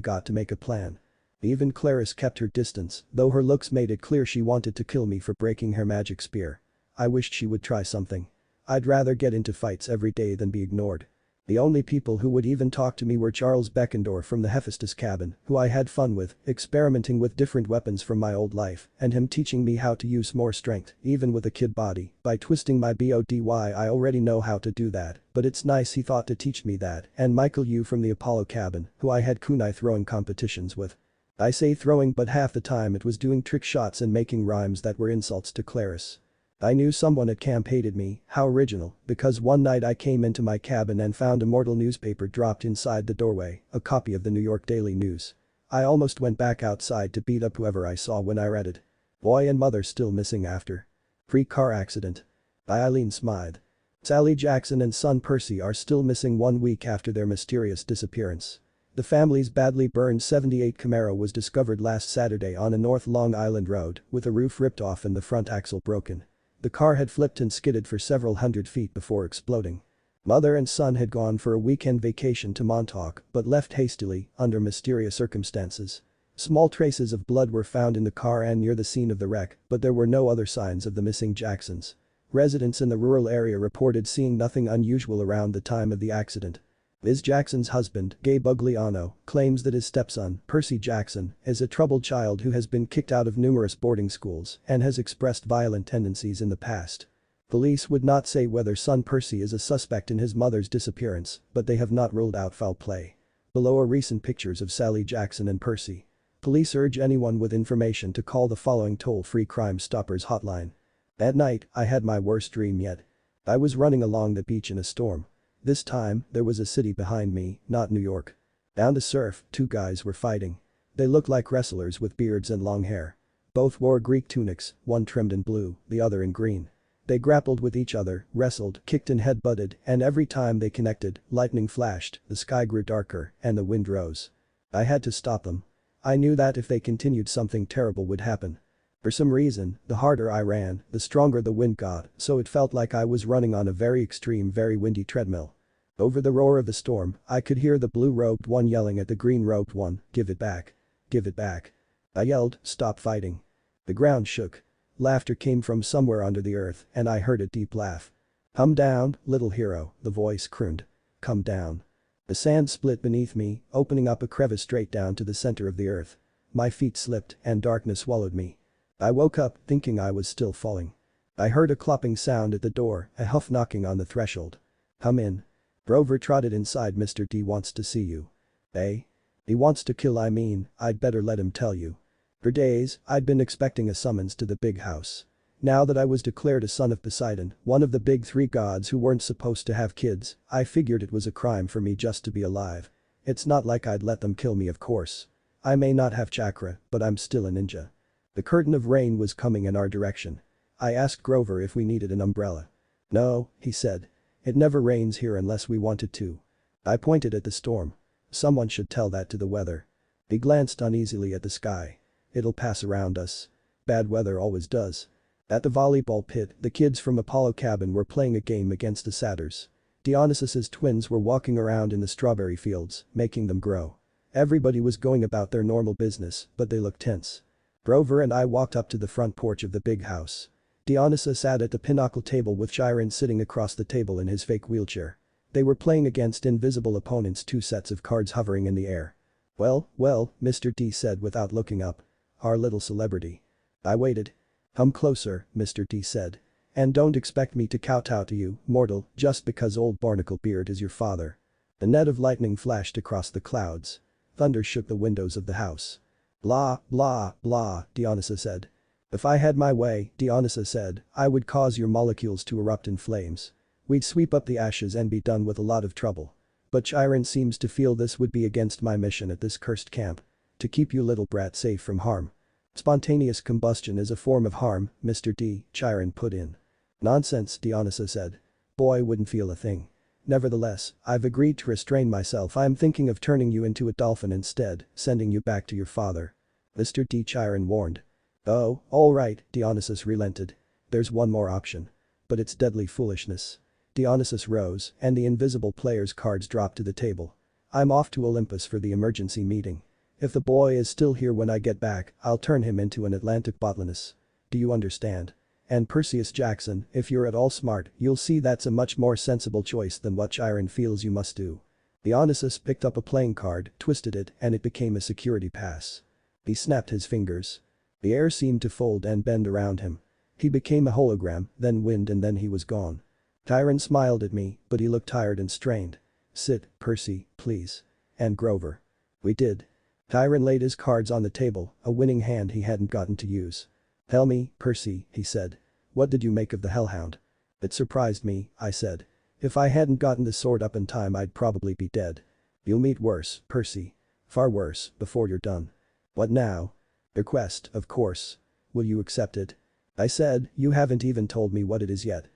got to make a plan. Even Clarice kept her distance, though her looks made it clear she wanted to kill me for breaking her magic spear. I wished she would try something. I'd rather get into fights every day than be ignored. The only people who would even talk to me were Charles Beckendorf from the Hephaestus cabin, who I had fun with, experimenting with different weapons from my old life, and him teaching me how to use more strength, even with a kid body, by twisting my body. I already know how to do that, but it's nice he thought to teach me that, and Michael Yu from the Apollo cabin, who I had kunai throwing competitions with. I say throwing, but half the time it was doing trick shots and making rhymes that were insults to Clarice. I knew someone at camp hated me, how original, because one night I came into my cabin and found a mortal newspaper dropped inside the doorway, a copy of the New York Daily News. I almost went back outside to beat up whoever I saw when I read it. Boy and mother still missing after. Freak car accident. By Eileen Smythe. Sally Jackson and son Percy are still missing 1 week after their mysterious disappearance. The family's badly burned '78 Camaro was discovered last Saturday on a North Long Island road with a roof ripped off and the front axle broken. The car had flipped and skidded for several hundred feet before exploding. Mother and son had gone for a weekend vacation to Montauk but left hastily under mysterious circumstances. Small traces of blood were found in the car and near the scene of the wreck, but there were no other signs of the missing Jacksons. Residents in the rural area reported seeing nothing unusual around the time of the accident. Liz Jackson's husband, Gabe Ugliano, claims that his stepson, Percy Jackson, is a troubled child who has been kicked out of numerous boarding schools and has expressed violent tendencies in the past. Police would not say whether son Percy is a suspect in his mother's disappearance, but they have not ruled out foul play. Below are recent pictures of Sally Jackson and Percy. Police urge anyone with information to call the following toll-free Crime Stoppers hotline. That night, I had my worst dream yet. I was running along the beach in a storm. This time, there was a city behind me, not New York. Down the surf, 2 guys were fighting. They looked like wrestlers with beards and long hair. Both wore Greek tunics, one trimmed in blue, the other in green. They grappled with each other, wrestled, kicked and headbutted, and every time they connected, lightning flashed, the sky grew darker, and the wind rose. I had to stop them. I knew that if they continued something terrible would happen. For some reason, the harder I ran, the stronger the wind got, so it felt like I was running on a very extreme, very windy treadmill. Over the roar of the storm, I could hear the blue-robed one yelling at the green-robed one, "Give it back. Give it back." I yelled, "Stop fighting." The ground shook. Laughter came from somewhere under the earth, and I heard a deep laugh. "Come down, little hero," the voice crooned. "Come down." The sand split beneath me, opening up a crevice straight down to the center of the earth. My feet slipped, and darkness swallowed me. I woke up, thinking I was still falling. I heard a clopping sound at the door, a huff knocking on the threshold. "Come in." Grover trotted inside. "Mr. D wants to see you." "Eh? He wants to kill, I'd better let him tell you." For days, I'd been expecting a summons to the big house. Now that I was declared a son of Poseidon, one of the big 3 gods who weren't supposed to have kids, I figured it was a crime for me just to be alive. It's not like I'd let them kill me, of course. I may not have chakra, but I'm still a ninja. The curtain of rain was coming in our direction. I asked Grover if we needed an umbrella. "No," he said. "It never rains here unless we want it to." I pointed at the storm. "Someone should tell that to the weather." He glanced uneasily at the sky. "It'll pass around us. Bad weather always does." At the volleyball pit, the kids from Apollo cabin were playing a game against the satyrs. Dionysus's twins were walking around in the strawberry fields, making them grow. Everybody was going about their normal business, but they looked tense. Grover and I walked up to the front porch of the big house. Dionysus sat at the pinochle table with Chiron sitting across the table in his fake wheelchair. They were playing against invisible opponents, 2 sets of cards hovering in the air. Well, Mr. D said without looking up. "Our little celebrity." I waited. "Come closer," Mr. D said. "And don't expect me to kowtow to you, mortal, just because old Barnacle Beard is your father." A net of lightning flashed across the clouds. Thunder shook the windows of the house. "Blah, blah, blah," Dionysus said. "If I had my way," Dionysus said, "I would cause your molecules to erupt in flames. We'd sweep up the ashes and be done with a lot of trouble. But Chiron seems to feel this would be against my mission at this cursed camp. To keep you little brat safe from harm." "Spontaneous combustion is a form of harm, Mr. D," Chiron put in. "Nonsense," Dionysus said. "Boy wouldn't feel a thing. Nevertheless, I've agreed to restrain myself. I'm thinking of turning you into a dolphin instead, sending you back to your father." "Mr. D," Chiron warned. "Oh, all right," Dionysus relented. "There's one more option. But it's deadly foolishness." Dionysus rose and the invisible player's cards dropped to the table. I'm off to Olympus for the emergency meeting. If the boy is still here when I get back, I'll turn him into an Atlantic botanist. Do you understand? And Perseus Jackson, if you're at all smart, you'll see that's a much more sensible choice than what Chiron feels you must do. Dionysus picked up a playing card, twisted it, and it became a security pass. He snapped his fingers. The air seemed to fold and bend around him. He became a hologram, then wind, and then he was gone. Chiron smiled at me, but he looked tired and strained. Sit, Percy, please. And Grover. We did. Chiron laid his cards on the table, a winning hand he hadn't gotten to use. Tell me, Percy, he said. What did you make of the hellhound? It surprised me, I said. If I hadn't gotten the sword up in time I'd probably be dead. You'll meet worse, Percy. Far worse, before you're done. What now? Request, of course. Will you accept it? I said, you haven't even told me what it is yet.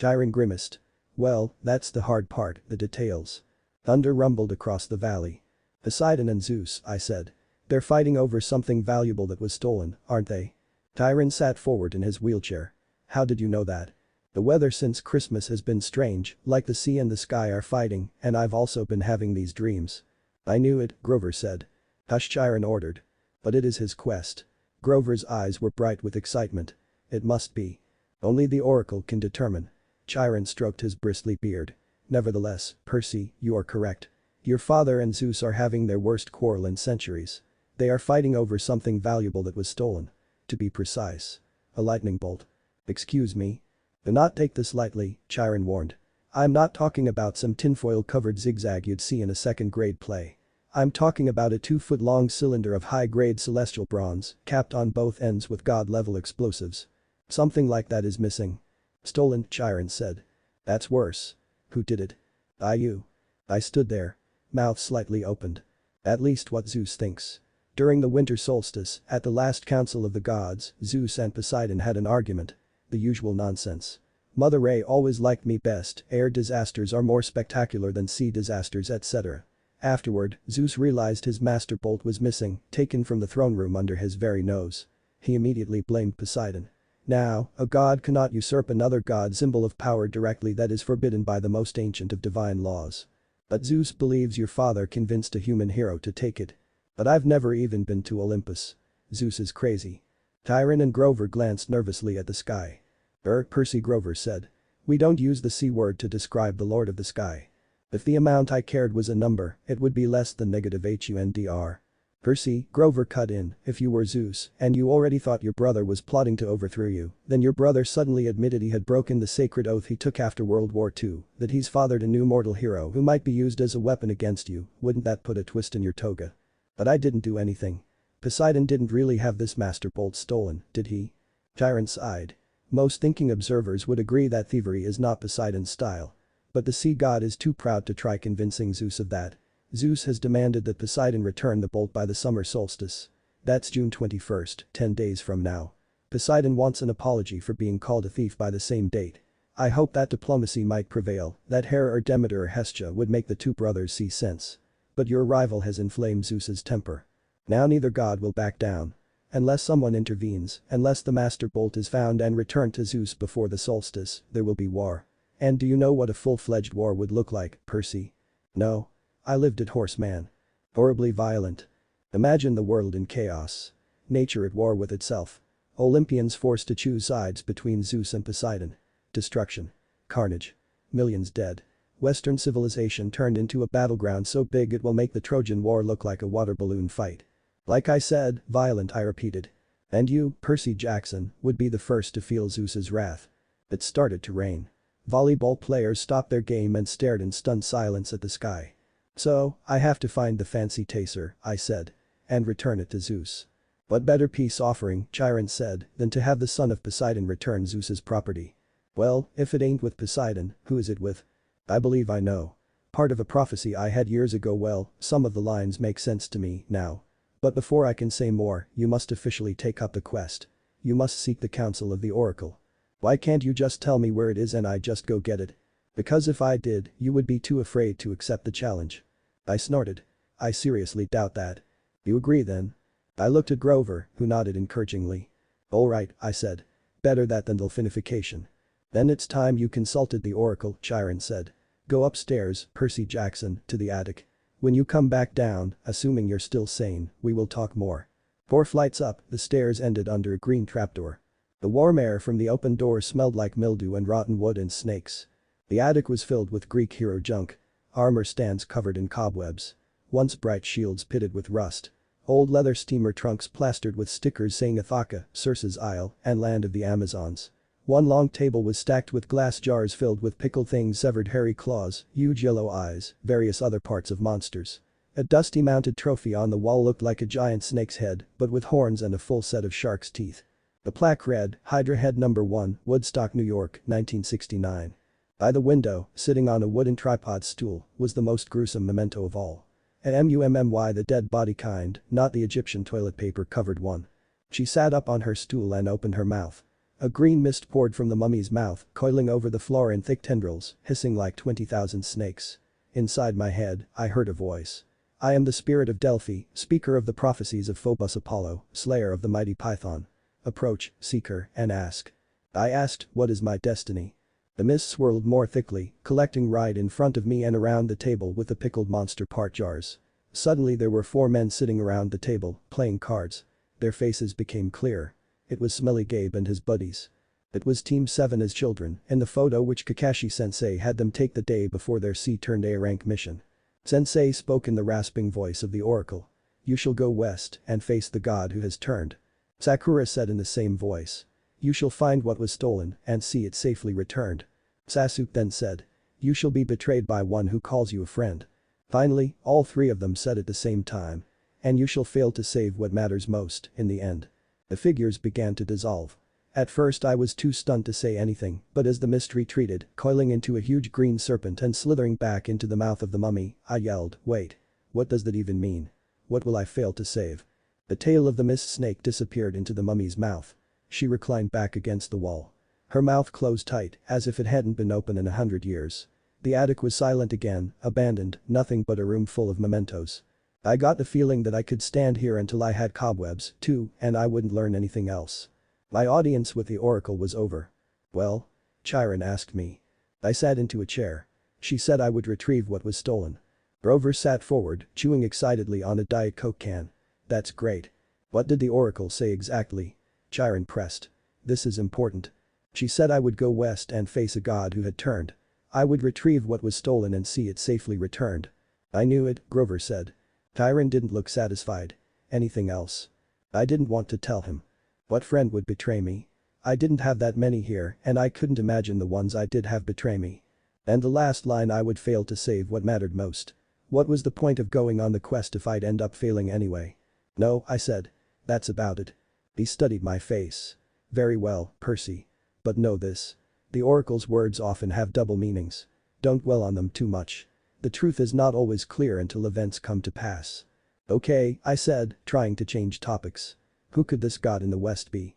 Chiron grimaced. Well, that's the hard part, the details. Thunder rumbled across the valley. Poseidon and Zeus, I said. They're fighting over something valuable that was stolen, aren't they? Chiron sat forward in his wheelchair. How did you know that? The weather since Christmas has been strange, like the sea and the sky are fighting, and I've also been having these dreams. I knew it, Grover said. Hush, Chiron ordered. But it is his quest. Grover's eyes were bright with excitement. It must be. Only the oracle can determine. Chiron stroked his bristly beard. Nevertheless, Percy, you are correct. Your father and Zeus are having their worst quarrel in centuries. They are fighting over something valuable that was stolen. To be precise. A lightning bolt. Excuse me. Do not take this lightly, Chiron warned. I'm not talking about some tinfoil-covered zigzag you'd see in a second-grade play. I'm talking about a 2-foot-long cylinder of high-grade celestial bronze, capped on both ends with god-level explosives. Something like that is missing. Stolen, Chiron said. That's worse. Who did it? You. I stood there. Mouth slightly opened. At least what Zeus thinks. During the winter solstice, at the last council of the gods, Zeus and Poseidon had an argument. The usual nonsense. Mother Ray always liked me best, air disasters are more spectacular than sea disasters, etc. Afterward, Zeus realized his master bolt was missing, taken from the throne room under his very nose. He immediately blamed Poseidon. Now, a god cannot usurp another god's symbol of power directly, that is forbidden by the most ancient of divine laws. But Zeus believes your father convinced a human hero to take it. But I've never even been to Olympus. Zeus is crazy. Chiron and Grover glanced nervously at the sky. Percy, Grover said. We don't use the C word to describe the Lord of the Sky. If the amount I cared was a number, it would be less than -HUNDR. Percy, Grover cut in, if you were Zeus and you already thought your brother was plotting to overthrow you, then your brother suddenly admitted he had broken the sacred oath he took after World War II, that he's fathered a new mortal hero who might be used as a weapon against you, wouldn't that put a twist in your toga? But I didn't do anything. Poseidon didn't really have this master bolt stolen, did he? Chiron sighed. Most thinking observers would agree that thievery is not Poseidon's style. But the sea god is too proud to try convincing Zeus of that. Zeus has demanded that Poseidon return the bolt by the summer solstice. That's June 21st, 10 days from now. Poseidon wants an apology for being called a thief by the same date. I hope that diplomacy might prevail, that Hera or Demeter or Hestia would make the two brothers see sense. But your arrival has inflamed Zeus's temper. Now neither god will back down. Unless someone intervenes, unless the master bolt is found and returned to Zeus before the solstice, there will be war. And do you know what a full-fledged war would look like, Percy? No. I lived it, horseman. Horribly violent. Imagine the world in chaos. Nature at war with itself. Olympians forced to choose sides between Zeus and Poseidon. Destruction. Carnage. Millions dead. Western civilization turned into a battleground so big it will make the Trojan War look like a water balloon fight. Like I said, violent, I repeated. And you, Percy Jackson, would be the first to feel Zeus's wrath. It started to rain. Volleyball players stopped their game and stared in stunned silence at the sky. So, I have to find the fancy taser, I said. And return it to Zeus. What better peace offering, Chiron said, than to have the son of Poseidon return Zeus's property? Well, if it ain't with Poseidon, who is it with? I believe I know. Part of a prophecy I had years ago. Well, some of the lines make sense to me now. But before I can say more, you must officially take up the quest. You must seek the counsel of the oracle. Why can't you just tell me where it is and I just go get it? Because if I did, you would be too afraid to accept the challenge. I snorted. I seriously doubt that. You agree then? I looked at Grover, who nodded encouragingly. All right, I said. Better that than delphinification. Then it's time you consulted the oracle, Chiron said. Go upstairs, Percy Jackson, to the attic. When you come back down, assuming you're still sane, we will talk more. 4 flights up, the stairs ended under a green trapdoor. The warm air from the open door smelled like mildew and rotten wood and snakes. The attic was filled with Greek hero junk. Armor stands covered in cobwebs. Once bright shields pitted with rust. Old leather steamer trunks plastered with stickers saying Ithaca, Circe's Isle, and Land of the Amazons. One long table was stacked with glass jars filled with pickled things, severed hairy claws, huge yellow eyes, various other parts of monsters. A dusty mounted trophy on the wall looked like a giant snake's head, but with horns and a full set of shark's teeth. The plaque read, Hydra Head No. 1, Woodstock, New York, 1969. By the window, sitting on a wooden tripod stool, was the most gruesome memento of all. An mummy, the dead body kind, not the Egyptian toilet paper covered one. She sat up on her stool and opened her mouth. A green mist poured from the mummy's mouth, coiling over the floor in thick tendrils, hissing like 20,000 snakes. Inside my head, I heard a voice. I am the spirit of Delphi, speaker of the prophecies of Phobos Apollo, slayer of the mighty Python. Approach, seeker, and ask. I asked, what is my destiny? The mist swirled more thickly, collecting right in front of me and around the table with the pickled monster part jars. Suddenly there were 4 men sitting around the table, playing cards. Their faces became clear. It was Smelly Gabe and his buddies. It was Team 7 as children, in the photo which Kakashi-sensei had them take the day before their C-A rank mission. Sensei spoke in the rasping voice of the oracle. You shall go west and face the god who has turned. Sakura said in the same voice. You shall find what was stolen and see it safely returned. Sasuke then said. You shall be betrayed by one who calls you a friend. Finally, all 3 of them said at the same time. And you shall fail to save what matters most, in the end. The figures began to dissolve. At first I was too stunned to say anything, but as the mist retreated, coiling into a huge green serpent and slithering back into the mouth of the mummy, I yelled, wait. What does that even mean? What will I fail to save? The tail of the mist snake disappeared into the mummy's mouth. She reclined back against the wall. Her mouth closed tight, as if it hadn't been open in 100 years. The attic was silent again, abandoned, nothing but a room full of mementos. I got the feeling that I could stand here until I had cobwebs, too, and I wouldn't learn anything else. My audience with the oracle was over. Well? Chiron asked me. I sat into a chair. She said I would retrieve what was stolen. Grover sat forward, chewing excitedly on a Diet Coke can. That's great. What did the oracle say exactly? Chiron pressed. This is important. She said I would go west and face a god who had turned. I would retrieve what was stolen and see it safely returned. I knew it, Grover said. Chiron didn't look satisfied. Anything else? I didn't want to tell him. What friend would betray me? I didn't have that many here and I couldn't imagine the ones I did have betray me. And the last line, I would fail to save what mattered most. What was the point of going on the quest if I'd end up failing anyway? No, I said. That's about it. He studied my face. Very well, Percy. But know this. The oracle's words often have double meanings. Don't dwell on them too much. The truth is not always clear until events come to pass. Okay, I said, trying to change topics. Who could this god in the west be?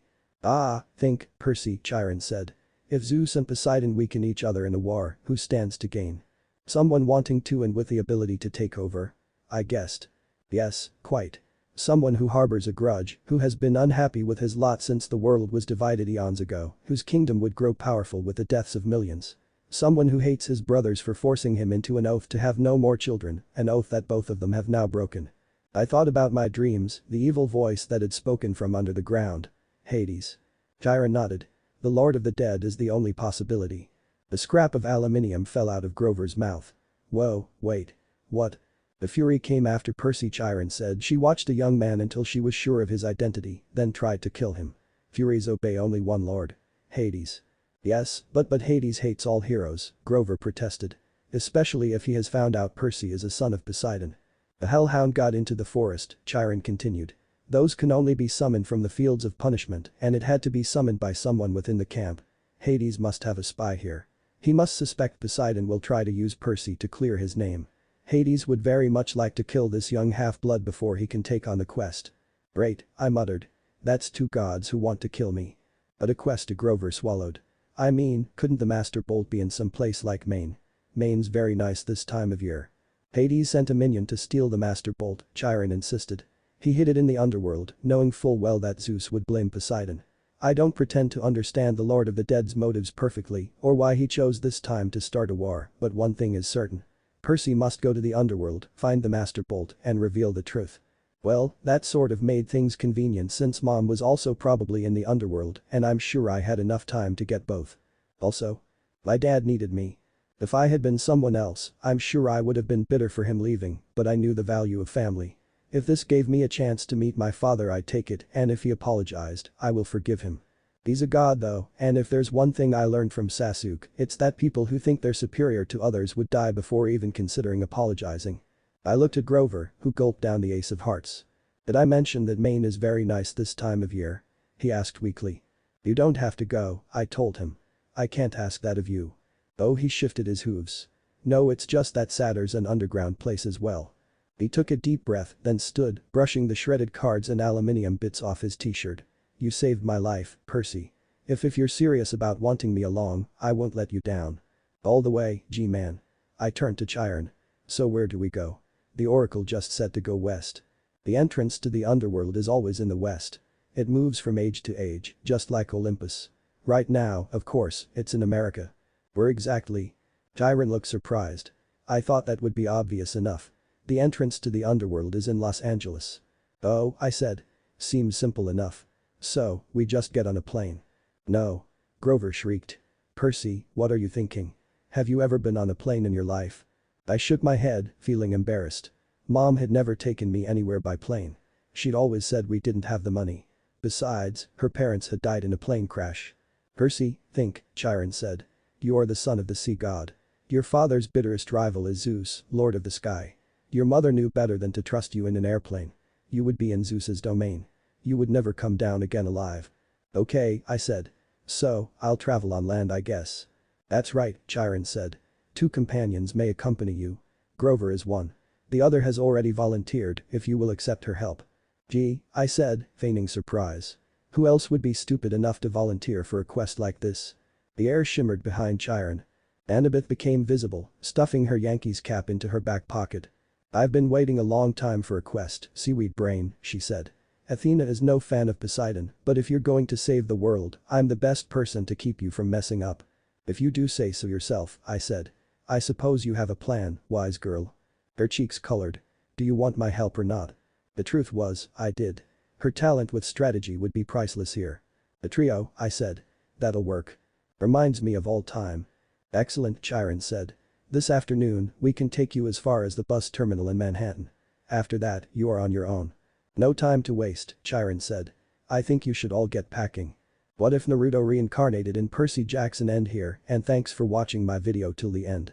Think, Percy, Chiron said. If Zeus and Poseidon weaken each other in a war, who stands to gain? Someone wanting to and with the ability to take over? I guessed. Yes, quite. Someone who harbors a grudge, who has been unhappy with his lot since the world was divided eons ago, whose kingdom would grow powerful with the deaths of millions. Someone who hates his brothers for forcing him into an oath to have no more children, an oath that both of them have now broken. I thought about my dreams, the evil voice that had spoken from under the ground. Hades. Chiron nodded. The Lord of the Dead is the only possibility. The scrap of aluminium fell out of Grover's mouth. Whoa, wait. What? The Fury came after Percy, Chiron said. She watched a young man until she was sure of his identity, then tried to kill him. Furies obey only one lord. Hades. Yes, but Hades hates all heroes, Grover protested. Especially if he has found out Percy is a son of Poseidon. The hellhound got into the forest, Chiron continued. Those can only be summoned from the fields of punishment and it had to be summoned by someone within the camp. Hades must have a spy here. He must suspect Poseidon will try to use Percy to clear his name. Hades would very much like to kill this young half-blood before he can take on the quest. Great, I muttered. That's 2 gods who want to kill me. But a quest, Grover swallowed. I mean, couldn't the Master Bolt be in some place like Maine? Maine's very nice this time of year. Hades sent a minion to steal the Master Bolt, Chiron insisted. He hid it in the underworld, knowing full well that Zeus would blame Poseidon. I don't pretend to understand the Lord of the Dead's motives perfectly or why he chose this time to start a war, but one thing is certain. Percy must go to the underworld, find the Master Bolt, and reveal the truth. Well, that sort of made things convenient since Mom was also probably in the underworld and I'm sure I had enough time to get both. Also, my dad needed me. If I had been someone else, I'm sure I would have been bitter for him leaving, but I knew the value of family. If this gave me a chance to meet my father I'd take it, and if he apologized, I will forgive him. He's a god though, and if there's one thing I learned from Sasuke, it's that people who think they're superior to others would die before even considering apologizing. I looked at Grover, who gulped down the ace of hearts. Did I mention that Maine is very nice this time of year? He asked weakly. You don't have to go, I told him. I can't ask that of you. Oh, he shifted his hooves. No, it's just that Saturn's an underground place as well. He took a deep breath, then stood, brushing the shredded cards and aluminium bits off his t-shirt. You saved my life, Percy. If you're serious about wanting me along, I won't let you down. All the way, G-man. I turned to Chiron. So where do we go? The Oracle just said to go west. The entrance to the underworld is always in the west. It moves from age to age, just like Olympus. Right now, of course, it's in America. Where exactly? Chiron looked surprised. I thought that would be obvious enough. The entrance to the underworld is in Los Angeles. Oh, I said. Seems simple enough. So, we just get on a plane. No. Grover shrieked. Percy, what are you thinking? Have you ever been on a plane in your life? I shook my head, feeling embarrassed. Mom had never taken me anywhere by plane. She'd always said we didn't have the money. Besides, her parents had died in a plane crash. Percy, think, Chiron said. You are the son of the sea god. Your father's bitterest rival is Zeus, lord of the sky. Your mother knew better than to trust you in an airplane. You would be in Zeus's domain. You would never come down again alive. Okay, I said. So, I'll travel on land I guess. That's right, Chiron said. 2 companions may accompany you. Grover is one. The other has already volunteered if you will accept her help. Gee, I said, feigning surprise. Who else would be stupid enough to volunteer for a quest like this? The air shimmered behind Chiron. Annabeth became visible, stuffing her Yankees cap into her back pocket. I've been waiting a long time for a quest, seaweed brain, she said. Athena is no fan of Poseidon, but if you're going to save the world, I'm the best person to keep you from messing up. If you do say so yourself, I said. I suppose you have a plan, wise girl. Her cheeks colored. Do you want my help or not? The truth was, I did. Her talent with strategy would be priceless here. The trio, I said. That'll work. Reminds me of all time. Excellent, Chiron said. This afternoon, we can take you as far as the bus terminal in Manhattan. After that, you are on your own. No time to waste, Chiron said. I think you should all get packing. What if Naruto reincarnated in Percy Jackson end here and thanks for watching my video till the end.